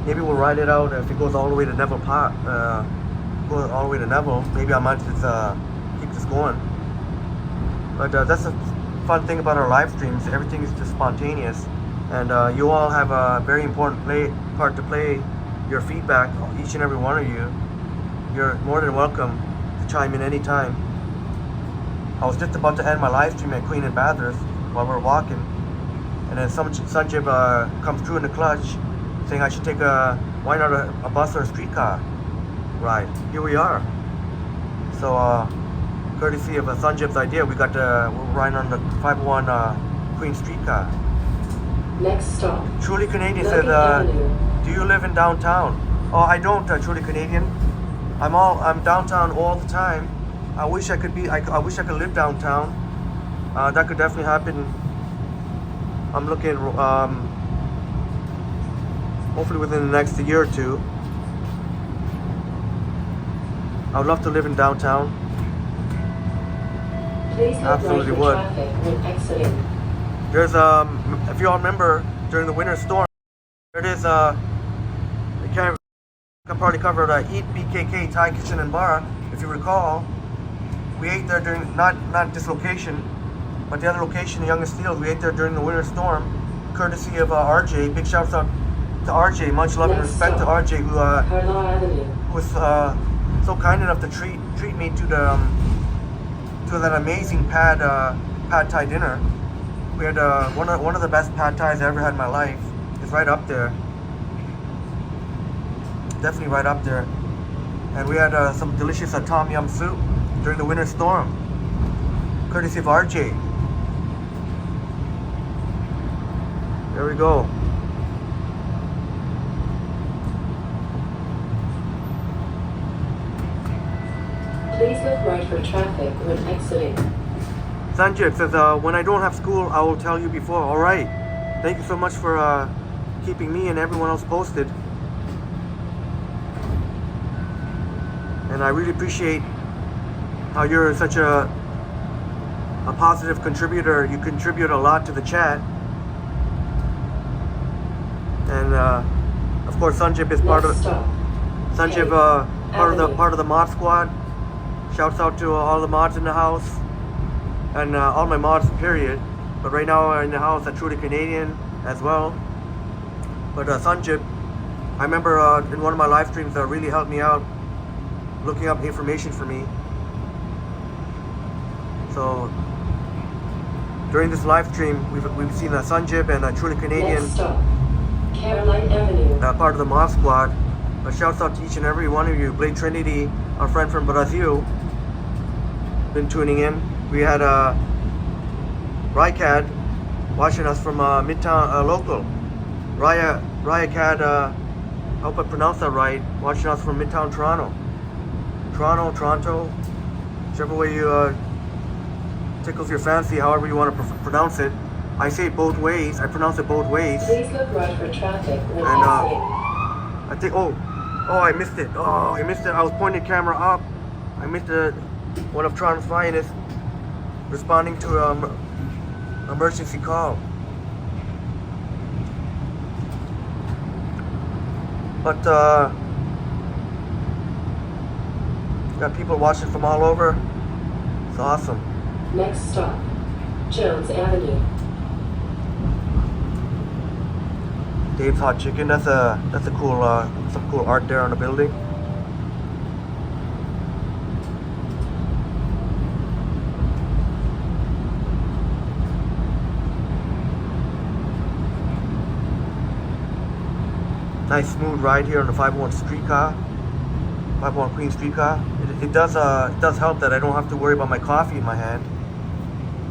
Maybe we'll ride it out if it goes all the way to Neville Park. Goes all the way to Neville. Maybe I might just keep this going. But that's a fun thing about our live streams. Everything is just spontaneous, and you all have a very important part to play. Your feedback, each and every one of you. You're more than welcome to chime in anytime. I was just about to end my live stream at Queen and Bathurst while we were walking, and then Sanjib comes through in the clutch, saying I should take why not a bus or a streetcar ride. Here we are. So courtesy of Sanjib's idea, we're riding on the 501 Queen Streetcar. Next stop. Truly Canadian Lincoln says, Avenue. do you live in downtown? Oh, I don't, Truly Canadian. I'm downtown all the time. I wish I could live downtown. That could definitely happen. I'm looking, hopefully within the next year or two. I would love to live in downtown. Please look Absolutely right for would. traffic when exiting. There's if you all remember during the winter storm, there it is. I probably covered Eat BKK Thai Kitchen and Bar. If you recall, we ate there during not this location, but the other location, Union Stn. We ate there during the winter storm, courtesy of RJ. Big shouts out to RJ. Much love and Next respect to stop. RJ, Carlisle Avenue. who was so kind enough to treat me to that amazing pad Thai dinner. We had one of the best pad Thais I ever had in my life. It's right up there. Definitely right up there. And we had some delicious tom yum soup during the winter storm, courtesy of RJ. There we go. Please look right for traffic when exiting. Sanjay says, when I don't have school, I will tell you before. All right. Thank you so much for keeping me and everyone else posted. And I really appreciate how you're such a positive contributor. You contribute a lot to the chat. And of course, Sanjib is part of Sanjib, part of the mod squad. Shouts out to all the mods in the house, and all my mods, period. But right now in the house, I'm truly Canadian as well. But Sanjib, I remember in one of my live streams that really helped me out, looking up information for me. So during this live stream, we've seen Sanjib and truly Canadian. Next stop. Caroline Avenue. Part of the mod squad. Shouts out to each and every one of you. Blade Trinity, our friend from Brazil, been tuning in. We had Rycad watching us from Midtown local. Rycad, I hope I pronounced that right, watching us from Midtown Toronto. Toronto, whichever way you tickles your fancy, however you want to pronounce it. I say it both ways. I pronounce it both ways. Please look right for traffic when And exiting. I think, I missed it. I missed it. I was pointing the camera up. I missed one of Toronto's finest responding to an emergency call. But got people watching from all over. It's awesome. Next stop. Jones Avenue. Dave's Hot Chicken. That's a cool some cool art there on the building. Nice smooth ride here on the 501 streetcar, 501 Queen Streetcar. It does help that I don't have to worry about my coffee in my hand.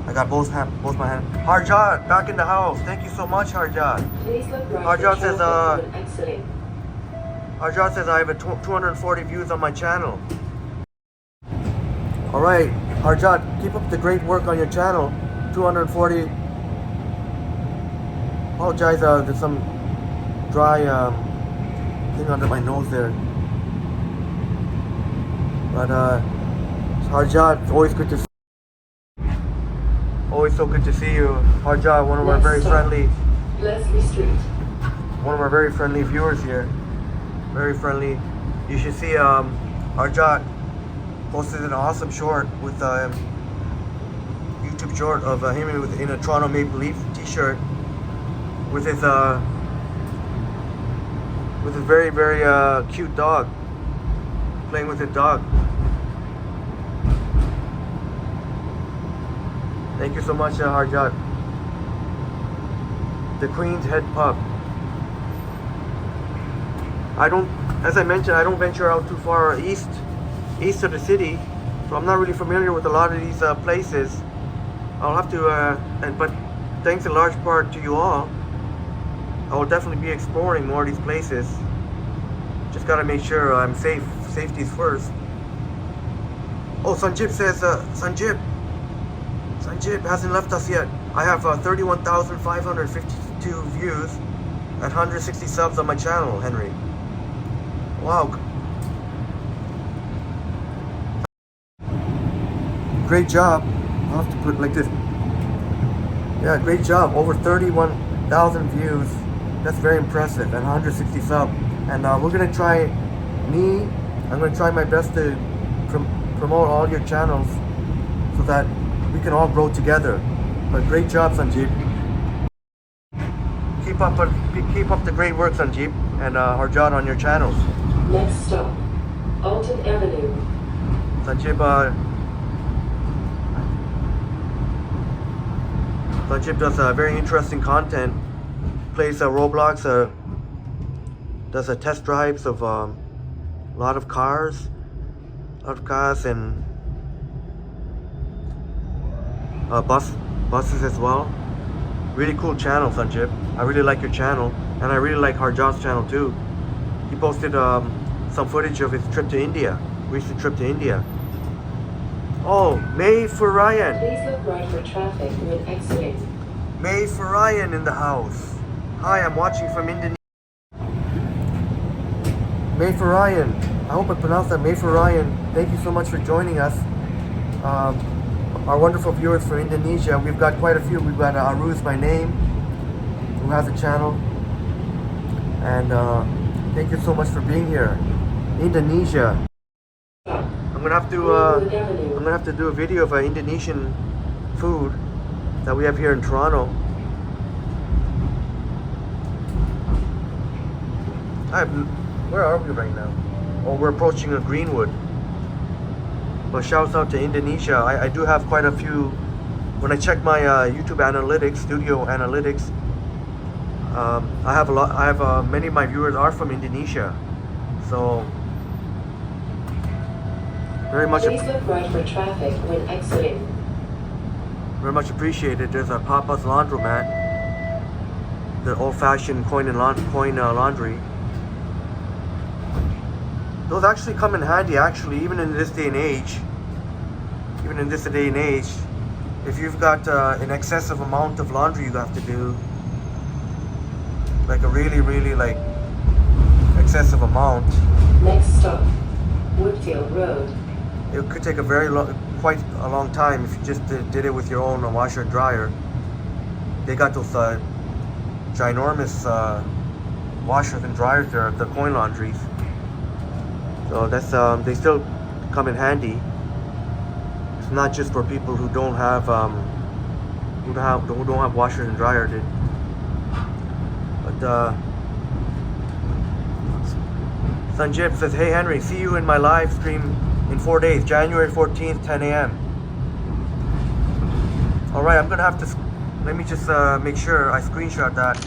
I got both my hands. Harjat, back in the house. Thank you so much, Harjat. Please look right Harjat for says, traffic when exiting. Harjat says I have 240 views on my channel. All right, Harjat, keep up the great work on your channel. 240. Apologize, there's some dry thing under my nose there. But Harjat, it's always good to see. Always so good to see you, Harjat. One of our very friendly. Leslie Street. One of our very friendly viewers here. Very friendly. You should see Harjat posted an awesome short with YouTube short of him in a Toronto Maple Leaf t-shirt with his very very cute dog, playing with his dog. Thank you so much, Harjat. The Queen's Head Pub. As I mentioned, I don't venture out too far east of the city, so I'm not really familiar with a lot of these places. I'll have to, but thanks in large part to you all, I will definitely be exploring more of these places. Just gotta make sure I'm safe. Safety's first. Oh, Sanjib says, Sanjib hasn't left us yet. I have 31,552 views and 160 subs on my channel, Henry. Wow. Great job. I'll have to put it like this. Yeah, great job. Over 31,000 views. That's very impressive. And 160 subs. And we're going to try, I'm going to try my best to promote all your channels so that we can all grow together. But great job, Sanjeev. Keep up the great work, Sanjeev, and Harjat on your channels. Next stop, Alton Avenue. Sanjeev does very interesting content. Plays Roblox. Does test drives of a lot of cars, and buses as well. Really cool channel, Sanjib. I really like your channel, and I really like Harjat's channel too. He posted some footage of his trip to India, recent trip to India. Oh, May for Ryan. Please look right for traffic when exiting. May for Ryan in the house. Hi, I'm watching from Indonesia. May for Ryan. I hope I pronounced that. May for Ryan. Thank you so much for joining us. Our wonderful viewers from Indonesia. We've got quite a few. We've got Aruz by name, who has a channel. And thank you so much for being here. Indonesia. I'm gonna have to do a video of Indonesian food that we have here in Toronto. Where are we right now? Oh, we're approaching a Greenwood. But shouts out to Indonesia. I do have quite a few. When I check my YouTube analytics, studio analytics, I have a lot. I have many of my viewers are from Indonesia, so very much. Please look right for traffic when exiting. Very much appreciated. There's a Papa's Laundromat, the old-fashioned coin laundry. Those actually come in handy, actually, even in this day and age. If you've got an excessive amount of laundry you have to do, like a really, really like excessive amount. Next stop, Woodfield Road. It could take quite a long time if you just did it with your own washer and dryer. They got those ginormous washers and dryers there, the coin laundries. So that's they still come in handy. It's not just for people who don't have washers and dryers. But Sanjib says, "Hey Henry, see you in my live stream in 4 days, January 14th, 10 a.m. All right, I'm gonna have to. Let me just make sure I screenshot that.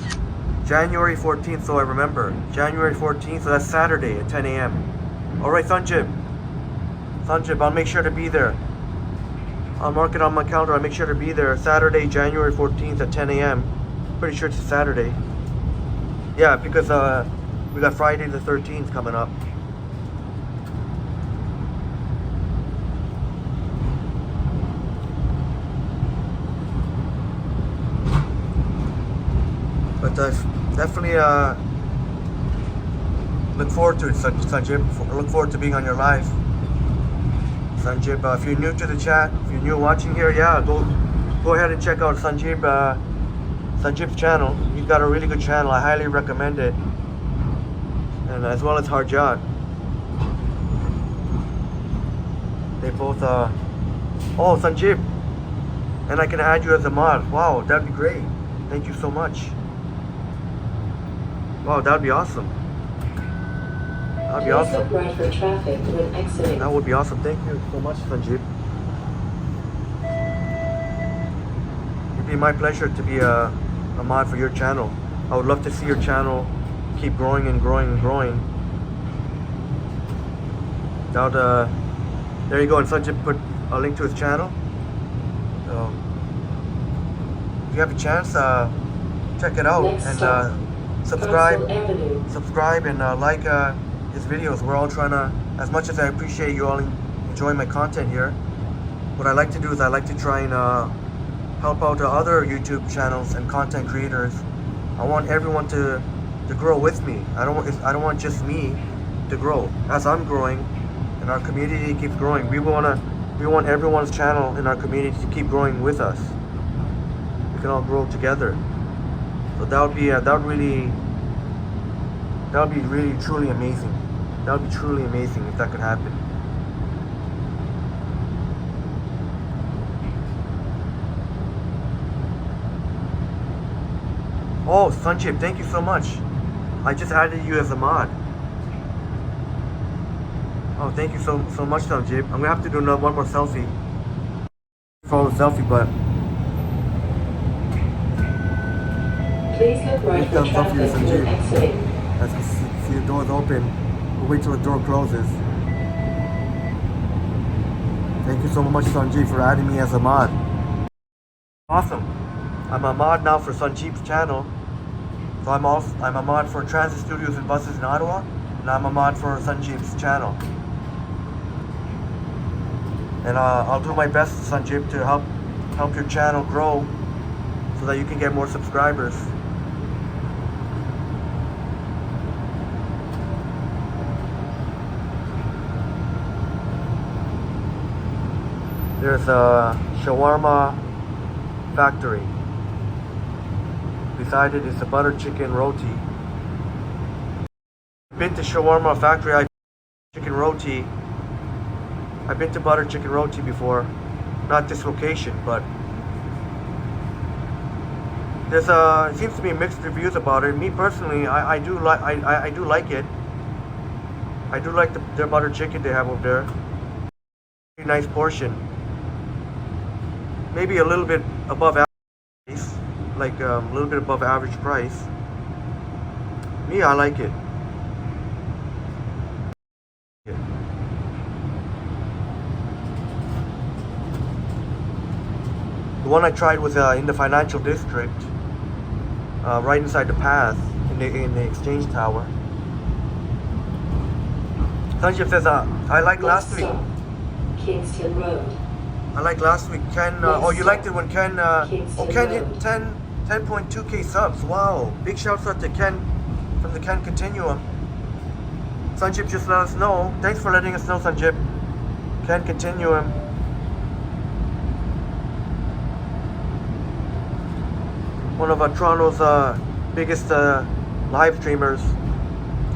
January 14th, so I remember. January 14th, so that's Saturday at 10 a.m. All right, Sanjib, I'll make sure to be there. I'll mark it on my calendar. I'll make sure to be there Saturday, January 14th at 10 a.m. Pretty sure it's a Saturday. Yeah, because we got Friday the 13th coming up. But definitely look forward to it, Sanjib. Look forward to being on your live. Sanjib, if you're new to the chat, if you're new watching here, yeah, go ahead and check out Sanjib's channel. He's got a really good channel. I highly recommend it. And as well as Harjat. They both oh, Sanjib. And I can add you as a mod. Wow, that'd be great. Thank you so much. Wow, that'd be awesome. That'd be awesome. Look right for traffic when exiting. That would be awesome. Thank you so much, Sanjib. It'd be my pleasure to be a mod for your channel. I would love to see your channel keep growing and growing and growing. Now, there you go. And Sanjib put a link to his channel. So, if you have a chance, check it out. Next and stop, subscribe and like his videos. We're all trying to, as much as I appreciate you all enjoying my content here, what I like to do is I like to try and help out other YouTube channels and content creators. I want everyone to grow with me. I don't want just me to grow. As I'm growing and our community keeps growing, we want everyone's channel in our community to keep growing with us. We can all grow together. So that would be really truly amazing. That would be truly amazing if that could happen. Oh, Sanjib, thank you so much. I just added you as a mod. Oh, thank you so much, Sanjib. I'm gonna have to do one more selfie. Photo selfie, but please look right for traffic when exiting. As you see the doors open, we'll wait till the door closes. Thank you so much, Sanjib, for adding me as a mod. Awesome. I'm a mod now for Sanjib's channel. So I'm a mod for Transit Studios and Buses in Ottawa, and I'm a mod for Sanjib's channel. And I'll do my best, Sanjib, to help your channel grow so that you can get more subscribers. There's a shawarma factory. Beside it is a butter chicken roti. I've been to shawarma factory. Chicken roti. I've been to butter chicken roti before, not this location, but there's it seems to be mixed reviews about it. Me personally, I do like it. I do like their butter chicken they have over there. Pretty nice portion. Maybe a little bit above average, like a little bit above average price. Me, I like it. The one I tried was in the financial district, right inside the path in the exchange tower. Sanjib says, I like last week. Kingston Road. I like last week. Ken, oh, you liked it when Ken, Ken hit 10.2k subs. Wow. Big shouts out to Ken from the Ken Continuum. Sanjib just let us know. Thanks for letting us know, Sanjib. Ken Continuum. One of Toronto's biggest live streamers.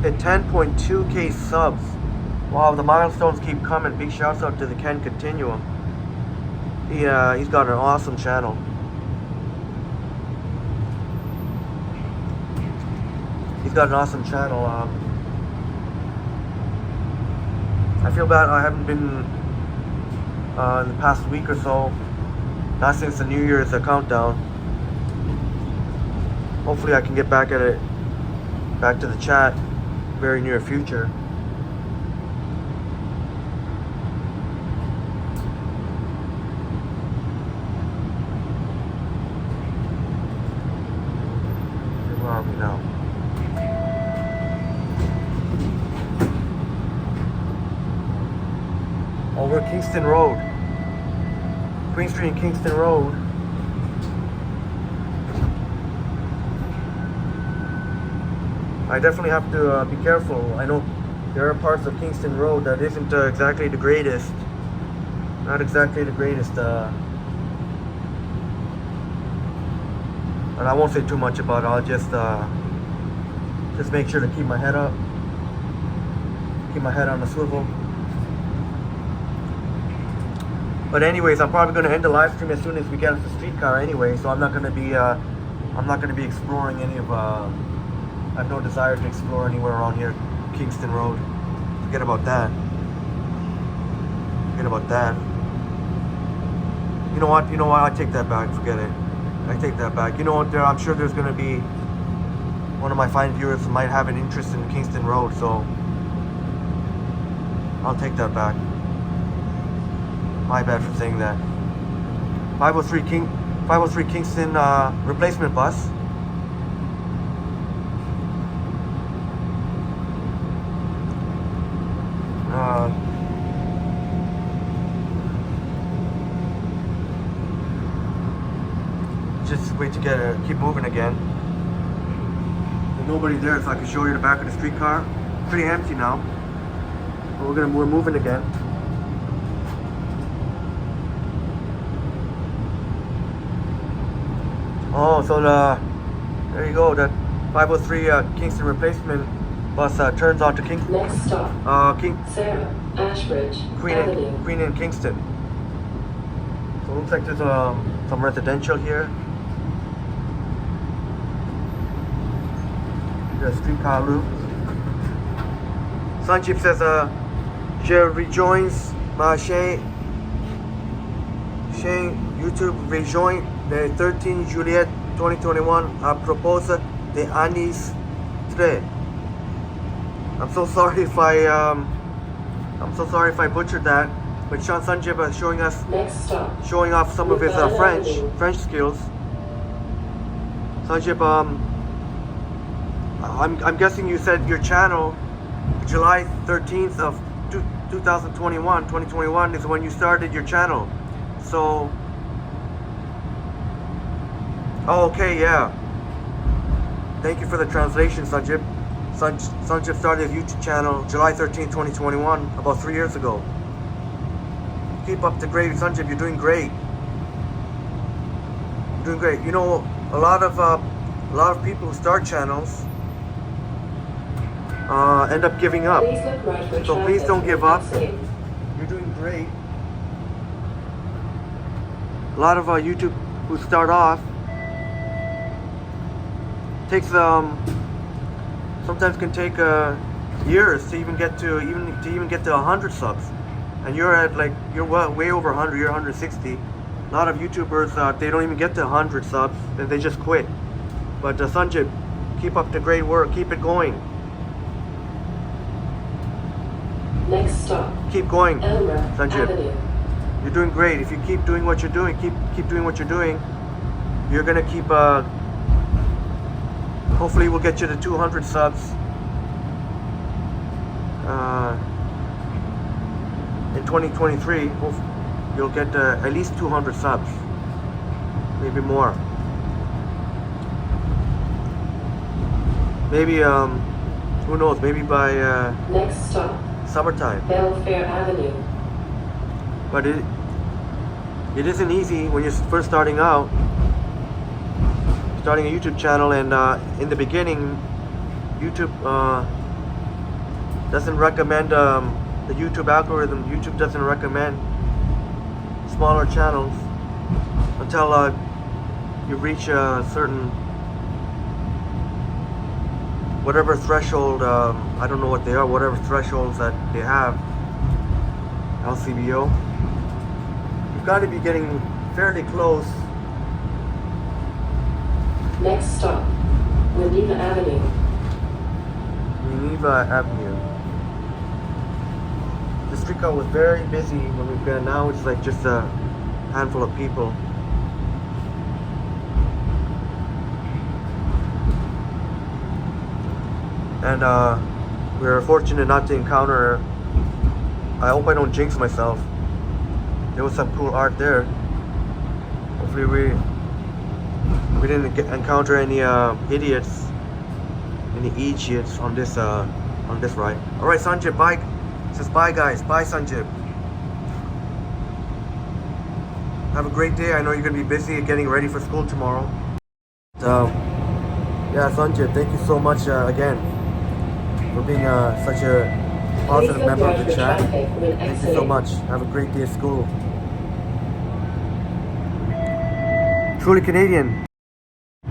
Hit 10.2k subs. Wow, the milestones keep coming. Big shouts out to the Ken Continuum. He's got an awesome channel. He's got an awesome channel. I feel bad I haven't been in the past week or so. Not since the New Year's countdown. Hopefully I can get back to the chat very near future. Where are we now? Oh, we're Kingston Road. Queen Street and Kingston Road. I definitely have to be careful. I know there are parts of Kingston Road that isn't exactly the greatest. Not exactly the greatest. And I won't say too much about it. I'll just make sure to keep my head up. Keep my head on the swivel. But anyways, I'm probably going to end the live stream as soon as we get off the streetcar anyway. So I'm not going to be exploring any of. I have no desire to explore anywhere around here, Kingston Road. Forget about that. Forget about that. You know what? I take that back. Forget it. I take that back. You know what? I'm sure there's going to be one of my fine viewers who might have an interest in Kingston Road, so I'll take that back. My bad for saying that. 503 Kingston Replacement Bus. Just wait to keep moving again. There's nobody there, so I can show you the back of the streetcar. Pretty empty now. But we're moving again. Oh, so there you go. That 503 Kingston Replacement Bus turns on to Kingston. Next stop. Sarah, Ashbridge, Queen and Kingston. So it looks like there's some residential here. The streetcar loop. Sanjeev says, je rejoins ma chaîne YouTube rejoint le 13 juillet 2021 à propos de Anis 3. I'm so sorry if I butchered that, but Sean Sanjeev is showing off some of his French skills. Sanjeev, I'm guessing you said your channel July 13th of 2021 is when you started your channel. So, oh, okay, yeah. Thank you for the translation, Sanjeev. Sanjeev started his YouTube channel July 13th, 2021, about 3 years ago. Keep up the great, Sanjeev. You're doing great. You're doing great. You know, a lot of people who start channels end up giving up. So please don't give up. You're doing great. A lot of YouTube who start off takes sometimes can take years to even get to 100 subs, and you're way over 100. You're 160. A lot of YouTubers they don't even get to 100 subs, and they just quit. But Sanjay, keep up the great work. Keep it going. Next stop. Keep going, Sanjay. Avenue. You're doing great. If you keep doing what you're doing, keep doing what you're doing, you're gonna keep. Hopefully, we'll get you to 200 subs. In 2023, you'll get at least 200 subs, maybe more. Maybe who knows? Maybe by next stop. Summertime. Belfair Avenue. But it isn't easy when you're first starting out, starting a YouTube channel, and in the beginning, YouTube doesn't recommend the YouTube algorithm. YouTube doesn't recommend smaller channels until you reach a certain whatever threshold. I don't know what they are. Whatever thresholds that they have, LCBO. Got to be getting fairly close. Next stop, Geneva Avenue. Geneva Avenue. The streetcar was very busy when we've been. Now it's like just a handful of people. And we were fortunate not to encounter. I hope I don't jinx myself. There was some cool art there. Hopefully we didn't encounter any idiots in any idiots on this ride. All right, Sanjib, bye. Says bye, guys. Bye, Sanjib. Have a great day. I know you're gonna be busy getting ready for school tomorrow. Yeah, Sanjib, thank you so much again for being such a positive member of the chat. Thank you so much. Have a great day at school. Truly Canadian.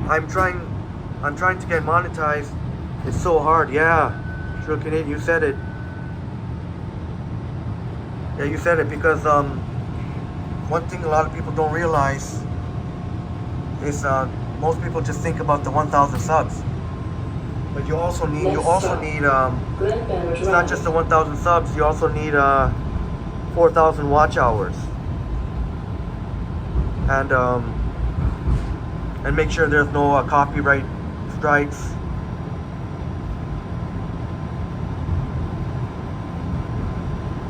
I'm trying to get monetized. It's so hard. Yeah, Truly Canadian, you said it. Yeah, you said it because one thing a lot of people don't realize is most people just think about the 1,000 subs, but you also need it's not just the 1,000 subs. You also need 4,000 watch hours, and make sure there's no copyright strikes.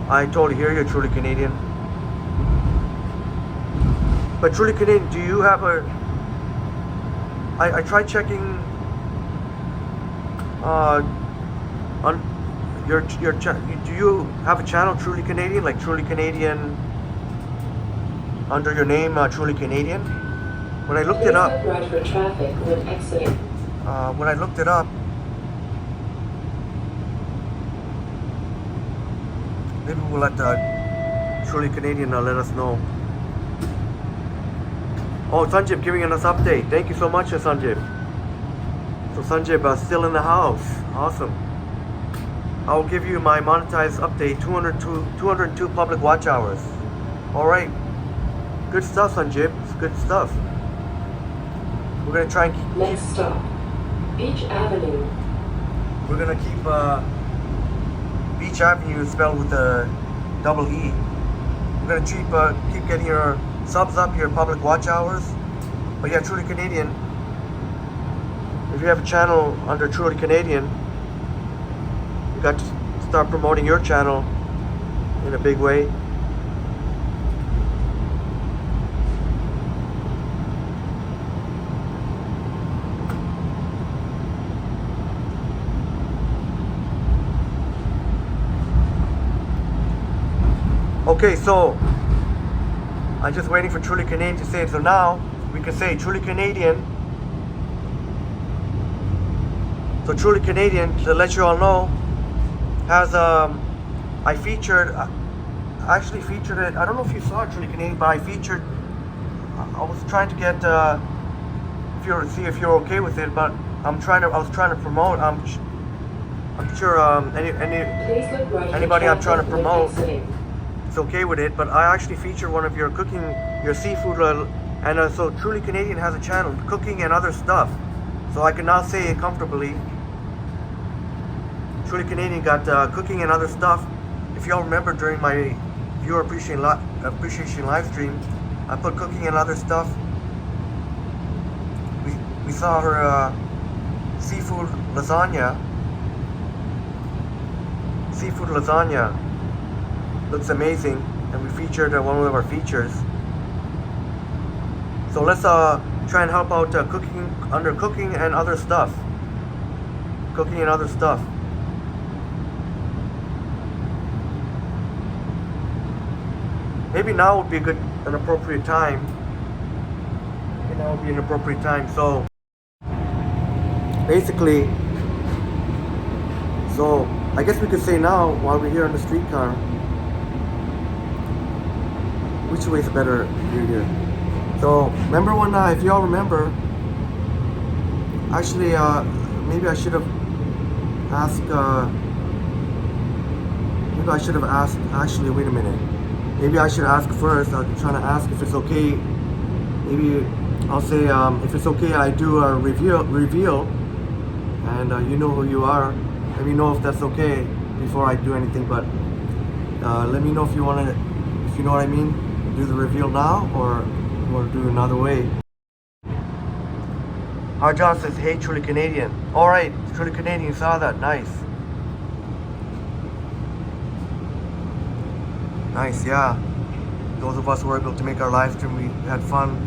I totally hear you, Truly Canadian. But Truly Canadian, do you have a? I tried checking on your do you have a channel, Truly Canadian, like Truly Canadian under your name, Truly Canadian? When I looked it up, right for traffic when exiting. when I looked it up, maybe we'll let Truly Canadian let us know. Oh, Sanjib giving us update. Thank you so much, Sanjib. So Sanjib still in the house. Awesome. I'll give you my monetized update. 202 public watch hours. All right. Good stuff, Sanjib. It's good stuff. We're gonna try and keep. Next stop, Beach Avenue. We're gonna keep Beach Avenue spelled with a double E. We're gonna keep getting your subs up, your public watch hours. But yeah, Truly Canadian, if you have a channel under Truly Canadian, you got to start promoting your channel in a big way. Okay, so I'm just waiting for Truly Canadian to say it. So now we can say Truly Canadian. So Truly Canadian, to let you all know, has I actually featured it. I don't know if you saw it, Truly Canadian, but I was trying to get see if you're okay with it. But I was trying to promote. I'm sure anybody I'm trying to promote. It's okay with it, but I actually feature one of your seafood, and so Truly Canadian has a channel, cooking and other stuff. So I can now say it comfortably. Truly Canadian got cooking and other stuff. If y'all remember during my viewer appreciation live stream, I put cooking and other stuff. We saw her seafood lasagna. Seafood lasagna. Looks amazing, and we featured one of our features. So let's try and help out cooking and other stuff. Cooking and other stuff. Maybe now would be an appropriate time. Maybe now would be an appropriate time. So basically, I guess we could say now while we're here on the streetcar. Which way is better view here? So remember when, if y'all remember, actually, maybe I should have asked. Maybe I should have asked. Actually, wait a minute. Maybe I should ask first. I'm trying to ask if it's okay. Maybe I'll say if it's okay, I do a reveal, and you know who you are. Let me know if that's okay before I do anything. But let me know if you want to, if you know what I mean. Do the reveal now, or do another way. Harjan says, hey, Truly Canadian. All right, Truly Canadian, you saw that. Nice. Nice, yeah. Those of us who were able to make our live stream, we had fun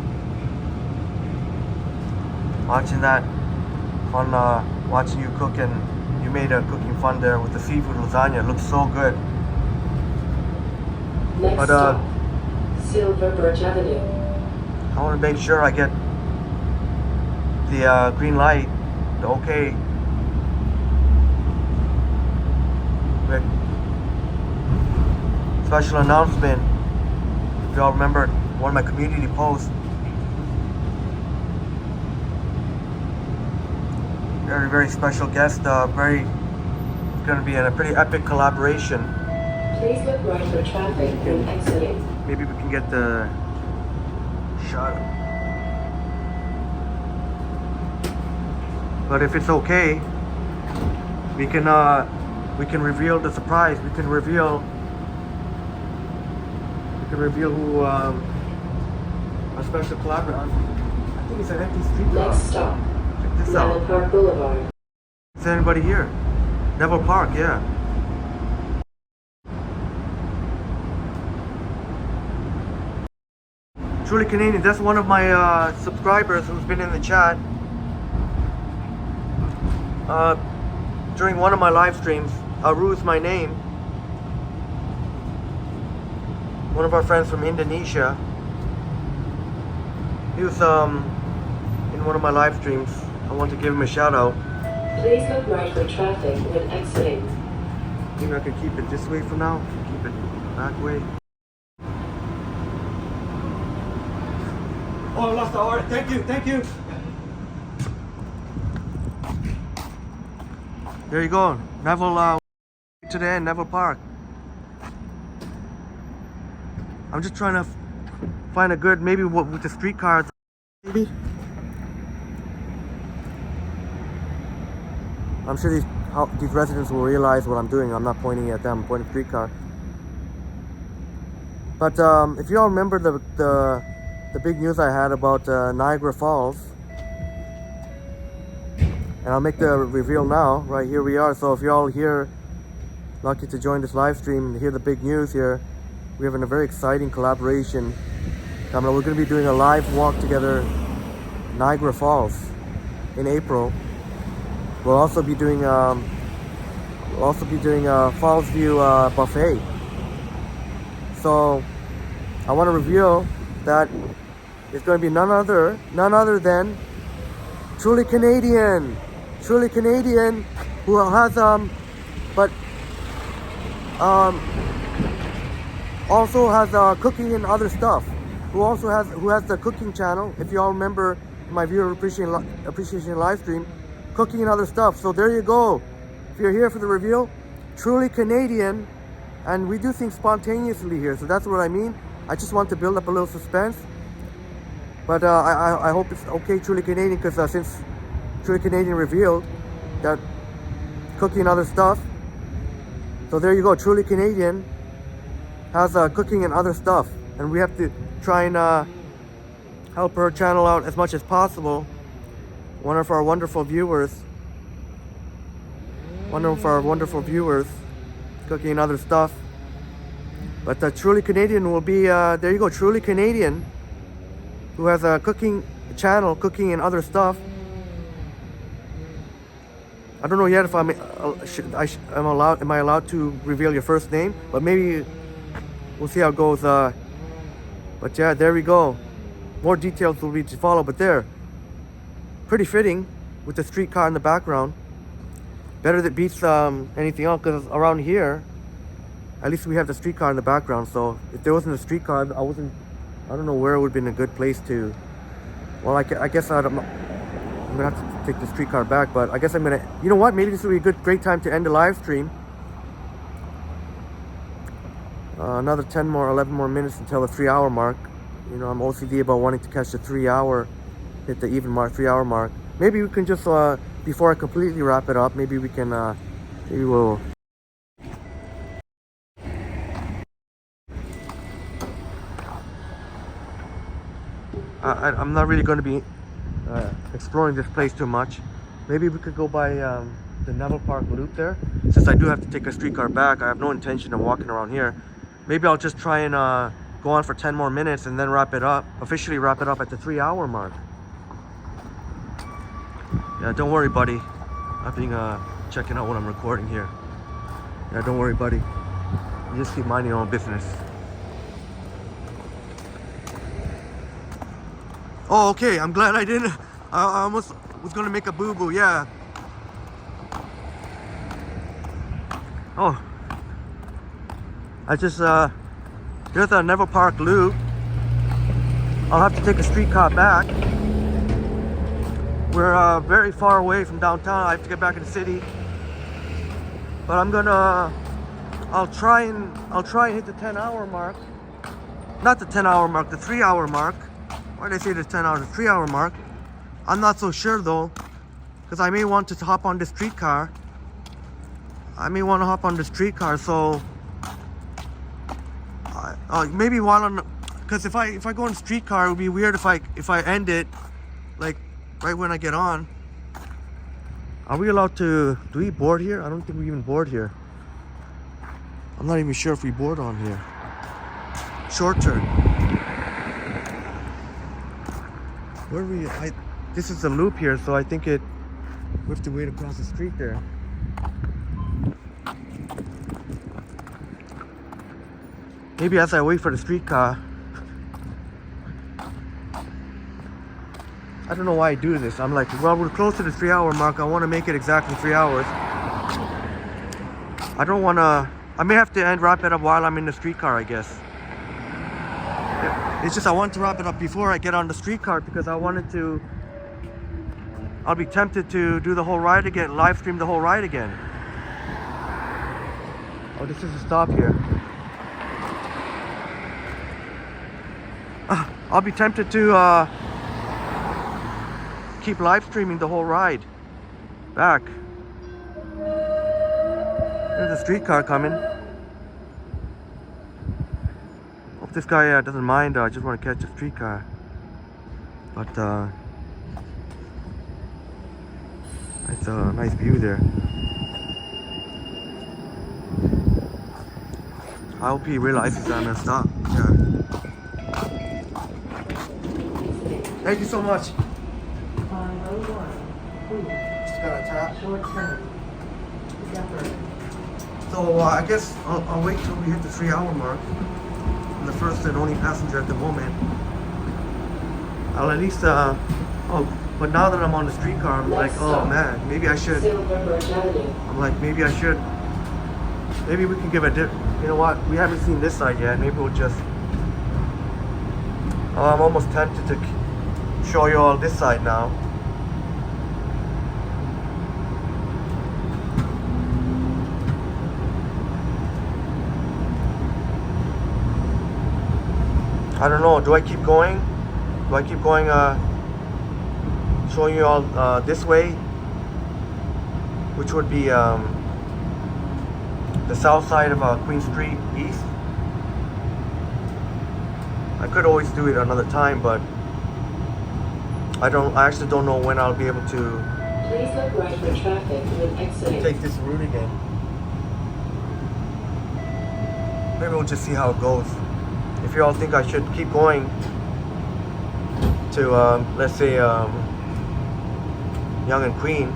watching that fun watching you cook, and you made a cooking fun there with the seafood lasagna. It looks so good. Next But stop, Silverbridge Avenue. I want to make sure I get the green light, the okay. With special announcement. If y'all remember one of my community posts. Very, very special guest. It's going to be a pretty epic collaboration. Please look right for traffic when exiting. Maybe we can get the shot. But if it's okay, we can reveal the surprise. We can reveal who our special collaborator. I think it's an empty street car. Next stop, Check this Neville out. Park Boulevard. Is there anybody here? Neville Park, yeah. Truly Canadian. That's one of my subscribers who's been in the chat. During one of my live streams, Aru is my name. One of our friends from Indonesia. He was in one of my live streams. I want to give him a shout out. Please look right for traffic when exiting. Maybe I can keep it this way for now. Keep it that way. Oh, I lost the order. Thank you, thank you. There you go, Neville. To the end, Neville Park. I'm just trying to find a good, maybe with the streetcars, maybe. I'm sure these residents will realize what I'm doing. I'm not pointing at them, I'm pointing at streetcar. But if you all remember the big news I had about Niagara Falls, and I'll make the reveal now. Right here we are. So if you're all here, lucky to join this live stream and hear the big news here, we have a very exciting collaboration coming up. We're going to be doing a live walk together, Niagara Falls, in April. We'll also be doing a Falls View buffet. So I want to reveal that it's going to be none other than Truly Canadian, who has also has cooking and other stuff. Who has the cooking channel. If you all remember my viewer appreciation live stream, cooking and other stuff. So there you go. If you're here for the reveal, Truly Canadian, and we do things spontaneously here. So that's what I mean. I just want to build up a little suspense. But I hope it's okay, Truly Canadian, because since Truly Canadian revealed that cooking and other stuff, so there you go. Truly Canadian has cooking and other stuff, and we have to try and help her channel out as much as possible. One of our wonderful viewers, cooking and other stuff. But Truly Canadian will be there you go. Truly Canadian, who has a cooking channel, cooking and other stuff. I don't know yet if am I allowed to reveal your first name, but maybe we'll see how it goes. But yeah, there we go. More details will be to follow, but there, pretty fitting with the streetcar in the background. Better that beats anything else, because around here, at least we have the streetcar in the background. So if there wasn't a streetcar, I don't know where it would have been a good place to. Well, I guess I'm gonna have to take the streetcar back, but I guess I'm gonna. You know what? Maybe this would be a great time to end the live stream. Another 11 more minutes until the 3-hour mark. You know, I'm OCD about wanting to catch the 3-hour, hit the even mark, 3-hour mark. Maybe we can just before I completely wrap it up, maybe we can maybe we'll. I'm not really going to be exploring this place too much. Maybe we could go by the Neville Park loop there. Since I do have to take a streetcar back, I have no intention of walking around here. Maybe I'll just try and go on for 10 more minutes and then officially wrap it up at the 3-hour mark. Yeah, don't worry, buddy. I've been checking out what I'm recording here. Yeah, don't worry, buddy. You just keep minding your own business. Oh, okay. I'm glad I didn't. I almost was gonna make a boo-boo. Yeah. Oh. I just there's a Neville Park loop. I'll have to take a streetcar back. We're very far away from downtown. I have to get back in the city. But I'm gonna. I'll try and hit the 10-hour mark. Not the 10-hour mark, the 3-hour mark. Why did I say the 10 hours? The 3-hour mark. I'm not so sure though, because I may want to hop on the streetcar. So maybe while I'm, because if I go on the streetcar, it would be weird if I end it like right when I get on. Are we allowed to? Do we board here? I don't think we even board here. I'm not even sure if we board on here. Short turn. Where are we? This is a loop here, so I think we have to wait across the street there. Maybe as I wait for the streetcar. I don't know why I do this. I'm like, well, we're close to the 3-hour mark. I want to make it exactly 3 hours. I don't want to. I may have to wrap it up while I'm in the streetcar, I guess. It's just I want to wrap it up before I get on the streetcar because I'll be tempted to do the whole ride again, live stream the whole ride again. Oh, this is a stop here. I'll be tempted to keep live streaming the whole ride back. There's a streetcar coming. Hope this guy doesn't mind. I just want to catch a streetcar. But it's a nice view there. I hope he realizes I'm gonna stop. Yeah. Thank you so much. Just got a tap. So I guess I'll wait till we hit the 3-hour mark. I'm the first and only passenger at the moment. I'll at least but now that I'm on the streetcar, I'm like, oh man, maybe I should. I'm like, maybe I should. Maybe we can give a dip. You know what? We haven't seen this side yet. Maybe we'll just. I'm almost tempted to show you all this side now. I don't know. Do I keep going? Showing you all this way, which would be the south side of Queen Street East. I could always do it another time, but I actually don't know when I'll be able to Please look right for traffic when exiting. take this route again. Maybe we'll just see how it goes. If you all think I should keep going to let's say Young and Queen,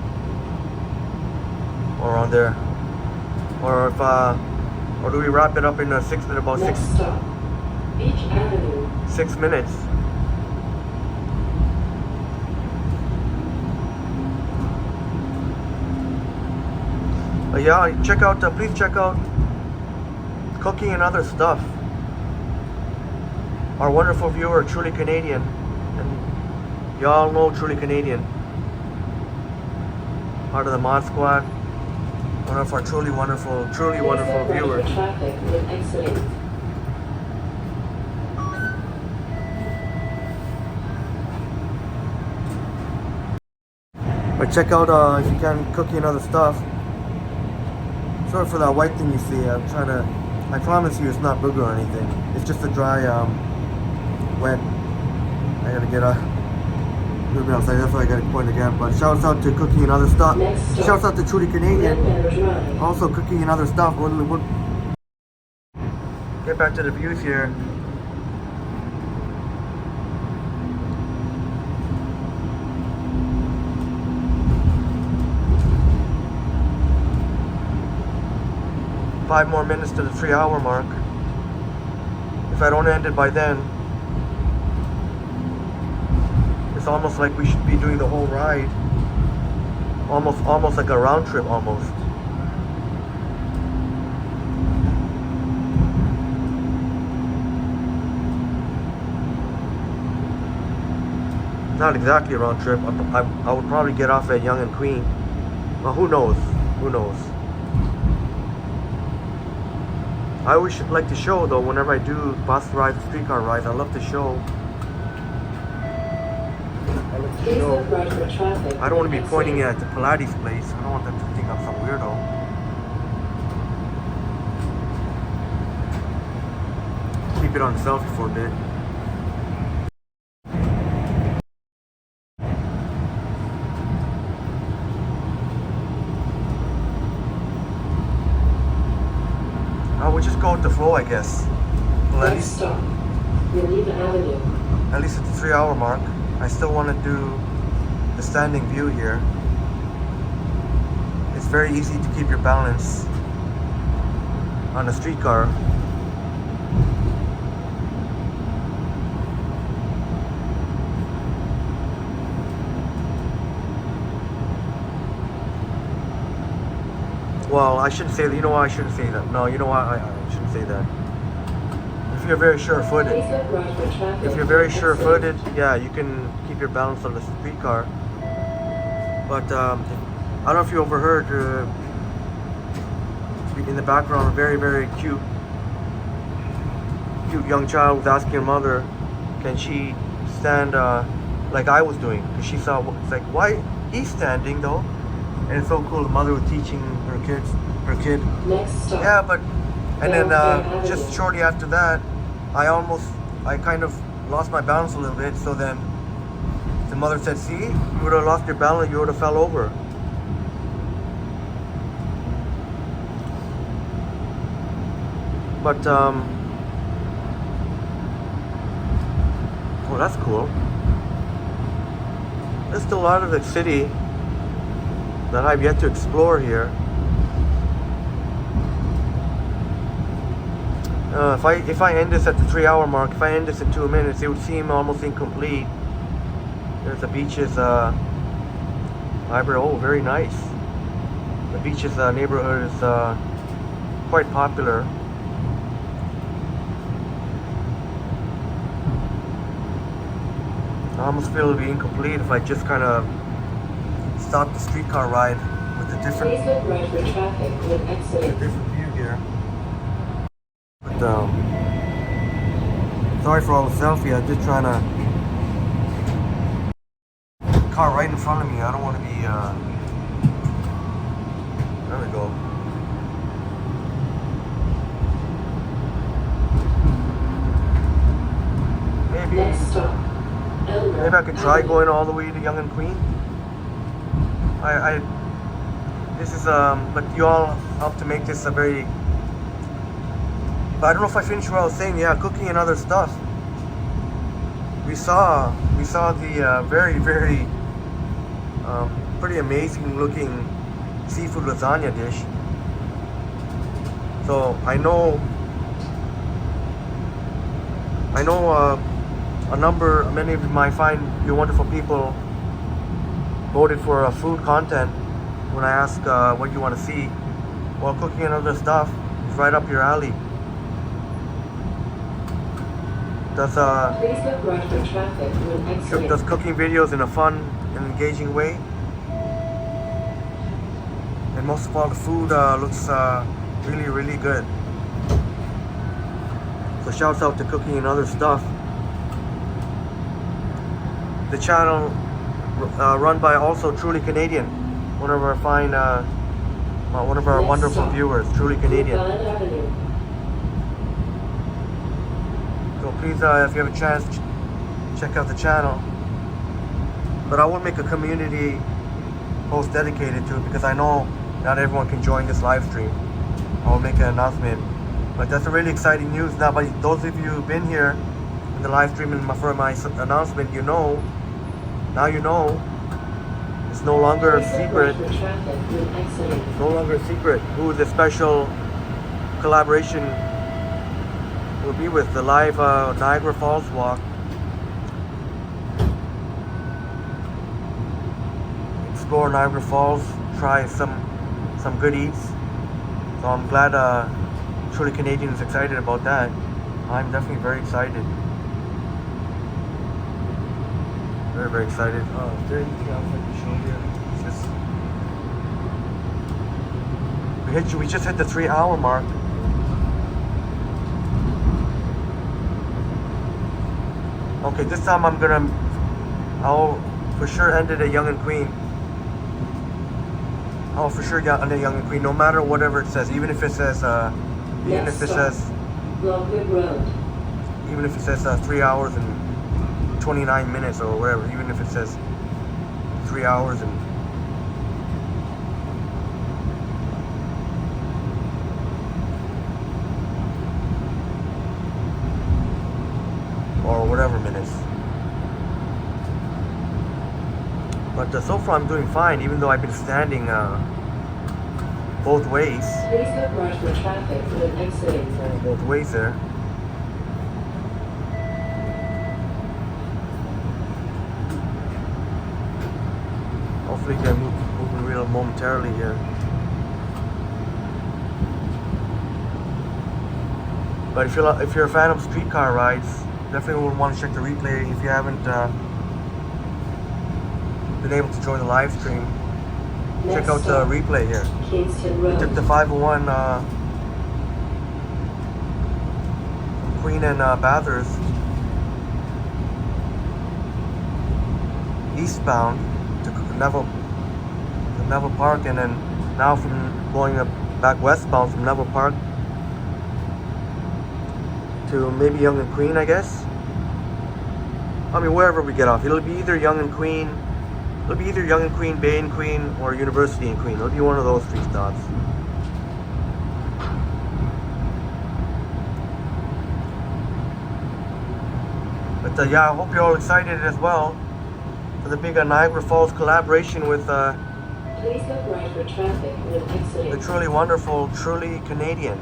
or on there, or if or do we wrap it up in about Next stop, Beach Avenue. 6 minutes? Yeah, check out. Please check out Cooking and Other Stuff. Our wonderful viewer, Truly Canadian, and y'all know Truly Canadian, part of the Mod Squad, one of our truly wonderful viewers. Traffic when exiting. But check out if you can Cooking and Other Stuff. Sorry for that white thing you see. I'm trying to. I promise you, it's not booger or anything. It's just a dry, wet. I gotta get a little bit outside. That's why I gotta point again. But shouts out to Cooking and Other Stuff. Shouts out to Truly Canadian. Also Cooking and Other Stuff. We'll get back to the views here. 5 more minutes to the 3-hour mark. If I don't end it by then, it's almost like we should be doing the whole ride. Almost like a round trip almost. Not exactly a round trip. I would probably get off at Yonge and Queen. Well, who knows? Who knows? I always like to show though, whenever I do bus rides, streetcar rides, I love to show. I don't want to be pointing at the Pilates place. I don't want them to think I'm some weirdo. Keep it on selfie for a bit. I would just go with the flow, I guess. Well, at least stop. Union Avenue. At least at the 3-hour mark. I still want to do the standing view here. It's very easy to keep your balance on a streetcar. Well, I shouldn't say that. You know why I shouldn't say that? No, you know why I shouldn't say that. If you're very sure-footed, yeah, you can keep your balance on the streetcar. But I don't know if you overheard in the background, a very, very cute young child was asking her mother, can she stand like I was doing? Because she saw, it's like, why he's standing though? And it's so cool. The mother was teaching her kid. Next stop. Yeah, but and then just shortly after that, I kind of lost my balance a little bit. So then the mother said, "See, you would have lost your balance. You would have fell over." But well, that's cool. There's still a lot of the city that I've yet to explore here. If I end this at the 3-hour mark, if I end this in 2 minutes, it would seem almost incomplete. There's the beaches library. Oh, very nice. The beaches neighborhood is quite popular. I almost feel it would be incomplete if I just kind of stop the streetcar ride with a different view here. But sorry for all the selfie. I'm just trying to car right in front of me. I don't want to be there we go. Maybe I could try going all the way to Yonge and Queen. This is but you all helped to make this a very, but I don't know if I finished what I was saying. Yeah, cooking and other stuff. We saw the very, very pretty amazing looking seafood lasagna dish. So I know many of my fine, you wonderful people voted for food content when I asked what you want to see. Well, cooking and other stuff is right up your alley. Does cooking videos in a fun and engaging way. And most of all, the food looks really, really good. So shouts out to cooking and other stuff. The channel run by also Truly Canadian, one of our fine, one of our wonderful viewers, Truly Canadian. So please, if you have a chance, check out the channel. But I will make a community post dedicated to it because I know not everyone can join this live stream. I will make an announcement. But that's a really exciting news. Now, but those of you who've been here in the live stream and for my announcement, you know. Now you know. It's no longer a secret. It's no longer a secret who the special collaboration will be with the live Niagara Falls walk. Explore Niagara Falls, try some good eats. So I'm glad Truly Canadian is excited about that. I'm definitely very excited. Very, very excited. Oh, is there anything else I can show you? It's just we just hit the 3-hour mark. Okay, this time I'll for sure end it at Yonge and Queen. I'll for sure get under Yonge and Queen, no matter whatever it says, even if it says Even if it says 3 hours and 29 minutes or whatever, even if it says 3 hours and or whatever minutes. But so far I'm doing fine, even though I've been standing both ways. Please look right for traffic when exiting. Both ways there. Hopefully get moving real momentarily here. But if you're a fan of streetcar rides, definitely would want to check the replay if you haven't been able to join the live stream. Check out the replay here. Kingston We took the 501 from Queen and Bathurst eastbound to Neville Park, and then now from going back westbound from Neville Park to maybe Yonge and Queen, I guess. I mean, wherever we get off, it'll be either Yonge and Queen. It'll be either Yonge and Queen, Bay and Queen, or University and Queen. It'll be one of those three stops. But yeah, I hope you're all excited as well for the big Niagara Falls collaboration with Please look right for traffic when exiting. the truly wonderful, truly Canadian.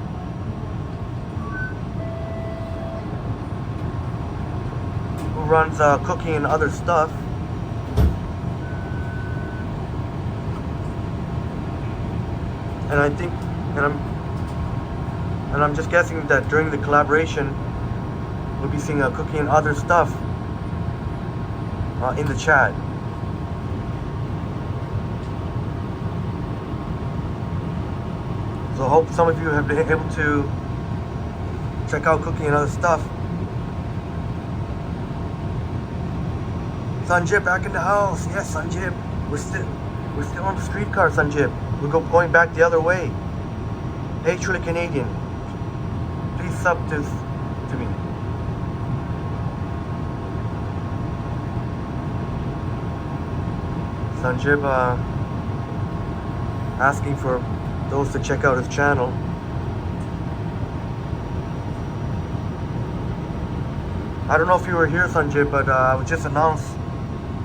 Who runs cooking and other stuff. And I think, and I'm just guessing that during the collaboration, we'll be seeing cooking and other stuff in the chat. So I hope some of you have been able to check out cooking and other stuff. Sanjib back in the house. Yes, Sanjib. We're still on the streetcar, Sanjib. We're going back the other way. Hey, truly Canadian. Please sub to me. Sanjib asking for those to check out his channel. I don't know if you were here, Sanjib, but I would just announce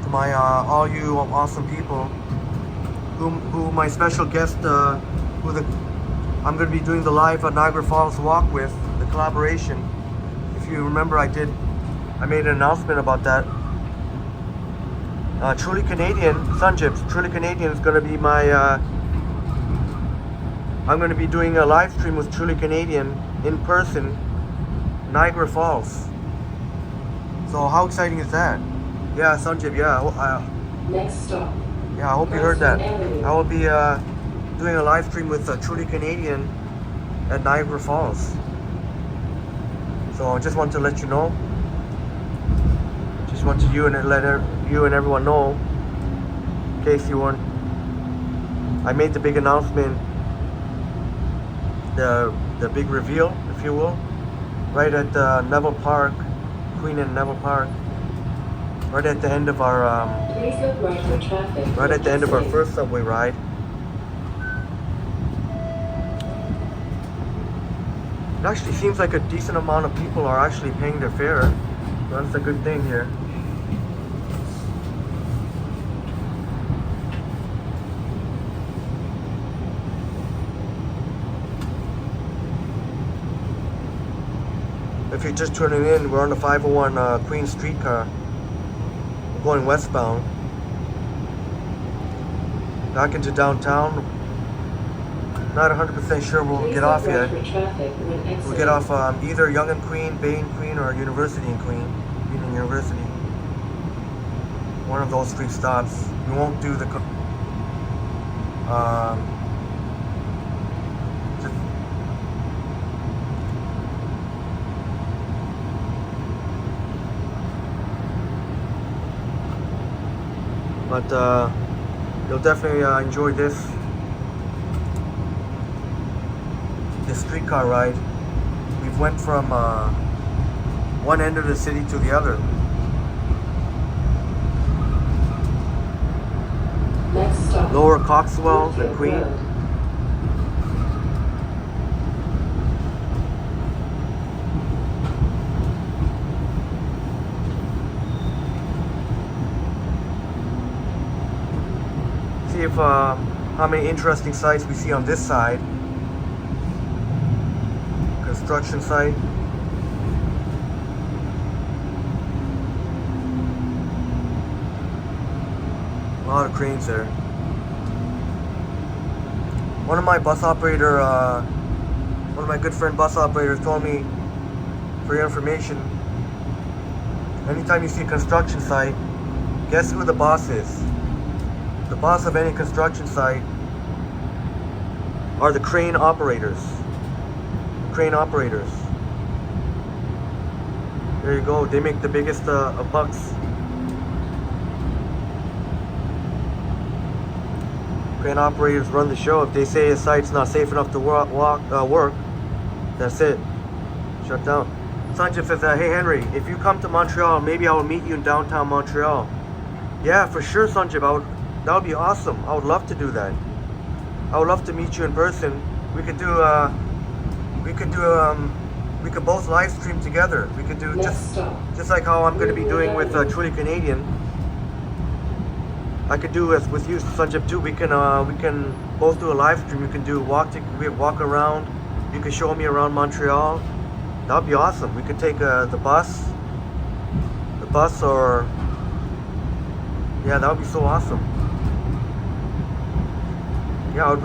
to my all you awesome people who my special guest I'm going to be doing the live Niagara Falls walk with, the collaboration. If you remember, I made an announcement about that. Truly Canadian, Sanjib, Truly Canadian is going to be my I'm going to be doing a live stream with Truly Canadian in person, Niagara Falls. So how exciting is that? Yeah, Sanjib, yeah. Next stop. Yeah, I hope you heard that. I will be doing a live stream with Truly Canadian at Niagara Falls. So I just want to let you know. Just want to let you and everyone know, in case you weren't. I made the big announcement, the big reveal, if you will, right at Neville Park, Queen and Neville Park. Right at the end of our Please look right for traffic. right at the end of our first subway ride. It actually seems like a decent amount of people are actually paying their fare. So that's a good thing here. if you're just tuning in, we're on the 501 Queen Streetcar. We're going westbound. Back into downtown. Not 100% sure we'll get off yet. We'll get off either Yonge and Queen, Bay and Queen, or University and Queen. Union University. One of those 3 stops. We won't do the but you'll definitely enjoy this streetcar ride. We've went from one end of the city to the other. Next stop. Lower Coxwell and Queen. Road. See if how many interesting sites we see on this side. Construction site. A lot of cranes there. One of my bus operator, one of my good friend bus operators told me, for your information, anytime you see a construction site, guess who the boss is? The boss of any construction site are the crane operators. Crane operators. There you go. They make the biggest of bucks. Crane operators run the show. If they say a site's not safe enough to work, that's it. Shut down. Sanjay says, hey Henry, if you come to Montreal, maybe I will meet you in downtown Montreal. Yeah, for sure, Sanjay. That would be awesome. I would love to do that. I would love to meet you in person. We could both live stream together. We could do just like how I'm going to be doing with Truly Canadian. I could do as with you, Sanjay, too. We can both do a live stream. We can do we walk around. You can show me around Montreal. That would be awesome. We could take the bus, or yeah, that would be so awesome. Yeah, I would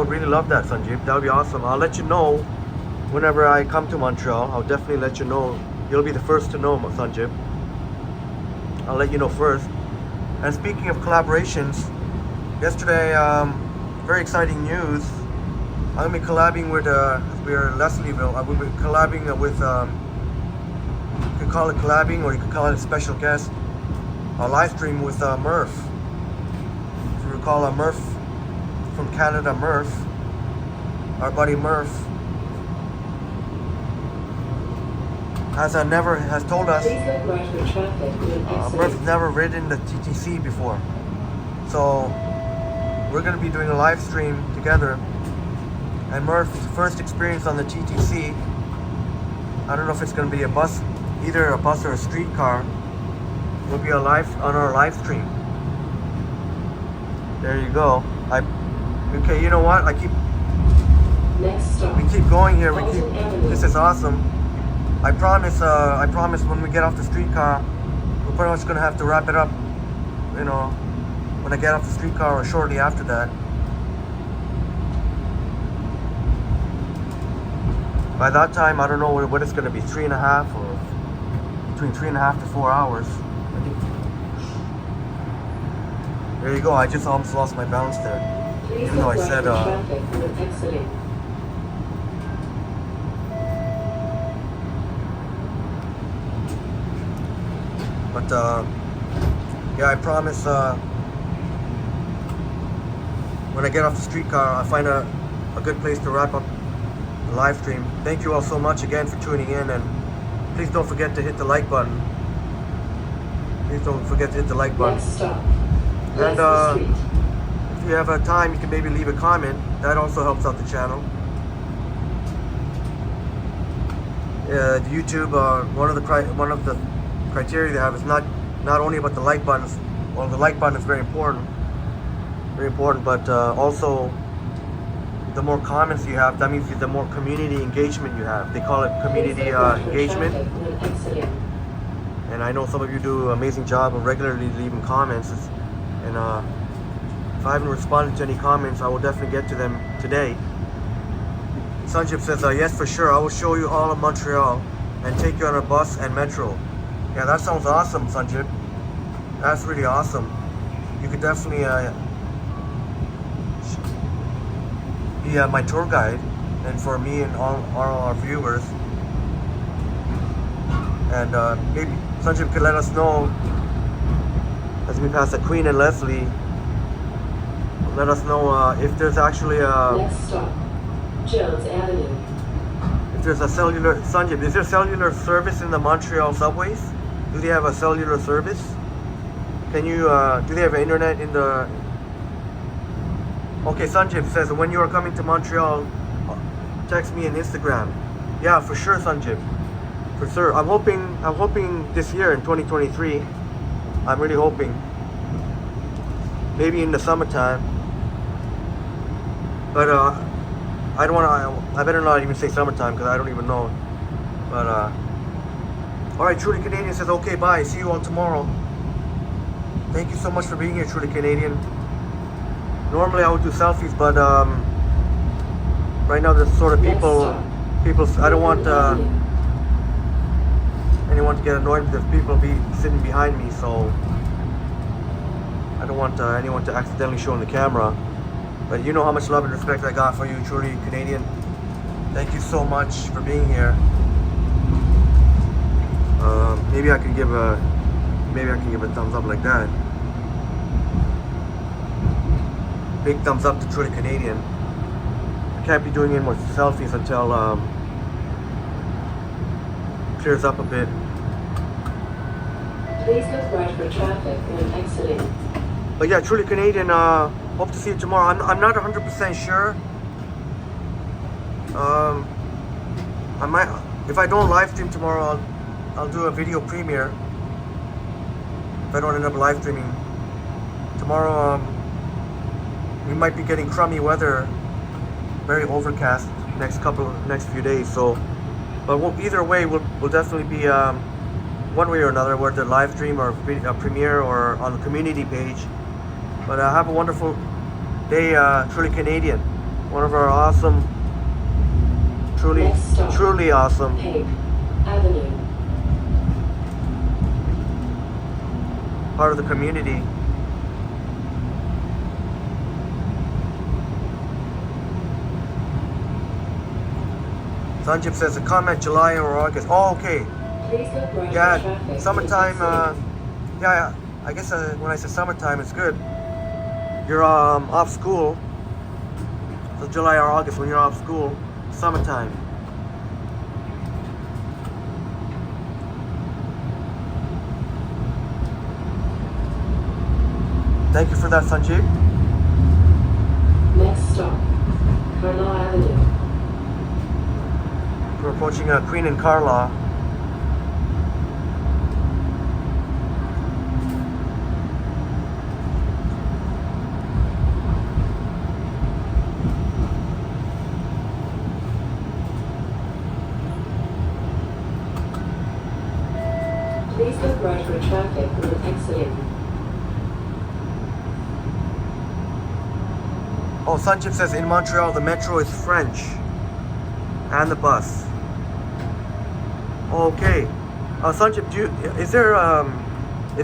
really love that, Sanjeev. That would be awesome. I'll let you know whenever I come to Montreal. I'll definitely let you know. You'll be the first to know, Sanjeev. I'll let you know first. And speaking of collaborations, yesterday, very exciting news. I'm gonna be collabing with we're in Leslieville. I will be collabing with you could call it collabing, or you could call it a special guest. A live stream with Murph. If you recall, Murph from Canada, Murph, our buddy Murph, has told us Murph's never ridden the TTC before. So we're going to be doing a live stream together. And Murph's first experience on the TTC, I don't know if it's going to be a bus, either a bus or a streetcar, will be on our live stream. There you go. Okay, you know what? We keep going here. This is awesome. I promise when we get off the streetcar, we're pretty much gonna have to wrap it up, you know, when I get off the streetcar or shortly after that. By that time, I don't know what it's gonna be, 3.5 or between 3.5 to 4 hours. There you go. I just almost lost my balance there. Even though I said but yeah, I promise when I get off the streetcar, I'll find a good place to wrap up the live stream. Thank you all so much again for tuning in, and please don't forget to hit the like button. Please don't forget to hit the like button. And if you have a time, you can maybe leave a comment. That also helps out the channel. The YouTube, one of the criteria they have is not only about the like buttons. Well, the like button is very important, but also the more comments you have, that means the more community engagement you have. They call it community engagement. And I know some of you do an amazing job of regularly leaving comments. And if I haven't responded to any comments, I will definitely get to them today. Sanjib says, yes, for sure. I will show you all of Montreal and take you on a bus and metro. Yeah, that sounds awesome, Sanjib. That's really awesome. You could definitely be my tour guide, and for me and all our viewers. And maybe Sanjib could let us know as we pass the Queen and Leslie. Let us know if there's actually a. Next stop, Jones Avenue. If there's a cellular, Sanjib, is there cellular service in the Montreal subways? Do they have a cellular service? Can you, do they have internet in the... Okay, Sanjib says, when you are coming to Montreal, text me on Instagram. Yeah, for sure, Sanjib. For sure. I'm hoping this year in 2023. I'm really hoping. Maybe in the summertime. But, I don't want to, I better not even say summertime because I don't even know. But, alright, Truly Canadian says, okay, bye. See you all tomorrow. Thank you so much for being here, Truly Canadian. Normally I would do selfies, but right now there's sort of people, I don't want anyone to get annoyed because people be sitting behind me, so I don't want anyone to accidentally show in the camera. But you know how much love and respect I got for you, Truly Canadian. Thank you so much for being here. Maybe I can give a thumbs up like that. Big thumbs up to Truly Canadian. I can't be doing any more selfies until clears up a bit. Please look right for traffic when exiting. But yeah, Truly Canadian, hope to see you tomorrow. I'm not 100% sure. I might, if I don't live stream tomorrow, I'll do a video premiere. If I don't end up live streaming tomorrow, we might be getting crummy weather, very overcast next few days. So, but either way, we'll definitely be one way or another, whether live stream or a premiere or on the community page. But have a wonderful day, Truly Canadian. One of our awesome, truly awesome. Pink Avenue. Part of the community. Sanjib says a comment July or August. Oh, okay. Please look right Yeah, for traffic. summertime. Yeah, I guess when I say summertime, it's good. You're off school. So July or August when you're off school, summertime. Thank you for that, Sanjib. Next stop, Carlaw Avenue. We're approaching Queen and Carlaw. Please look right for traffic when exiting. Oh, Sanjib says in Montreal the metro is French and the bus. Okay. Sanjib, is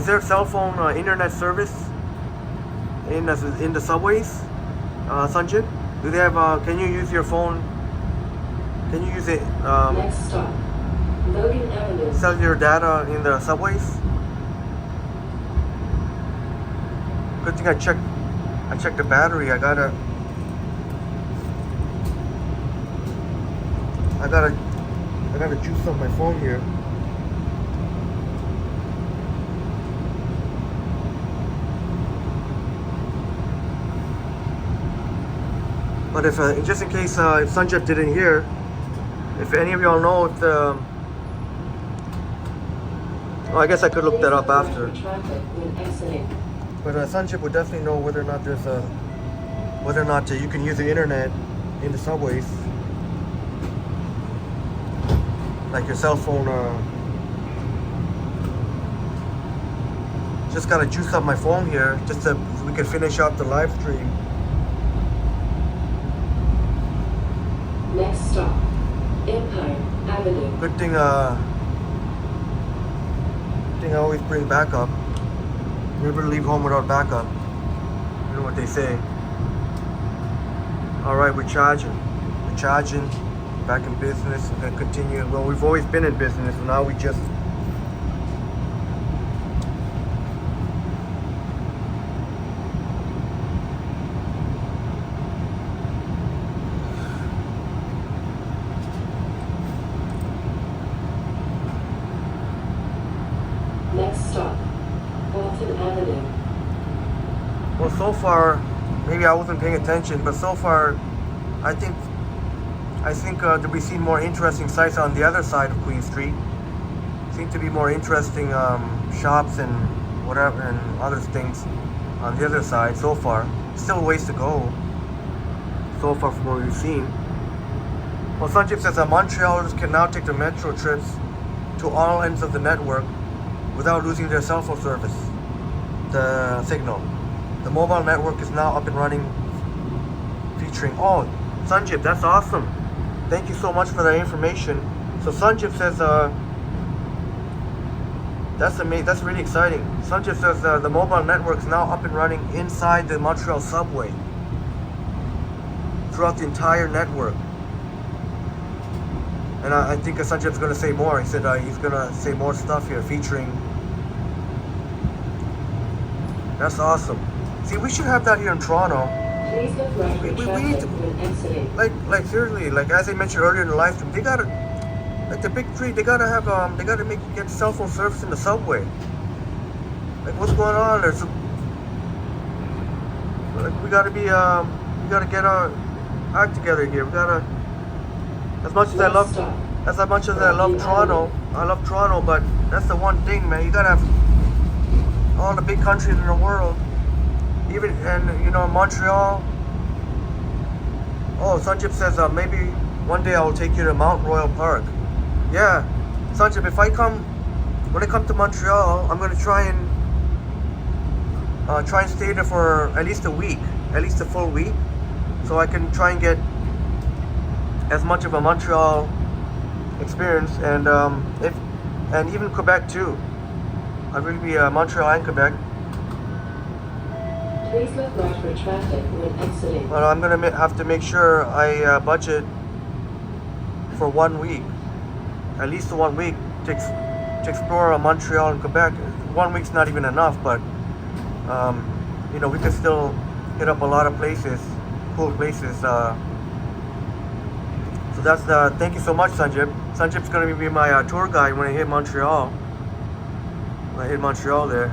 there cell phone internet service in the subways? Sanjib, do they have? Can you use your phone? Can you use it? Next stop, Logan Avenue. Cellular data in the subways? Good thing I checked the battery. I gotta juice up my phone here. But if just in case if Sanjib didn't hear, if any of y'all know if the, well, I guess I could look that up after. But Sanjib would definitely know whether or not you can use the internet in the subways. Like your cell phone. Just gotta juice up my phone here, just so we can finish up the live stream. Next stop, Empire Avenue. Good thing I always bring backup. Never leave home without backup. You know what they say. Alright, we're charging. We're charging. Back in business. We're gonna continue. Well, we've always been in business, and now we just Next stop, Wellington Avenue. well, so far, maybe I wasn't paying attention, but so far, I think that we've seen more interesting sites on the other side of Queen Street. Seem to be more interesting shops and whatever and other things on the other side so far. Still a ways to go so far from what we've seen. Well, Sanjip says that Montrealers can now take the metro trips to all ends of the network without losing their cell phone service, the signal. The mobile network is now up and running, featuring, oh, Sanjip, that's awesome. Thank you so much for that information. So Sanjip says, that's amazing, that's really exciting. Sanjip says the mobile network is now up and running inside the Montreal subway, throughout the entire network. And I think Sanjip's going to say more. He said he's going to say more stuff here featuring. That's awesome. See, we should have that here in Toronto. Please look right for We need traffic to, when exiting. like seriously, like as I mentioned earlier in the live stream, they gotta, like the big three, they gotta have they gotta get cell phone service in the subway. Like what's going on? Like we gotta be we gotta get our act together here. We gotta. As much as I love Toronto, but that's the one thing, man. You gotta have all the big countries in the world, even and Montreal. Oh, Sanjip says maybe one day I will take you to Mount Royal Park. Yeah, Sanjip, when I come to Montreal, I'm gonna try and stay there for at least a week, at least a full week, so I can try and get as much of a Montreal experience, and even Quebec too. I'd really be Montreal and Quebec. Please look right for traffic when exiting. But I'm gonna have to make sure I budget for 1 week, at least 1 week to explore Montreal and Quebec. 1 week's not even enough, but we can still hit up a lot of places, cool places. So that's thank you so much, Sanjip. Sanjip's gonna be my tour guide when I hit Montreal. When I hit Montreal there.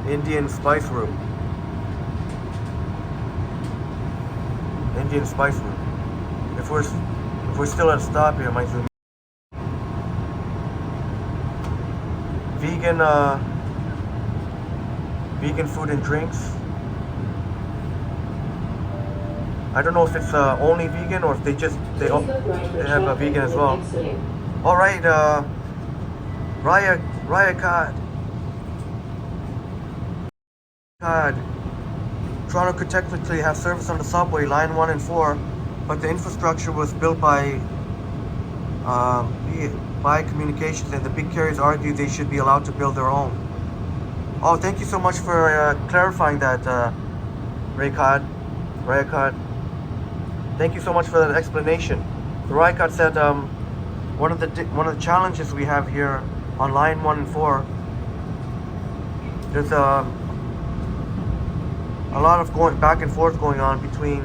Indian Spice Room. Indian Spice Room. If we're still at a stop here, I might zoom in. Vegan food and drinks. I don't know if it's only vegan or if they have a vegan as well. All right, Raya Cod. Toronto could technically have service on the subway, line 1 and 4, but the infrastructure was built by communications, and the big carriers argue they should be allowed to build their own. Oh, thank you so much for clarifying that, Raya Cod. Thank you so much for that explanation. The Raya said one of the challenges we have here on line 1 and 4. There's a lot of going back and forth going on between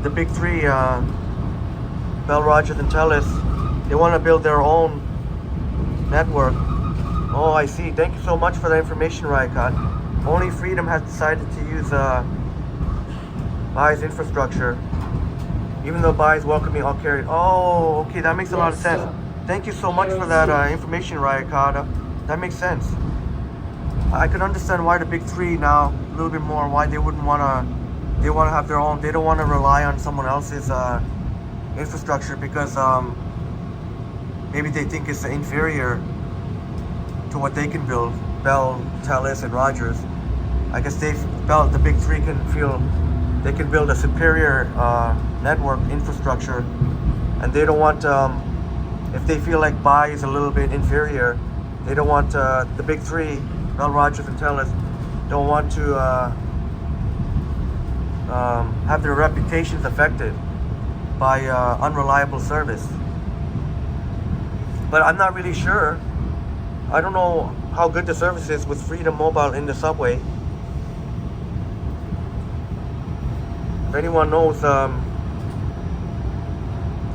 the big three, Bell, Rogers, and Telus. They want to build their own network. Oh, I see. Thank you so much for that information, Raya. Only Freedom has decided to use Bai's infrastructure, even though Bai is welcoming all carriers. Oh, okay, that makes a lot of sense. Thank you so much for that information, Raya. That makes sense. I can understand why the big three now, a little bit more, why they wouldn't want to they want to have their own. They don't want to rely on someone else's infrastructure because maybe they think it's inferior to what they can build. Bell, Telus, and Rogers. I guess the big three can feel they can build a superior network infrastructure, and they don't want if they feel like buy is a little bit inferior, they don't want the big three, Bell, Rogers, and Telus, don't want to have their reputations affected by unreliable service. But I'm not really sure. I don't know how good the service is with Freedom Mobile in the subway. If anyone knows,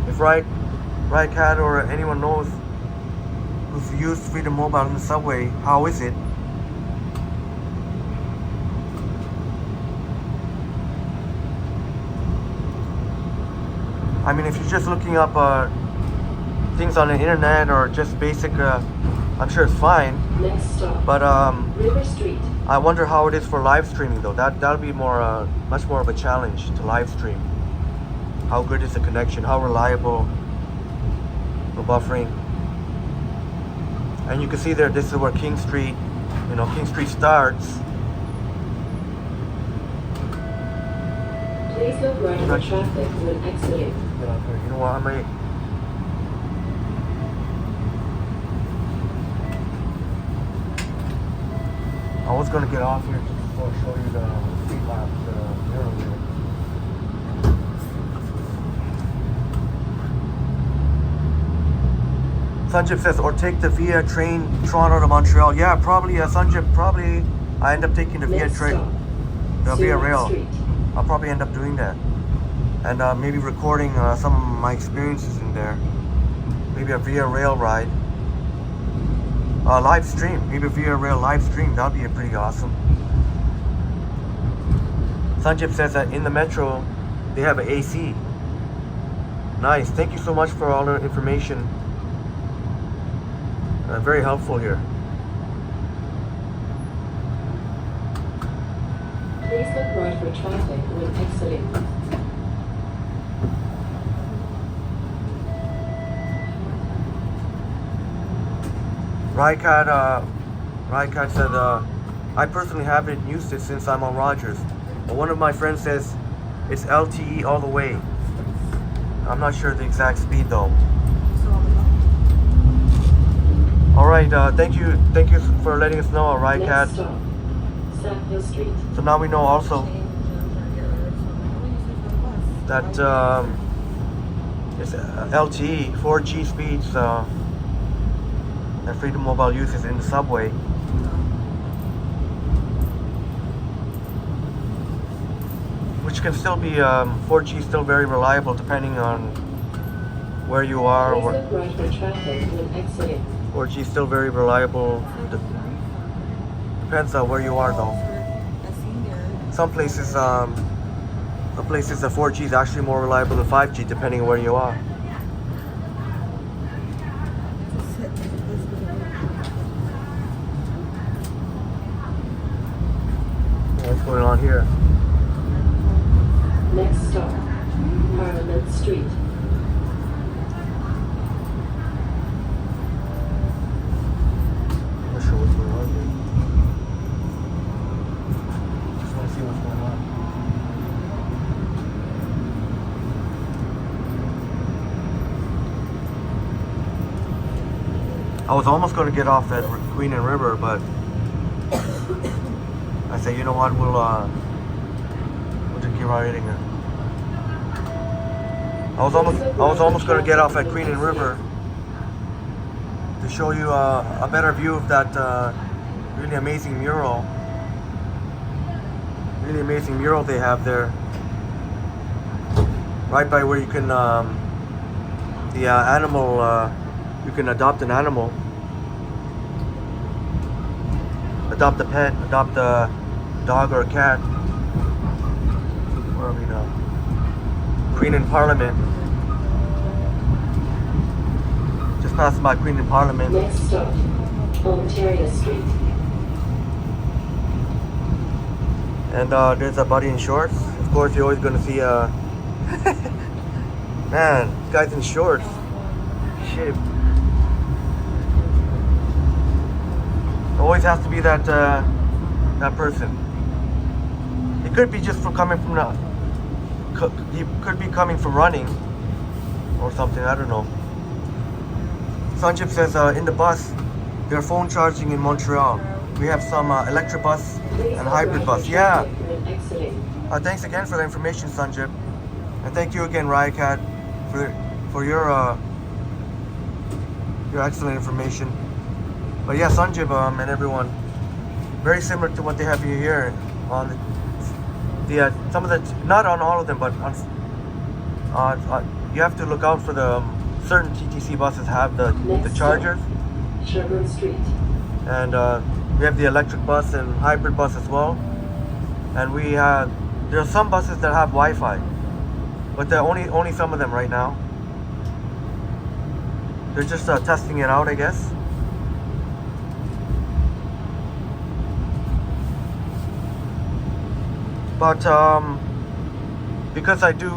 if Livechat or anyone knows who's used Freedom Mobile in the subway, how is it? I mean, if you're just looking up things on the internet or just basic, I'm sure it's fine. Next stop. But River Street. I wonder how it is for live streaming though. That'll be more, much more of a challenge to live stream. How good is the connection? How reliable the buffering? And you can see there, this is where King Street starts. Please look right for traffic when exiting. Get out here. You know what? I was gonna get off here to show you the street lap mirror here. Sanjib says, or take the Via train Toronto to Montreal. Yeah, probably. Sanjib, probably. I end up taking the Via train, the Via Rail. Street. I'll probably end up doing that, and maybe recording some of my experiences in there. Maybe a Via Rail ride. Live stream, maybe Via Rail live stream. That'd be pretty awesome. Sanjib says that in the metro they have an AC. Nice. Thank you so much for all the information. Very helpful here. Please look right for traffic when exiting. Rykad said, I personally haven't used it since I'm on Rogers. But one of my friends says it's LTE all the way. I'm not sure the exact speed though. Alright, thank you for letting us know, Rykad. Street. So now we know also that it's LTE, 4G speeds that Freedom Mobile uses in the subway. Which can still be, 4G is still very reliable depending on where you are. Please look right for traffic when exiting. 4G is still very reliable. Depends on where you are though. Some places the 4G is actually more reliable than 5G depending on where you are. What's going on here? Next stop, Parliament Street. I'm not sure what's going on here. Just want to see what's going on. I was almost going to get off at Queen and River, but I said, you know what, we'll just keep riding it. I was almost going to get off at Queen and River to show you a better view of that really amazing mural. Really amazing mural they have there, right by where you can the animal. You can adopt an animal, adopt a pet, adopt a dog or a cat. Where are we now? Queen and Parliament. Just passing by Queen and Parliament. Next stop, Ontario Street. And there's a buddy in shorts. Of course, you're always gonna see man, this guy's in shorts. Shit. Always has to be that that person. It could be just from coming from he could be coming from running or something. I don't know. Sanjip says in the bus, they're phone charging in Montreal. We have some electric bus and hybrid bus. Yeah. Thanks again for the information, Sanjip, and thank you again, Ryocat, for your excellent information. But yeah, Sanjib and everyone, very similar to what they have here on the some of the, not on all of them, but on you have to look out for the certain TTC buses have the chargers. Sherburne Street. And we have the electric bus and hybrid bus as well. And we have, there are some buses that have Wi-Fi, but they're only some of them right now. They're just testing it out, I guess. But because I do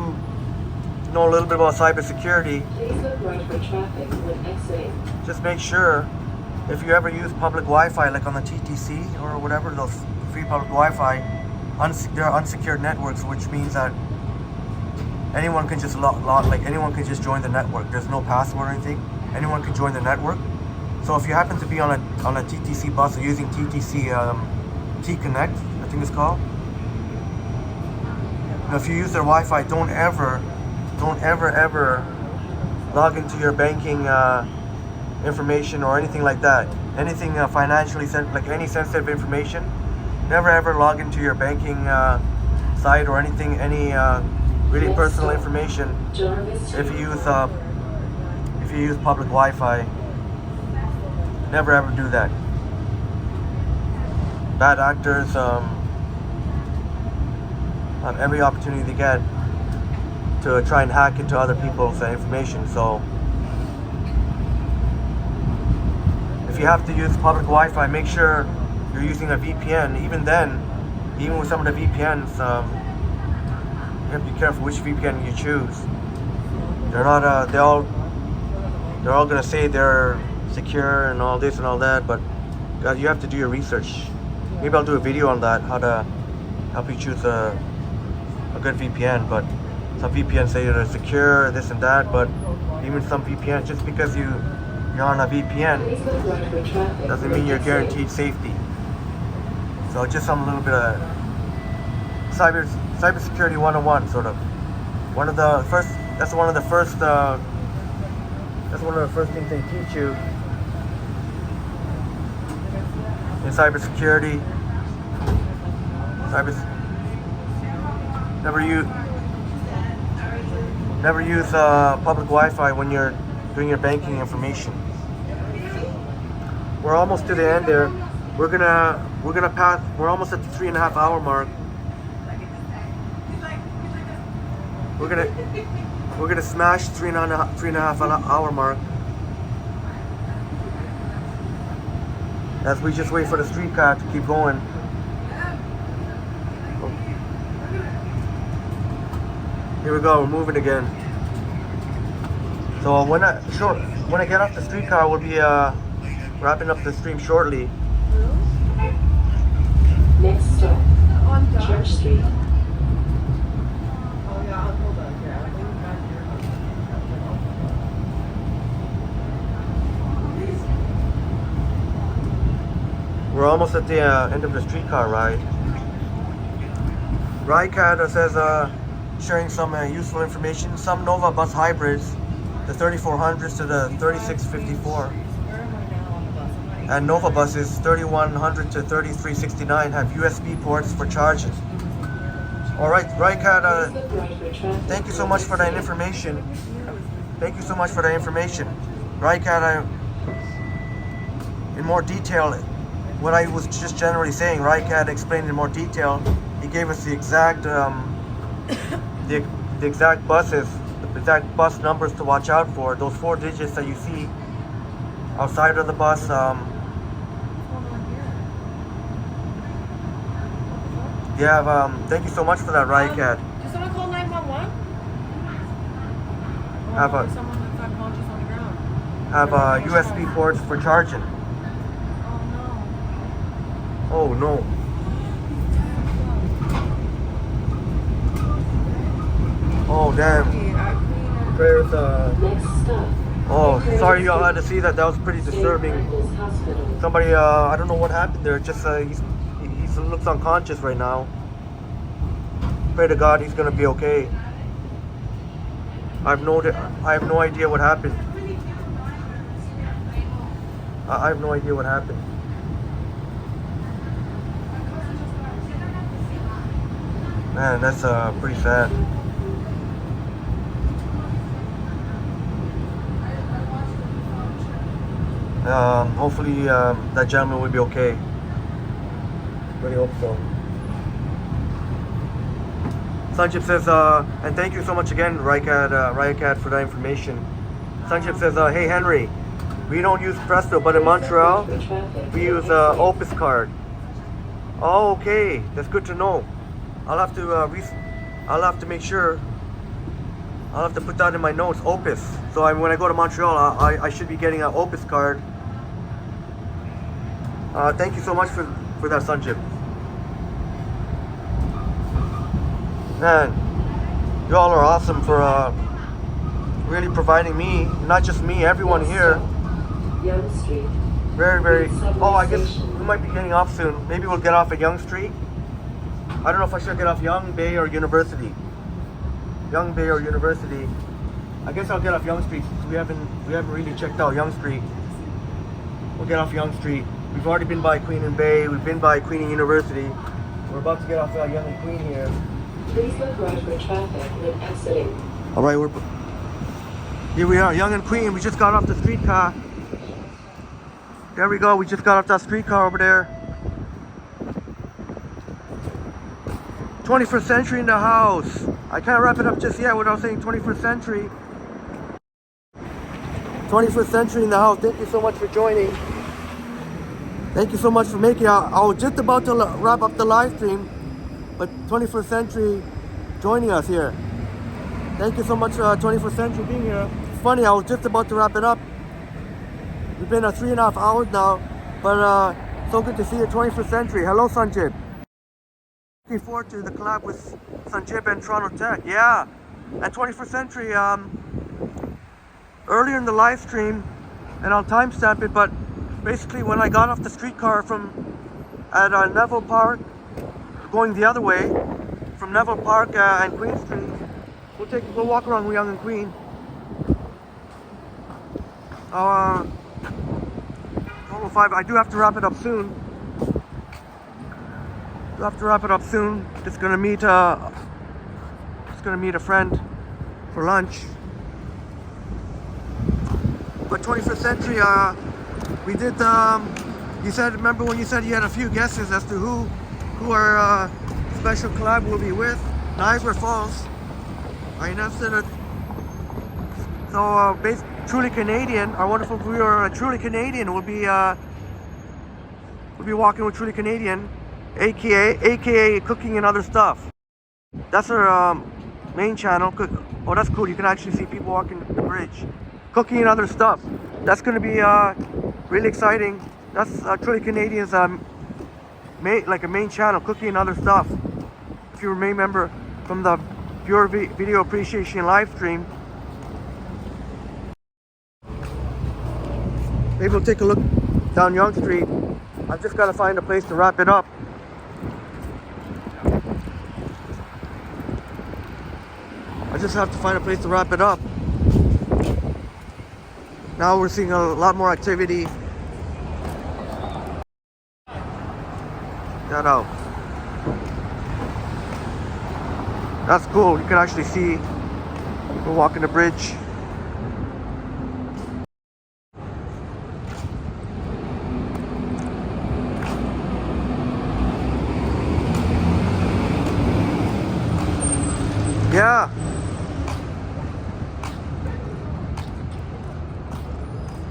know a little bit about cybersecurity, Please look right for traffic when exiting. just make sure if you ever use public Wi-Fi, like on the TTC or whatever, those free public Wi-Fi, they're unsecured networks, which means that anyone can just anyone can just join the network. There's no password or anything. Anyone can join the network. So if you happen to be on a TTC bus or using TTC T-Connect, I think it's called. Now, if you use their Wi-Fi, don't ever log into your banking information or anything like that. Anything financially like any sensitive information. Never ever log into your banking site or anything, any really personal information. If you use public Wi-Fi, never ever do that. Bad actors have every opportunity they get to try and hack into other people's information. So if you have to use public Wi-Fi, make sure you're using a VPN. Even then, even with some of the VPNs, you have to be careful which VPN you choose. They're not they're all gonna say they're secure and all this and all that, but you have to do your research. Maybe I'll do a video on that, how to help you choose a good VPN. But some VPNs say they're secure, this and that, but even some VPNs, just because you're on a VPN doesn't mean you're guaranteed safety. So just some little bit of cybersecurity 101, sort of. That's one of the first things they teach you in cybersecurity. Never use public Wi-Fi when you're doing your banking information. We're almost to the end there. We're gonna pass. We're almost at the 3.5 hour mark. We're gonna smash 3.5 hour mark as we just wait for the streetcar to keep going. Here we go. We're moving again. So when I get off the streetcar, we'll be wrapping up the stream shortly. Next stop, Church Street. We're almost at the end of the streetcar ride. Ryocat says sharing some useful information. Some Nova bus hybrids, the 3400s to the 3654, and Nova buses 3100 to 3369 have USB ports for charging. All right, Ryocat, thank you so much for that information. Ryocat, in more detail, what I was just generally saying, Ryocat explained in more detail. He gave us the exact the exact buses, the exact bus numbers to watch out for. Those 4 digits that you see outside of the bus. Yeah, thank you so much for that, Rink. Did someone call 911? Have There's someone that's unconscious on the ground. Have USB ports for charging. Oh no. Oh no. Oh damn. Prayers, Next stop. oh, sorry y'all had to see that. That was pretty disturbing. Michael's Hospital. Somebody, I don't know what happened there. Just he looks unconscious right now. Pray to God he's gonna be okay. I have no idea what happened. I have no idea what happened. Man, that's pretty sad. Hopefully that gentleman will be okay. Really hope so. Sanjip says, and thank you so much again, Rink, for that information. Sanjip says, hey Henry, we don't use Presto, but in Montreal, we use Opus card. Oh, okay, that's good to know. I'll have to make sure. I'll have to put that in my notes, Opus. So when I go to Montreal, I should be getting an Opus card. Thank you so much for that, Sanjip. Man, you all are awesome for really providing me, not just me, everyone here. Young Street. Very. Oh, I guess we might be getting off soon. Maybe we'll get off at Yonge Street. I don't know if I should get off Yonge, Bay, or University. Yonge, Bay, or University. I guess I'll get off Yonge Street. We haven't really checked out Yonge Street. We'll get off Yonge Street. We've already been by Queen and Bay. We've been by Queen and University. We're about to get off Yonge and Queen here. Please look right for traffic when exiting. All right, here we are, Yonge and Queen. We just got off the streetcar. There we go. We just got off that streetcar over there. 21st century in the house. I can't wrap it up just yet without saying 21st century. 21st century in the house. Thank you so much for joining. Thank you so much for making it. I was just about to wrap up the live stream, but 21st century joining us here. Thank you so much, 21st century, being here. It's funny, I was just about to wrap it up. We've been 3.5 hours now, but so good to see you, 21st century. Hello, Sanjib. Looking forward to the collab with Sanjib and Toronto Tech. Yeah, at 21st century, earlier in the live stream, and I'll timestamp it, but basically when I got off the streetcar at Neville Park, going the other way, from Neville Park and Queen Street, we'll walk around Yonge and Queen. 12:05. I do have to wrap it up soon. Just gonna meet a friend for lunch. But 21st century, we did. You said, remember when you said you had a few guesses as to who our special collab will be with? Niagara Falls. I announced it. So, Truly Canadian, our wonderful viewer, Truly Canadian, will be walking with Truly Canadian, aka Cooking and Other Stuff. That's our main channel. Oh, that's cool. You can actually see people walking the bridge. Cooking and Other Stuff. That's going to be really exciting. That's Truly Canadian's like a main channel, Cooking and Other Stuff. If you remember from the Pure Video Appreciation live stream. Maybe we'll take a look down Yonge Street. I've just got to find a place to wrap it up. I just have to find a place to wrap it up. Now we're seeing a lot more activity. That out. That's cool. You can actually see people walking the bridge. Yeah.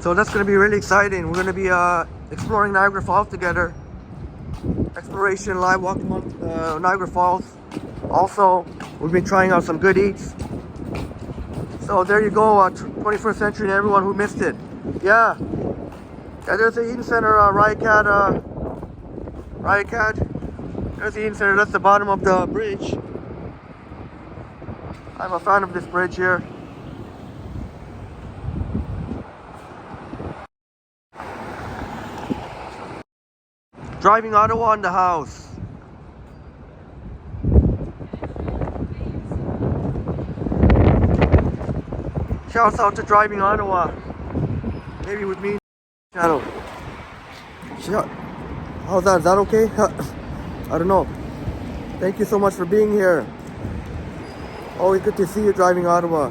So that's going to be really exciting. We're going to be exploring Niagara Falls together. exploration live walking on Niagara Falls. Also, we've been trying out some good eats. So there you go, 21st century and everyone who missed it. Yeah, there's the Eaton Center, Ryocat. There's the Eaton Center, that's the bottom of the bridge. I'm a fan of this bridge here. Driving Ottawa in the house. Shouts out to Driving Ottawa. Maybe with me channel. How's that? Is that okay? I don't know. Thank you so much for being here. Always good to see you, Driving Ottawa.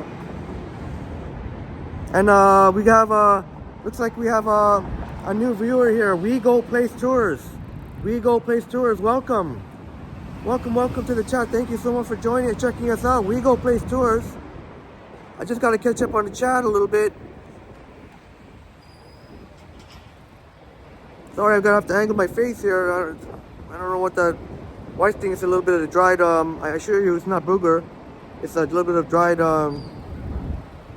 And we have looks like we have a new viewer here. We Go Place Tours. We Go Place Tours. Welcome. Welcome to the chat. Thank you so much for joining and checking us out. We Go Place Tours. I just got to catch up on the chat a little bit. Sorry, I'm gonna have to angle my face here. I don't know what that white thing is. A little bit of the dried. I assure you, it's not booger. It's a little bit of dried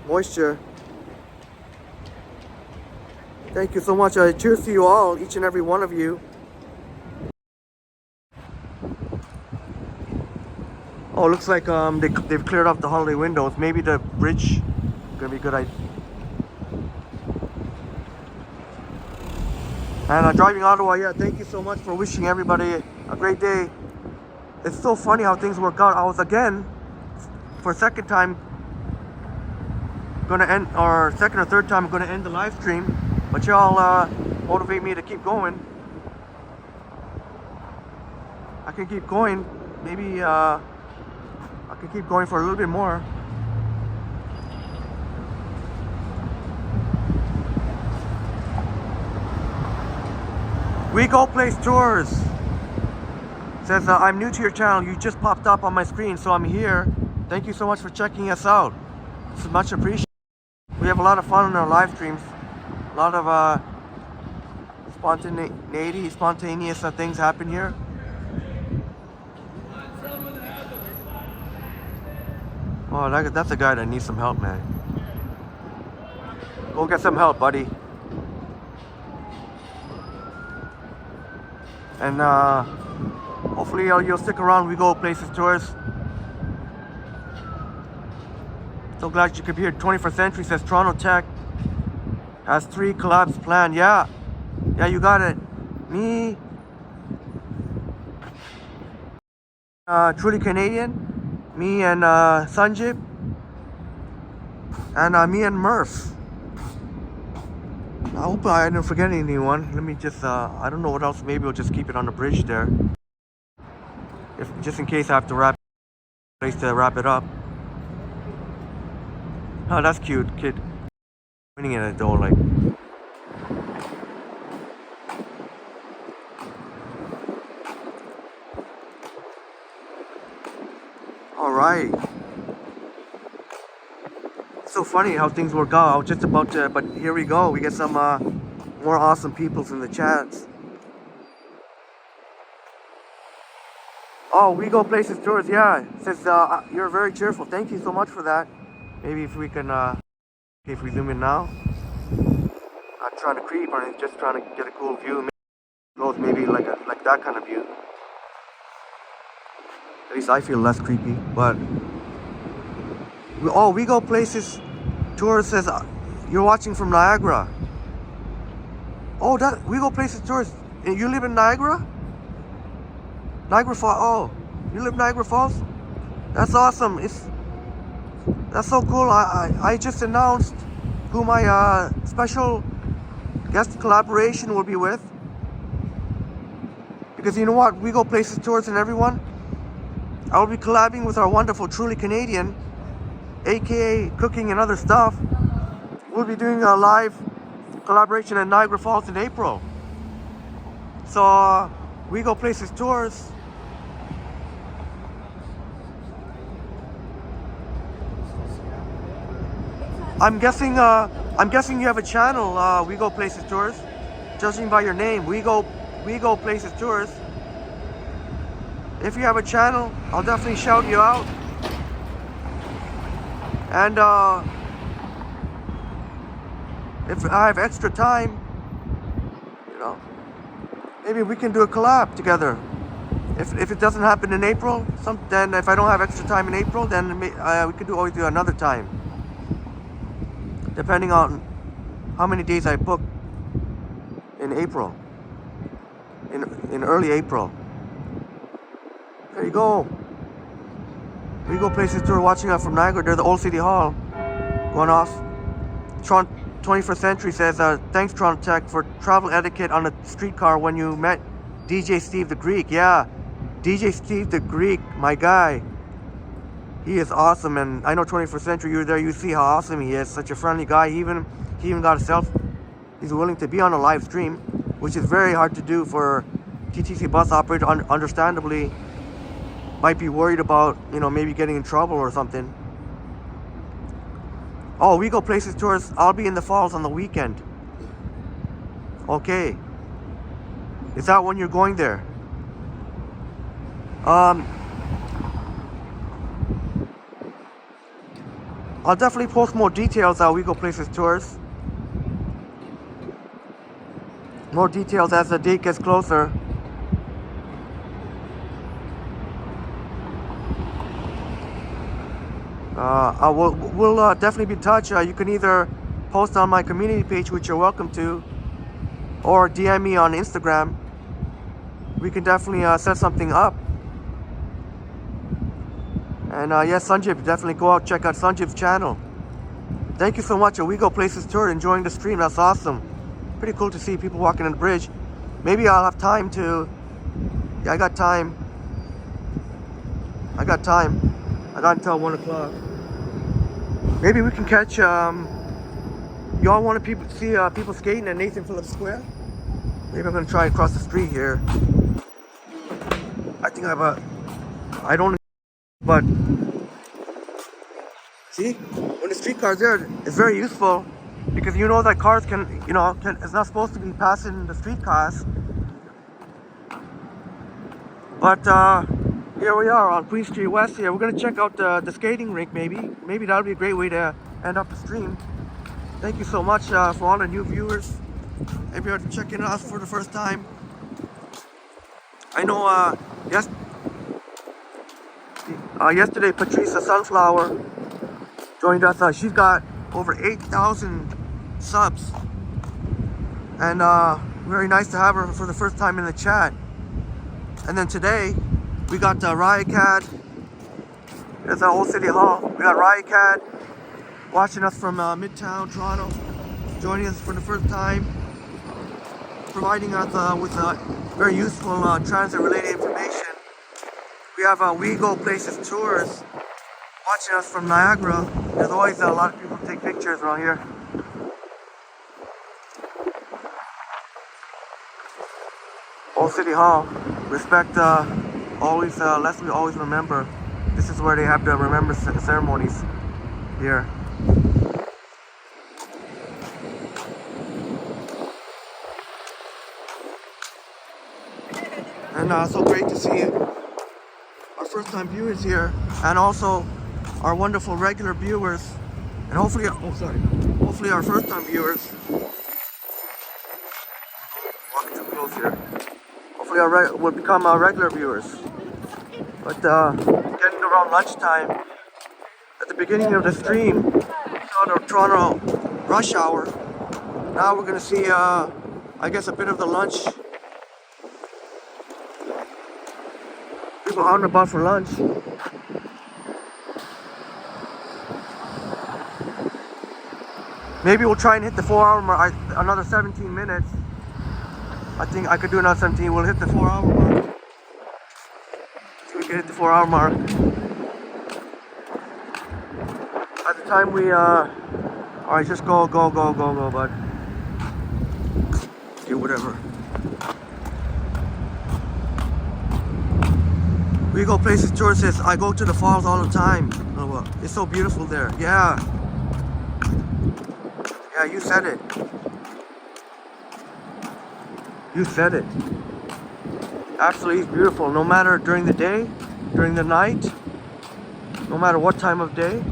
moisture. Thank you so much. Cheers to you all, each and every one of you. Oh, looks like they've cleared off the holiday windows. Maybe the bridge is gonna be a good idea. And Driving Ottawa, yeah, thank you so much for wishing everybody a great day. It's so funny how things work out. I was again, for a second time, gonna end, or second or third time, I'm gonna end the live stream. But y'all motivate me to keep going. I can keep going. Maybe I can keep going for a little bit more. We Go Place Tours. Says, I'm new to your channel. You just popped up on my screen, so I'm here. Thank you so much for checking us out. It's much appreciated. We have a lot of fun on our live streams. A lot of spontaneous things happen here. Oh, that's a guy that needs some help, man. Go get some help, buddy. And hopefully you'll stick around. We Go Places Tours. So glad you could be here. 21st Century says Toronto Tech has 3 collabs planned. Yeah, you got it. Me, Truly Canadian, me and Sanjib, and me and Murph. I hope I didn't forget anyone. Let me just, I don't know what else. Maybe we'll just keep it on the bridge there. Just in case I have to wrap it up. Oh, that's cute, kid. Pointing at it though, like. All right. So funny how things work out. I was just about to, but here we go. We get some more awesome peoples in the chats. Oh, We Go Places Tours. Yeah, it says you're very cheerful. Thank you so much for that. Maybe if we can, if we zoom in now. Not trying to creep, or just trying to get a cool view. Maybe like that kind of view. At least I feel less creepy. But We Go Places Tours says you're watching from Niagara. Oh, that We Go Places Tours. You live in Niagara? Niagara Falls. Oh, you live in Niagara Falls? That's awesome. That's so cool. I just announced who my special guest collaboration will be with. Because you know what? We Go Places Tours and everyone. I will be collabing with our wonderful Truly Canadian, aka Cooking and Other Stuff. We'll be doing a live collaboration in Niagara Falls in April. So We Go Places Tours. I'm guessing you have a channel, We Go Places Tours. Judging by your name, We Go We Go Places Tours. If you have a channel, I'll definitely shout you out. And if I have extra time, you know, maybe we can do a collab together. If it doesn't happen in April, then if I don't have extra time in April, then we could always do another time, depending on how many days I book in April, in early April. There you go. We Go Places Tour, watching us from Niagara. There's the old City Hall going off. Tron 21st Century says, thanks Tron Tech for travel etiquette on a streetcar when you met DJ Steve the Greek. Yeah, DJ Steve the Greek, my guy. He is awesome, and I know 21st Century, you're there, you see how awesome he is. Such a friendly guy. He even got himself, he's willing to be on a live stream, which is very hard to do for TTC bus operator. Understandably, might be worried about, you know, maybe getting in trouble or something. Oh, We Go Places Tours, I'll be in the Falls on the weekend. Okay. Is that when you're going there? I'll definitely post more details on We Go Places Tours. More details as the date gets closer. We'll definitely be in touch. You can either post on my community page, which you're welcome to, or DM me on Instagram. We can definitely set something up. And yes, Sanjib, definitely go out, check out Sanjib's channel. Thank you so much. We Go Places Tour, enjoying the stream. That's awesome. Pretty cool to see people walking on the bridge. Maybe I'll have time to. Yeah, I got time. I got until 1 o'clock. Maybe we can catch. Y'all want to see people skating at Nathan Phillips Square? Maybe I'm gonna try and cross the street here. I think I don't. But see, when the streetcar's there, it's very useful because you know that cars it's not supposed to be passing the streetcars. But here we are on Queen Street West here. We're gonna check out the skating rink maybe. Maybe that'll be a great way to end up the stream. Thank you so much for all the new viewers. If you're checking us for the first time. I know yesterday Patricia Sunflower joined us. She's got over 8,000 subs, and very nice to have her for the first time in the chat. And then today we got Riotcat. There's our old City Hall. We got Riotcat watching us from Midtown Toronto, joining us for the first time, providing us with very useful transit-related information. We have We Go Places Tours watching us from Niagara. There's always a lot of people who take pictures around here. Old City Hall. Respect, always, lest we always remember. This is where they have the remembrance ceremonies here. And so great to see our first time viewers here, and also our wonderful regular viewers, and hopefully our first time viewers. Walking too close here. Hopefully will become our regular viewers. But getting around lunchtime, at the beginning of the stream, we saw the Toronto rush hour. Now we're gonna see, I guess, a bit of the lunch. People out and about for lunch. Maybe we'll try and hit the 4-hour mark, another 17 minutes. I think I could do another 17. We'll hit the 4-hour mark. So we can hit the 4-hour mark. At the time we, alright, just go, bud. Do whatever. We Go Places Tour says, I go to the falls all the time. Oh, well, it's so beautiful there. Yeah. Yeah, you said it. You said it. Absolutely beautiful, no matter during the day, during the night, no matter what time of day,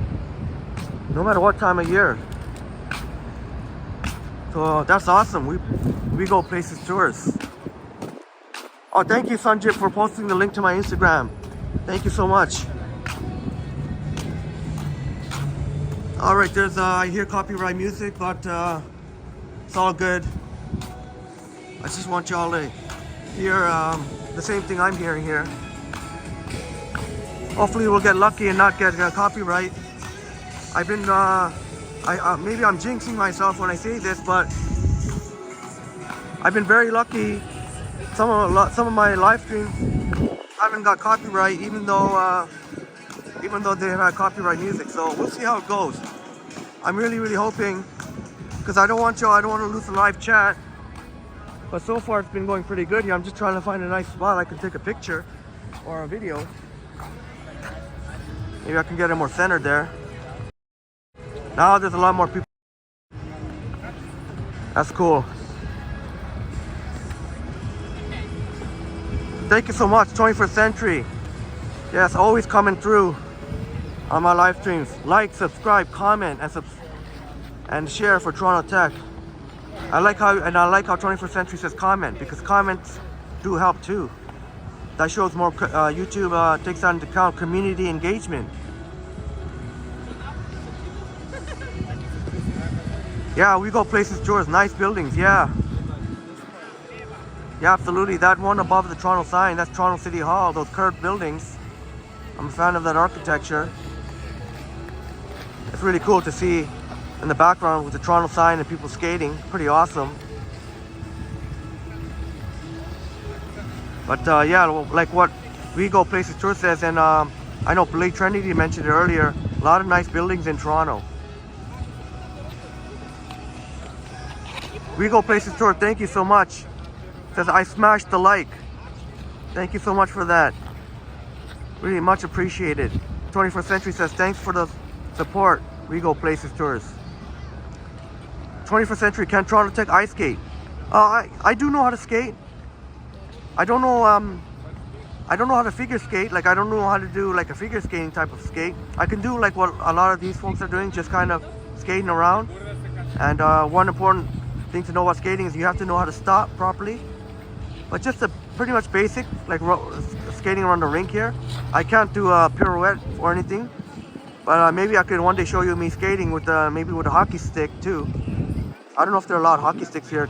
no matter what time of year. So that's awesome. We go places tours. Oh, thank you, Sanjit, for posting the link to my Instagram. Thank you so much. All right, I hear copyright music, but it's all good. I just want y'all to hear the same thing I'm hearing here. Hopefully we'll get lucky and not get copyright. I've been, maybe I'm jinxing myself when I say this, but I've been very lucky. Some of my live streams haven't got copyright, even though they have copyright music. So we'll see how it goes. I'm really hoping, because I don't want to lose the live chat. But so far it's been going pretty good here. I'm just trying to find a nice spot I can take a picture or a video. Maybe I can get it more centered there. Now there's a lot more people. That's cool. Thank you so much, 21st Century. Yes, always coming through on my live streams. Like, subscribe, comment, and share for Toronto Tech. I like how 21st Century says comment, because comments do help too. That shows more. YouTube takes that into account, community engagement. Yeah, we go places tours, nice buildings. Yeah, absolutely. That one above the Toronto sign, that's Toronto City Hall. Those curved buildings. I'm a fan of that architecture. It's really cool to see in the background with the Toronto sign and people skating. Pretty awesome. But yeah, like what We Go Places Tour says, and I know Blake Trinity mentioned it earlier, a lot of nice buildings in Toronto. We Go Places Tour, thank you so much. Says, I smashed the like. Thank you so much for that. Really much appreciated. 21st Century says, thanks for the support. We Go Places Tours. 21st Century, can Toronto Tech ice skate? I do know how to skate. I don't know how to figure skate. Like, I don't know how to do like a figure skating type of skate. I can do like what a lot of these folks are doing, just kind of skating around. And one important thing to know about skating is you have to know how to stop properly. But just a pretty much basic, like skating around the rink here. I can't do a pirouette or anything. But maybe I could one day show you me skating with maybe with a hockey stick too. I don't know if there are a lot of hockey sticks here.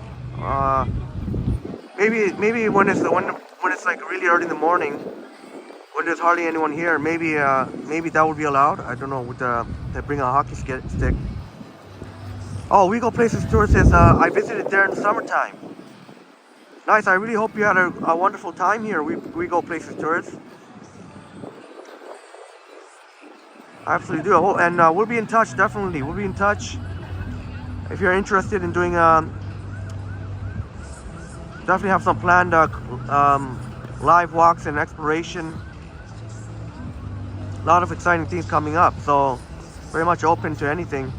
Maybe when it's like really early in the morning, when there's hardly anyone here, maybe that would be allowed. I don't know. With they bring a hockey stick. Oh, We Go Places Tour says I visited there in the summertime. Nice. I really hope you had a wonderful time here. We Go Places Tours. I absolutely do. And we'll be in touch. Definitely, we'll be in touch. If you're interested in doing, definitely have some planned live walks and exploration. A lot of exciting things coming up, so very much open to anything.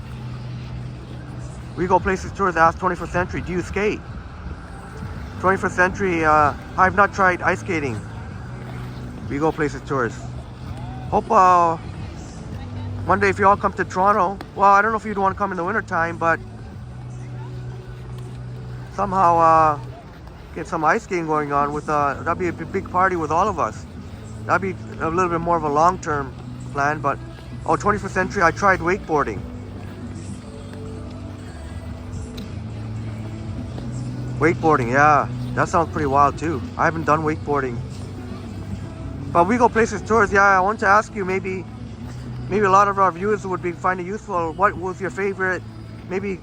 We Go Places Tours ask 21st Century, do you skate? 21st Century, I've not tried ice skating. We Go Places Tours. Hope one day if you all come to Toronto, well, I don't know if you'd want to come in the winter time, but somehow get some ice skating going on with that'd be a big party with all of us. That'd be a little bit more of a long-term plan. But 21st Century, I tried wakeboarding. Yeah, that sounds pretty wild too. I haven't done wakeboarding. But We Go Places Tours, yeah, I want to ask you, maybe a lot of our viewers would find it useful. What was your favorite, maybe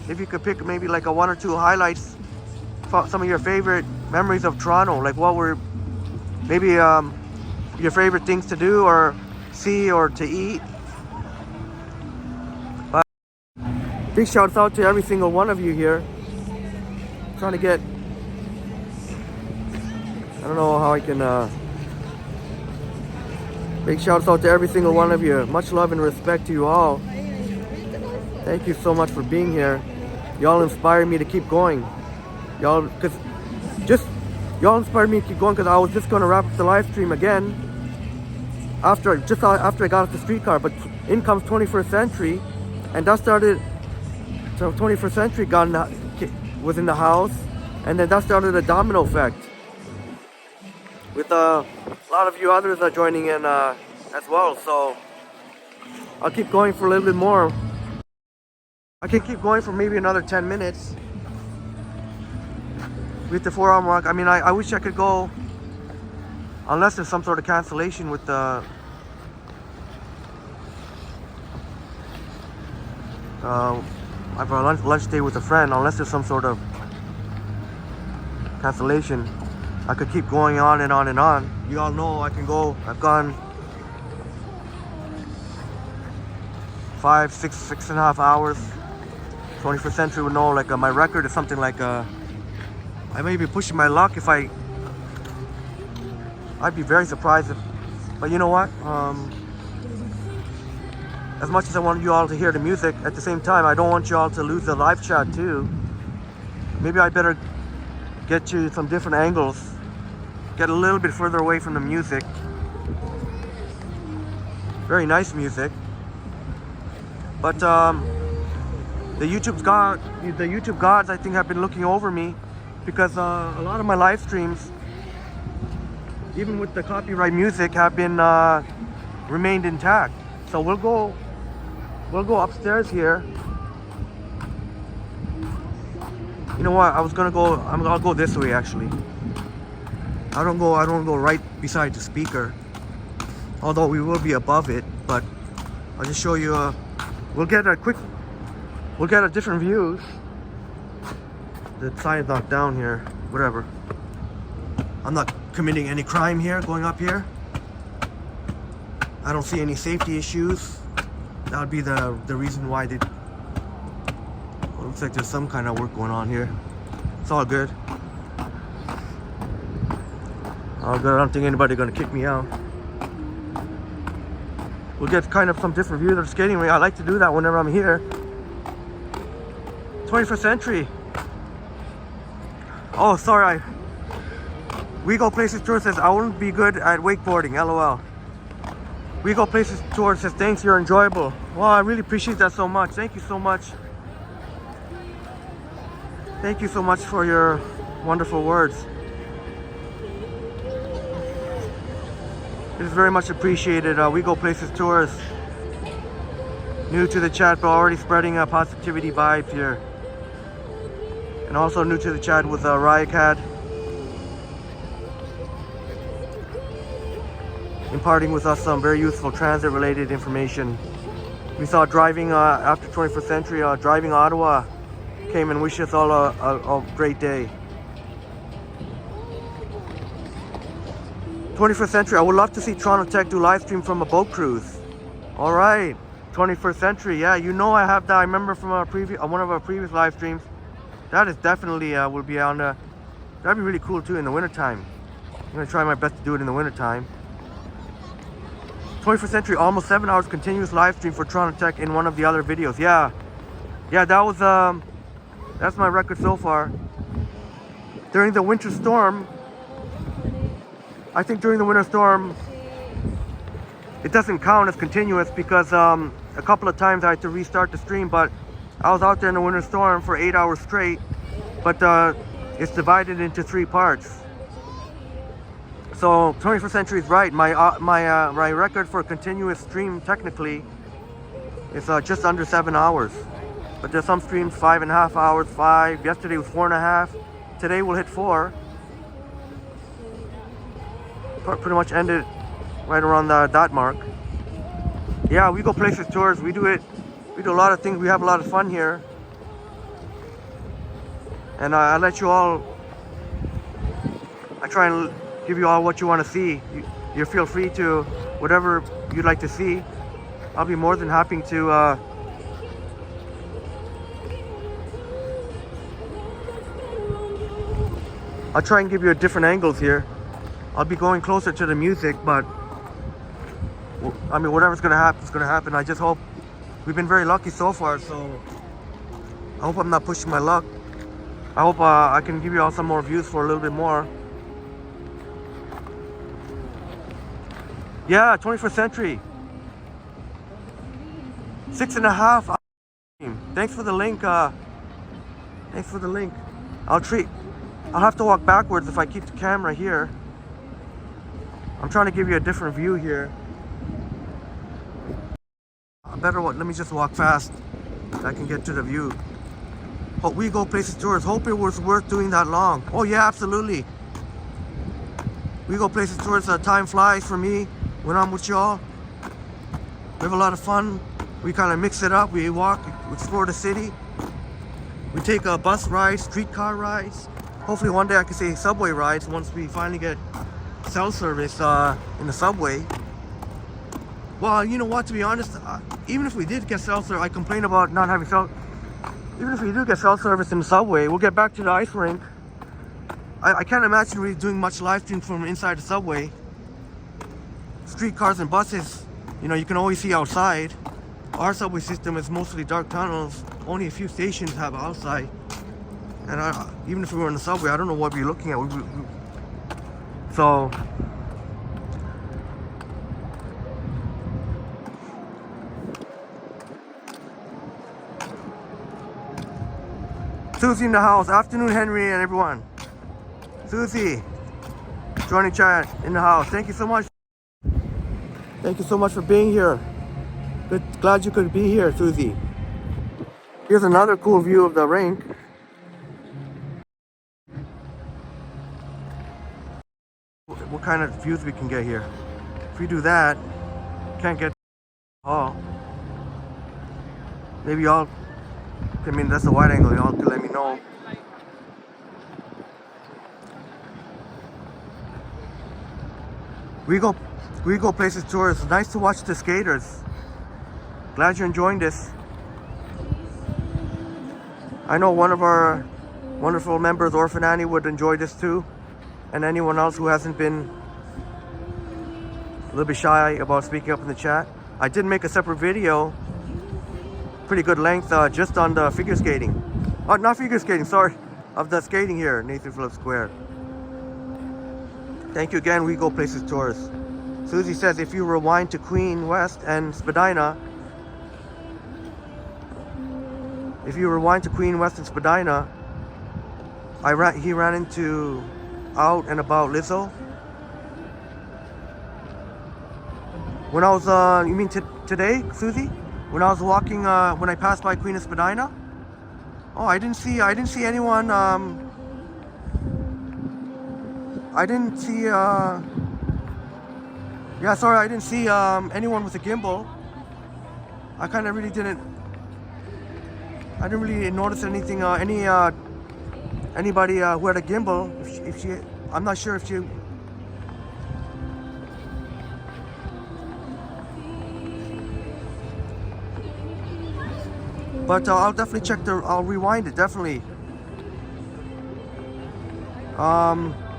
if you could pick maybe like one or two highlights, some of your favorite memories of Toronto, like what were maybe your favorite things to do or see or to eat. But big shouts out to every single one of you here. Trying to get, I don't know how I can, big shouts out to every single one of you. Much love and respect to you all. Thank you so much for being here. Y'all inspire me to keep going. Y'all, because just Y'all inspired me to keep going because I was just going to wrap up the live stream again after I got off the streetcar, but in comes 21st Century, and that started. So 21st Century was in the house, and then that started a domino effect with a lot of you others are joining in as well. So I'll keep going for a little bit more. I can keep going for maybe another 10 minutes with the 4-hour mark. I mean, I wish I could go, unless there's some sort of cancellation with the I have a lunch date with a friend. Unless there's some sort of cancellation, I could keep going on and on and on. You all know I can go. I've gone 5, 6.5 hours. 21st Century would know, like my record is something like I may be pushing my luck if I'd be very surprised if, but you know what, as much as I want you all to hear the music, at the same time I don't want you all to lose the live chat too. Maybe I better get you some different angles, get a little bit further away from the music. Very nice music, but the YouTube gods I think have been looking over me, because a lot of my live streams, even with the copyright music, have been remained intact. So we'll go upstairs here. You know what? I'll go this way actually. I don't go right beside the speaker, although we will be above it. But I'll just show you. We'll get a different views. The sign's not down here. Whatever. I'm not committing any crime here going up here. I don't see any safety issues. That would be the reason why they. Well, looks like there's some kind of work going on here. It's all good. All good. I don't think anybody's gonna kick me out. We'll get kind of some different views of the skating rink. I like to do that whenever I'm here. 21st Century. Oh, sorry. We Go Places Tour says I wouldn't be good at wakeboarding. LOL. We Go Places Tour says thanks, you're enjoyable. Wow, I really appreciate that so much. Thank you so much. Thank you so much for your wonderful words. It is very much appreciated. We Go Places Tours. New to the chat, but already spreading positivity vibes here. And also new to the chat with Riot, imparting with us some very useful transit related information. We saw driving after 21st Century, driving Ottawa came and wished us all a great day. 21st Century, I would love to see Toronto Tech do live stream from a boat cruise. All right, 21st Century, yeah, you know I have that. I remember from one of our previous live streams. That is definitely will be on the. That'd be really cool too in the wintertime. I'm gonna try my best to do it in the wintertime. 21st Century, almost 7 hours continuous live stream for Toronto Tech in one of the other videos. Yeah, that was that's my record so far. During the winter storm, I think during the winter storm, it doesn't count as continuous because a couple of times I had to restart the stream, but I was out there in the winter storm for 8 hours straight, but it's divided into 3 parts. So 21st Century is right. My record for a continuous stream technically is just under 7 hours. But there's some streams 5.5 hours, 5. Yesterday was 4.5. Today we'll hit 4. Pretty much ended right around that mark. Yeah, we go places tours. We do it. We do a lot of things. We have a lot of fun here. And I let you all. I try and give you all what you want to see. You feel free to whatever you'd like to see. I'll be more than happy to I'll try and give you a different angles here. I'll be going closer to the music, but I mean, whatever's gonna happen is gonna happen. I just hope we've been very lucky so far, so I hope I'm not pushing my luck. I hope I can give you all some more views for a little bit more. Yeah, 21st century. 6.5. Thanks for the link. Thanks for the link. I'll have to walk backwards if I keep the camera here. I'm trying to give you a different view here. Let me just walk fast. I can get to the view. Hope we go places tours. Hope it was worth doing that long. Oh yeah, absolutely. We go places tours. Time flies for me when I'm with y'all. We have a lot of fun. We kind of mix it up. We walk, explore the city. We take bus rides, streetcar rides. Hopefully one day I can say subway rides once we finally get cell service in the subway. Well, you know what, to be honest, even if we did get cell service, I complain about not having cell. Even if we do get cell service in the subway, we'll get back to the ice rink. I can't imagine really doing much live stream from inside the subway. Streetcars and buses, you know, you can always see outside. Our subway system is mostly dark tunnels. Only a few stations have outside. And even if we were in the subway, I don't know what we're looking at. So, Susie in the house. Afternoon, Henry and everyone. Susie, joining chat in the house. Thank you so much. Thank you so much for being here. Good, glad you could be here, Susie. Here's another cool view of the rink. What kind of views we can get here? If we do that, can't get. Oh, maybe y'all. I mean, that's a wide angle. Y'all can let me know. We go places tours. It's nice to watch the skaters. Glad you're enjoying this. I know one of our wonderful members, Orphan Annie, would enjoy this too. And anyone else who hasn't been a little bit shy about speaking up in the chat. I did make a separate video, pretty good length, just on the figure skating. Oh, not figure skating, sorry. Of the skating here, Nathan Phillips Square. Thank you again, We Go Places Tours. Susie says if you rewind to Queen West and Spadina, he ran into Out and About Lizzo. When I was, you mean today, Susie? When I was walking, when I passed by Queen of Spadina? Oh, I didn't see anyone, I didn't see anyone with a gimbal. I kind of really didn't notice anything, anybody who had a gimbal. If she, I'm not sure if she. But I'll definitely check I'll rewind it, definitely.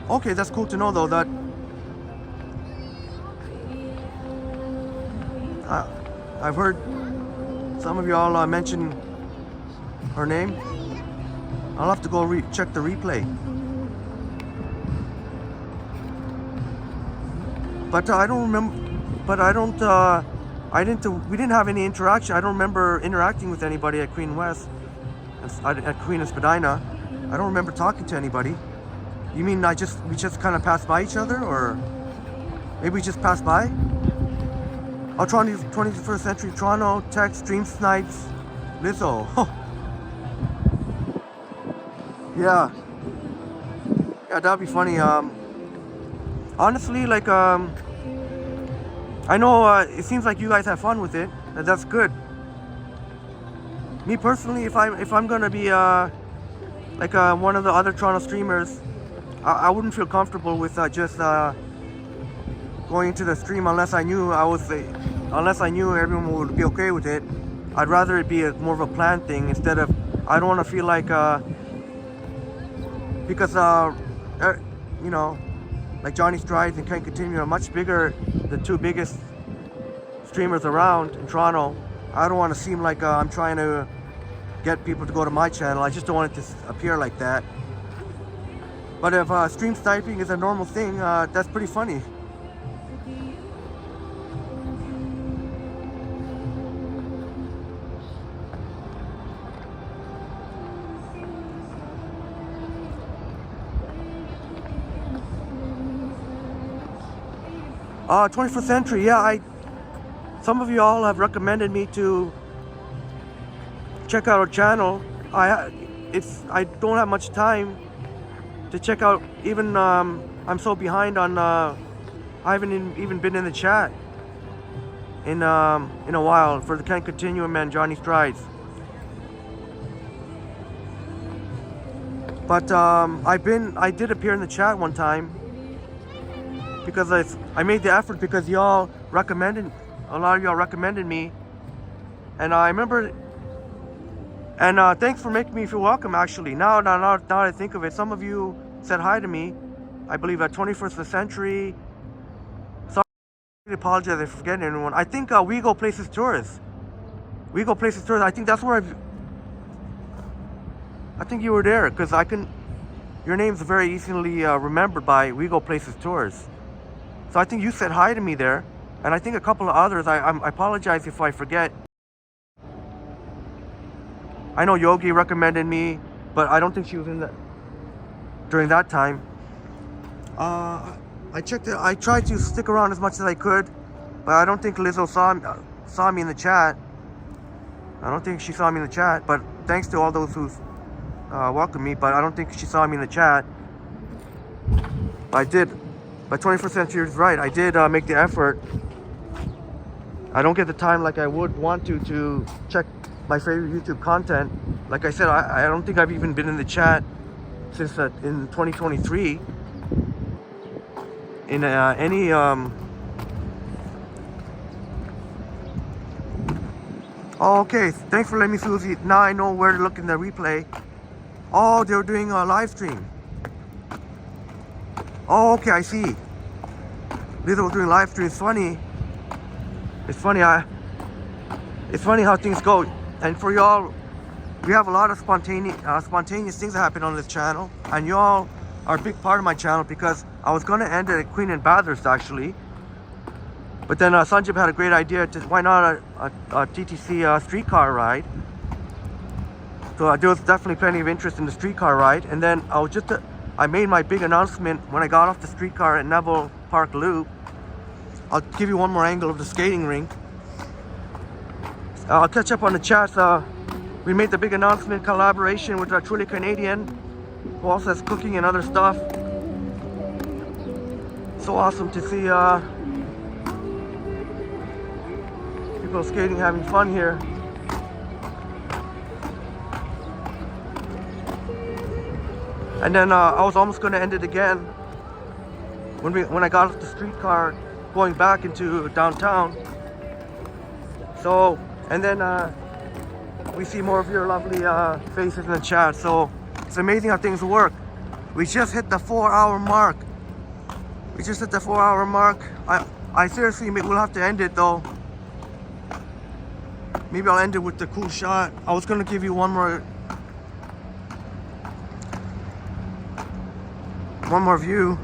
Okay, that's cool to know though that I've heard some of y'all mention her name. I'll have to go check the replay. But I don't remember. But we didn't have any interaction. I don't remember interacting with anybody at Queen West, at Queen of Spadina. I don't remember talking to anybody. You mean we just kind of passed by each other, or maybe we just passed by? Oh, 21st Century Toronto, text, Stream Snipes, Lizzo. Yeah, that'd be funny. Honestly, like, I know it seems like you guys have fun with it, and that's good. Me personally, if I'm gonna be like one of the other Toronto streamers, I wouldn't feel comfortable with just going into the stream unless I knew everyone would be okay with it. I'd rather it be more of a planned thing instead of. I don't want to feel like because you know, like Johnny Strides and Can't Continue are much bigger, the two biggest streamers around in Toronto. I don't want to seem like I'm trying to get people to go to my channel. I just don't want it to appear like that. But if stream sniping is a normal thing, that's pretty funny. 21st Century, yeah, some of you all have recommended me to check out our channel. I don't have much time to check out, even, I'm so behind on, I haven't even been in the chat in a while for the Can't Continuum and Johnny Strides. But I did appear in the chat one time because I made the effort because y'all recommended, a lot of y'all recommended me, and I remember, and thanks for making me feel welcome. Actually, now that I think of it, some of you said hi to me. I believe at 21st Century. Sorry, I apologize if I'm forgetting anyone. I think We Go Places Tours. We Go Places Tours. I think that's where I think you were there, because your name's very easily remembered by We Go Places Tours. So I think you said hi to me there, and I think a couple of others. I apologize if I forget. I know Yogi recommended me, but I don't think she was in that during that time. I tried to stick around as much as I could, but I don't think Lizzo saw me in the chat. I don't think she saw me in the chat, but thanks to all those who welcomed me, but I don't think she saw me in the chat. I did, but 21st Century is right. I did make the effort. I don't get the time like I would want to check my favorite YouTube content. Like I said, I don't think I've even been in the chat since in 2023 in any Oh, okay, thanks for letting me see. Now I know where to look in the replay. Oh, they were doing a live stream. Oh, okay, I see. They were doing live stream. It's funny. It's funny how things go. And for y'all, we have a lot of spontaneous things that happen on this channel, and y'all are a big part of my channel, because I was gonna end it at Queen and Bathurst actually, but then Sanjib had a great idea to why not a TTC streetcar ride. So there was definitely plenty of interest in the streetcar ride, and then I made my big announcement when I got off the streetcar at Neville Park Loop. I'll give you one more angle of the skating rink. I'll catch up on the chats. We made the big announcement collaboration with Truly Canadian, who also has cooking and other stuff. So awesome to see people skating, having fun here. And then I was almost going to end it again when I got off the streetcar going back into downtown. So, and then we see more of your lovely faces in the chat. So it's amazing how things work. We just hit the 4-hour mark. I seriously, we'll have to end it though. Maybe I'll end it with the cool shot. I was gonna give you one more view.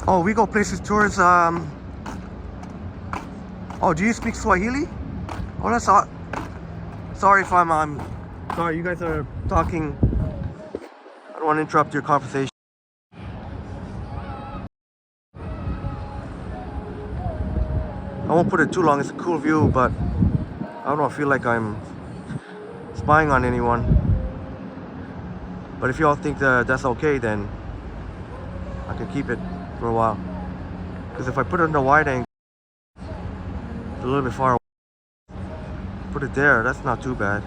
Oh, We Go Places Tours. Oh, do you speak Swahili? Oh, that's all. Sorry if I'm sorry, you guys are talking. I don't want to interrupt your conversation. I won't put it too long. It's a cool view, but I don't feel like I'm spying on anyone. But if y'all think that's okay, then I can keep it for a while. Because if I put it in a wide angle, it's a little bit far away. Put it there, that's not too bad.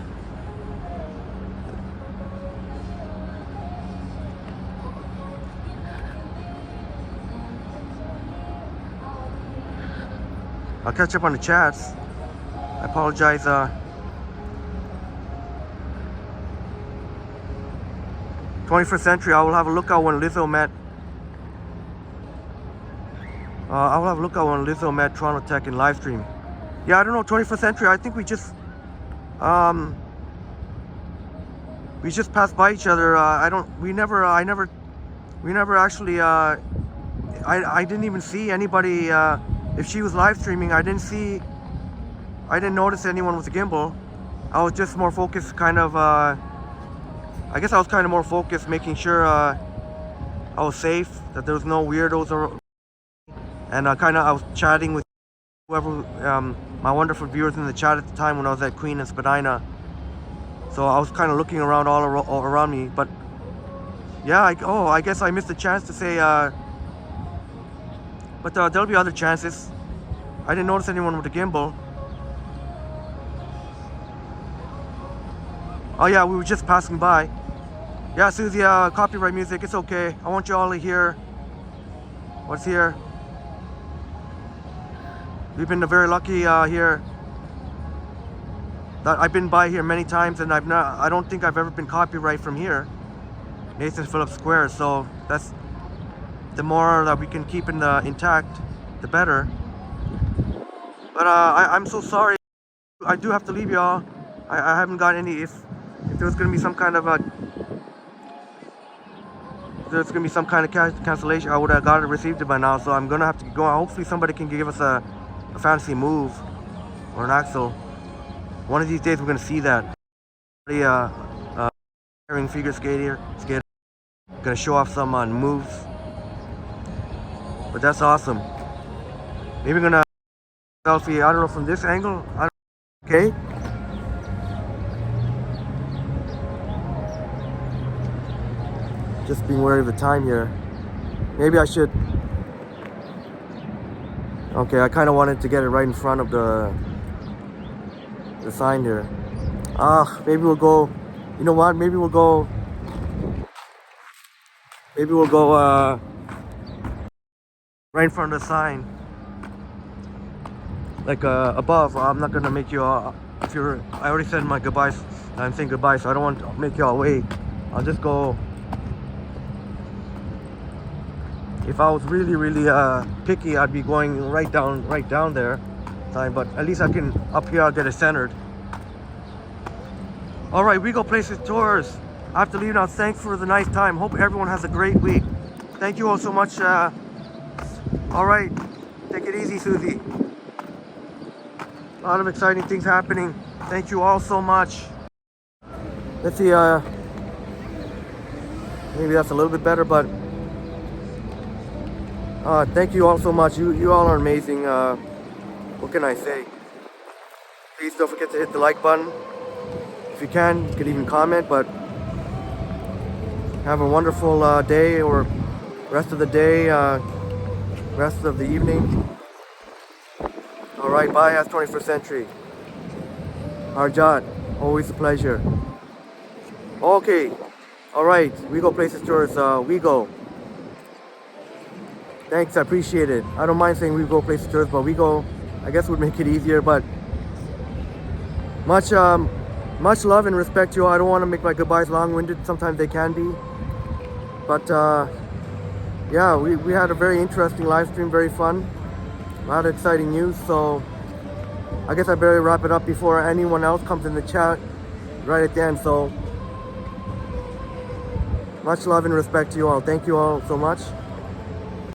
I'll catch up on the chats. I apologize. 21st Century, I will have a lookout when Lizzo met. I will have a lookout when Lizzo met Toronto Tech in Livestream. Yeah, I don't know, 21st Century, I think we just passed by each other. I never actually, I didn't even see anybody, if she was live streaming, I didn't see I didn't notice anyone with a gimbal. I was just more focused, kind of, I guess I was kind of more focused, making sure I was safe, that there was no weirdos around. And I was chatting with whoever, my wonderful viewers in the chat at the time when I was at Queen and Spadina. So I was kind of looking around all around me, but yeah, I guess I missed a chance to say, but there'll be other chances. I didn't notice anyone with a gimbal. Oh yeah, we were just passing by. Yeah, Susie, copyright music, it's okay. I want you all to hear what's here. We've been very lucky here. That I've been by here many times, and I don't think I've ever been copyright from here, Nathan Phillips Square. So that's the more that we can keep intact, the better. But I'm so sorry. I do have to leave y'all. I haven't got any. If there's gonna be some kind of cancellation, I would have got it, received it by now. So I'm gonna have to go. Hopefully somebody can give us a fancy move or an axle. One of these days we're gonna see that. Figure skater, gonna show off some moves. But that's awesome. Maybe we're gonna selfie. I don't know, from this angle. Okay. Just being wary of the time here. Maybe I should. Okay, I kind of wanted to get it right in front of the sign here. Maybe we'll go. You know what? Maybe we'll go. Right in front of the sign, like above. I'm not gonna make you all. I already said my goodbyes. I'm saying goodbye, so I don't want to make you all wait. I'll just go. If I was really picky, I'd be going right down there. But at least I can, up here I'll get it centered. All right, we go places tours. I have to leave now. Thanks for the nice time. Hope everyone has a great week. Thank you all so much. All right, take it easy, Susie. A lot of exciting things happening. Thank you all so much. Let's see, maybe that's a little bit better, but thank you all so much. You all are amazing. What can I say? Please don't forget to hit the like button. If you can, you could even comment, but have a wonderful day, or rest of the day, rest of the evening. All right, bye, as 21st Century. Harjat, always a pleasure. Okay, all right, we go places tours. We go. Thanks, I appreciate it. I don't mind saying we go places tours, but we go, I guess, would make it easier. But much love and respect to you all. I don't want to make my goodbyes long-winded. Sometimes they can be. But yeah, we had a very interesting live stream, very fun. A lot of exciting news. So I guess I better wrap it up before anyone else comes in the chat right at the end. So much love and respect to you all. Thank you all so much.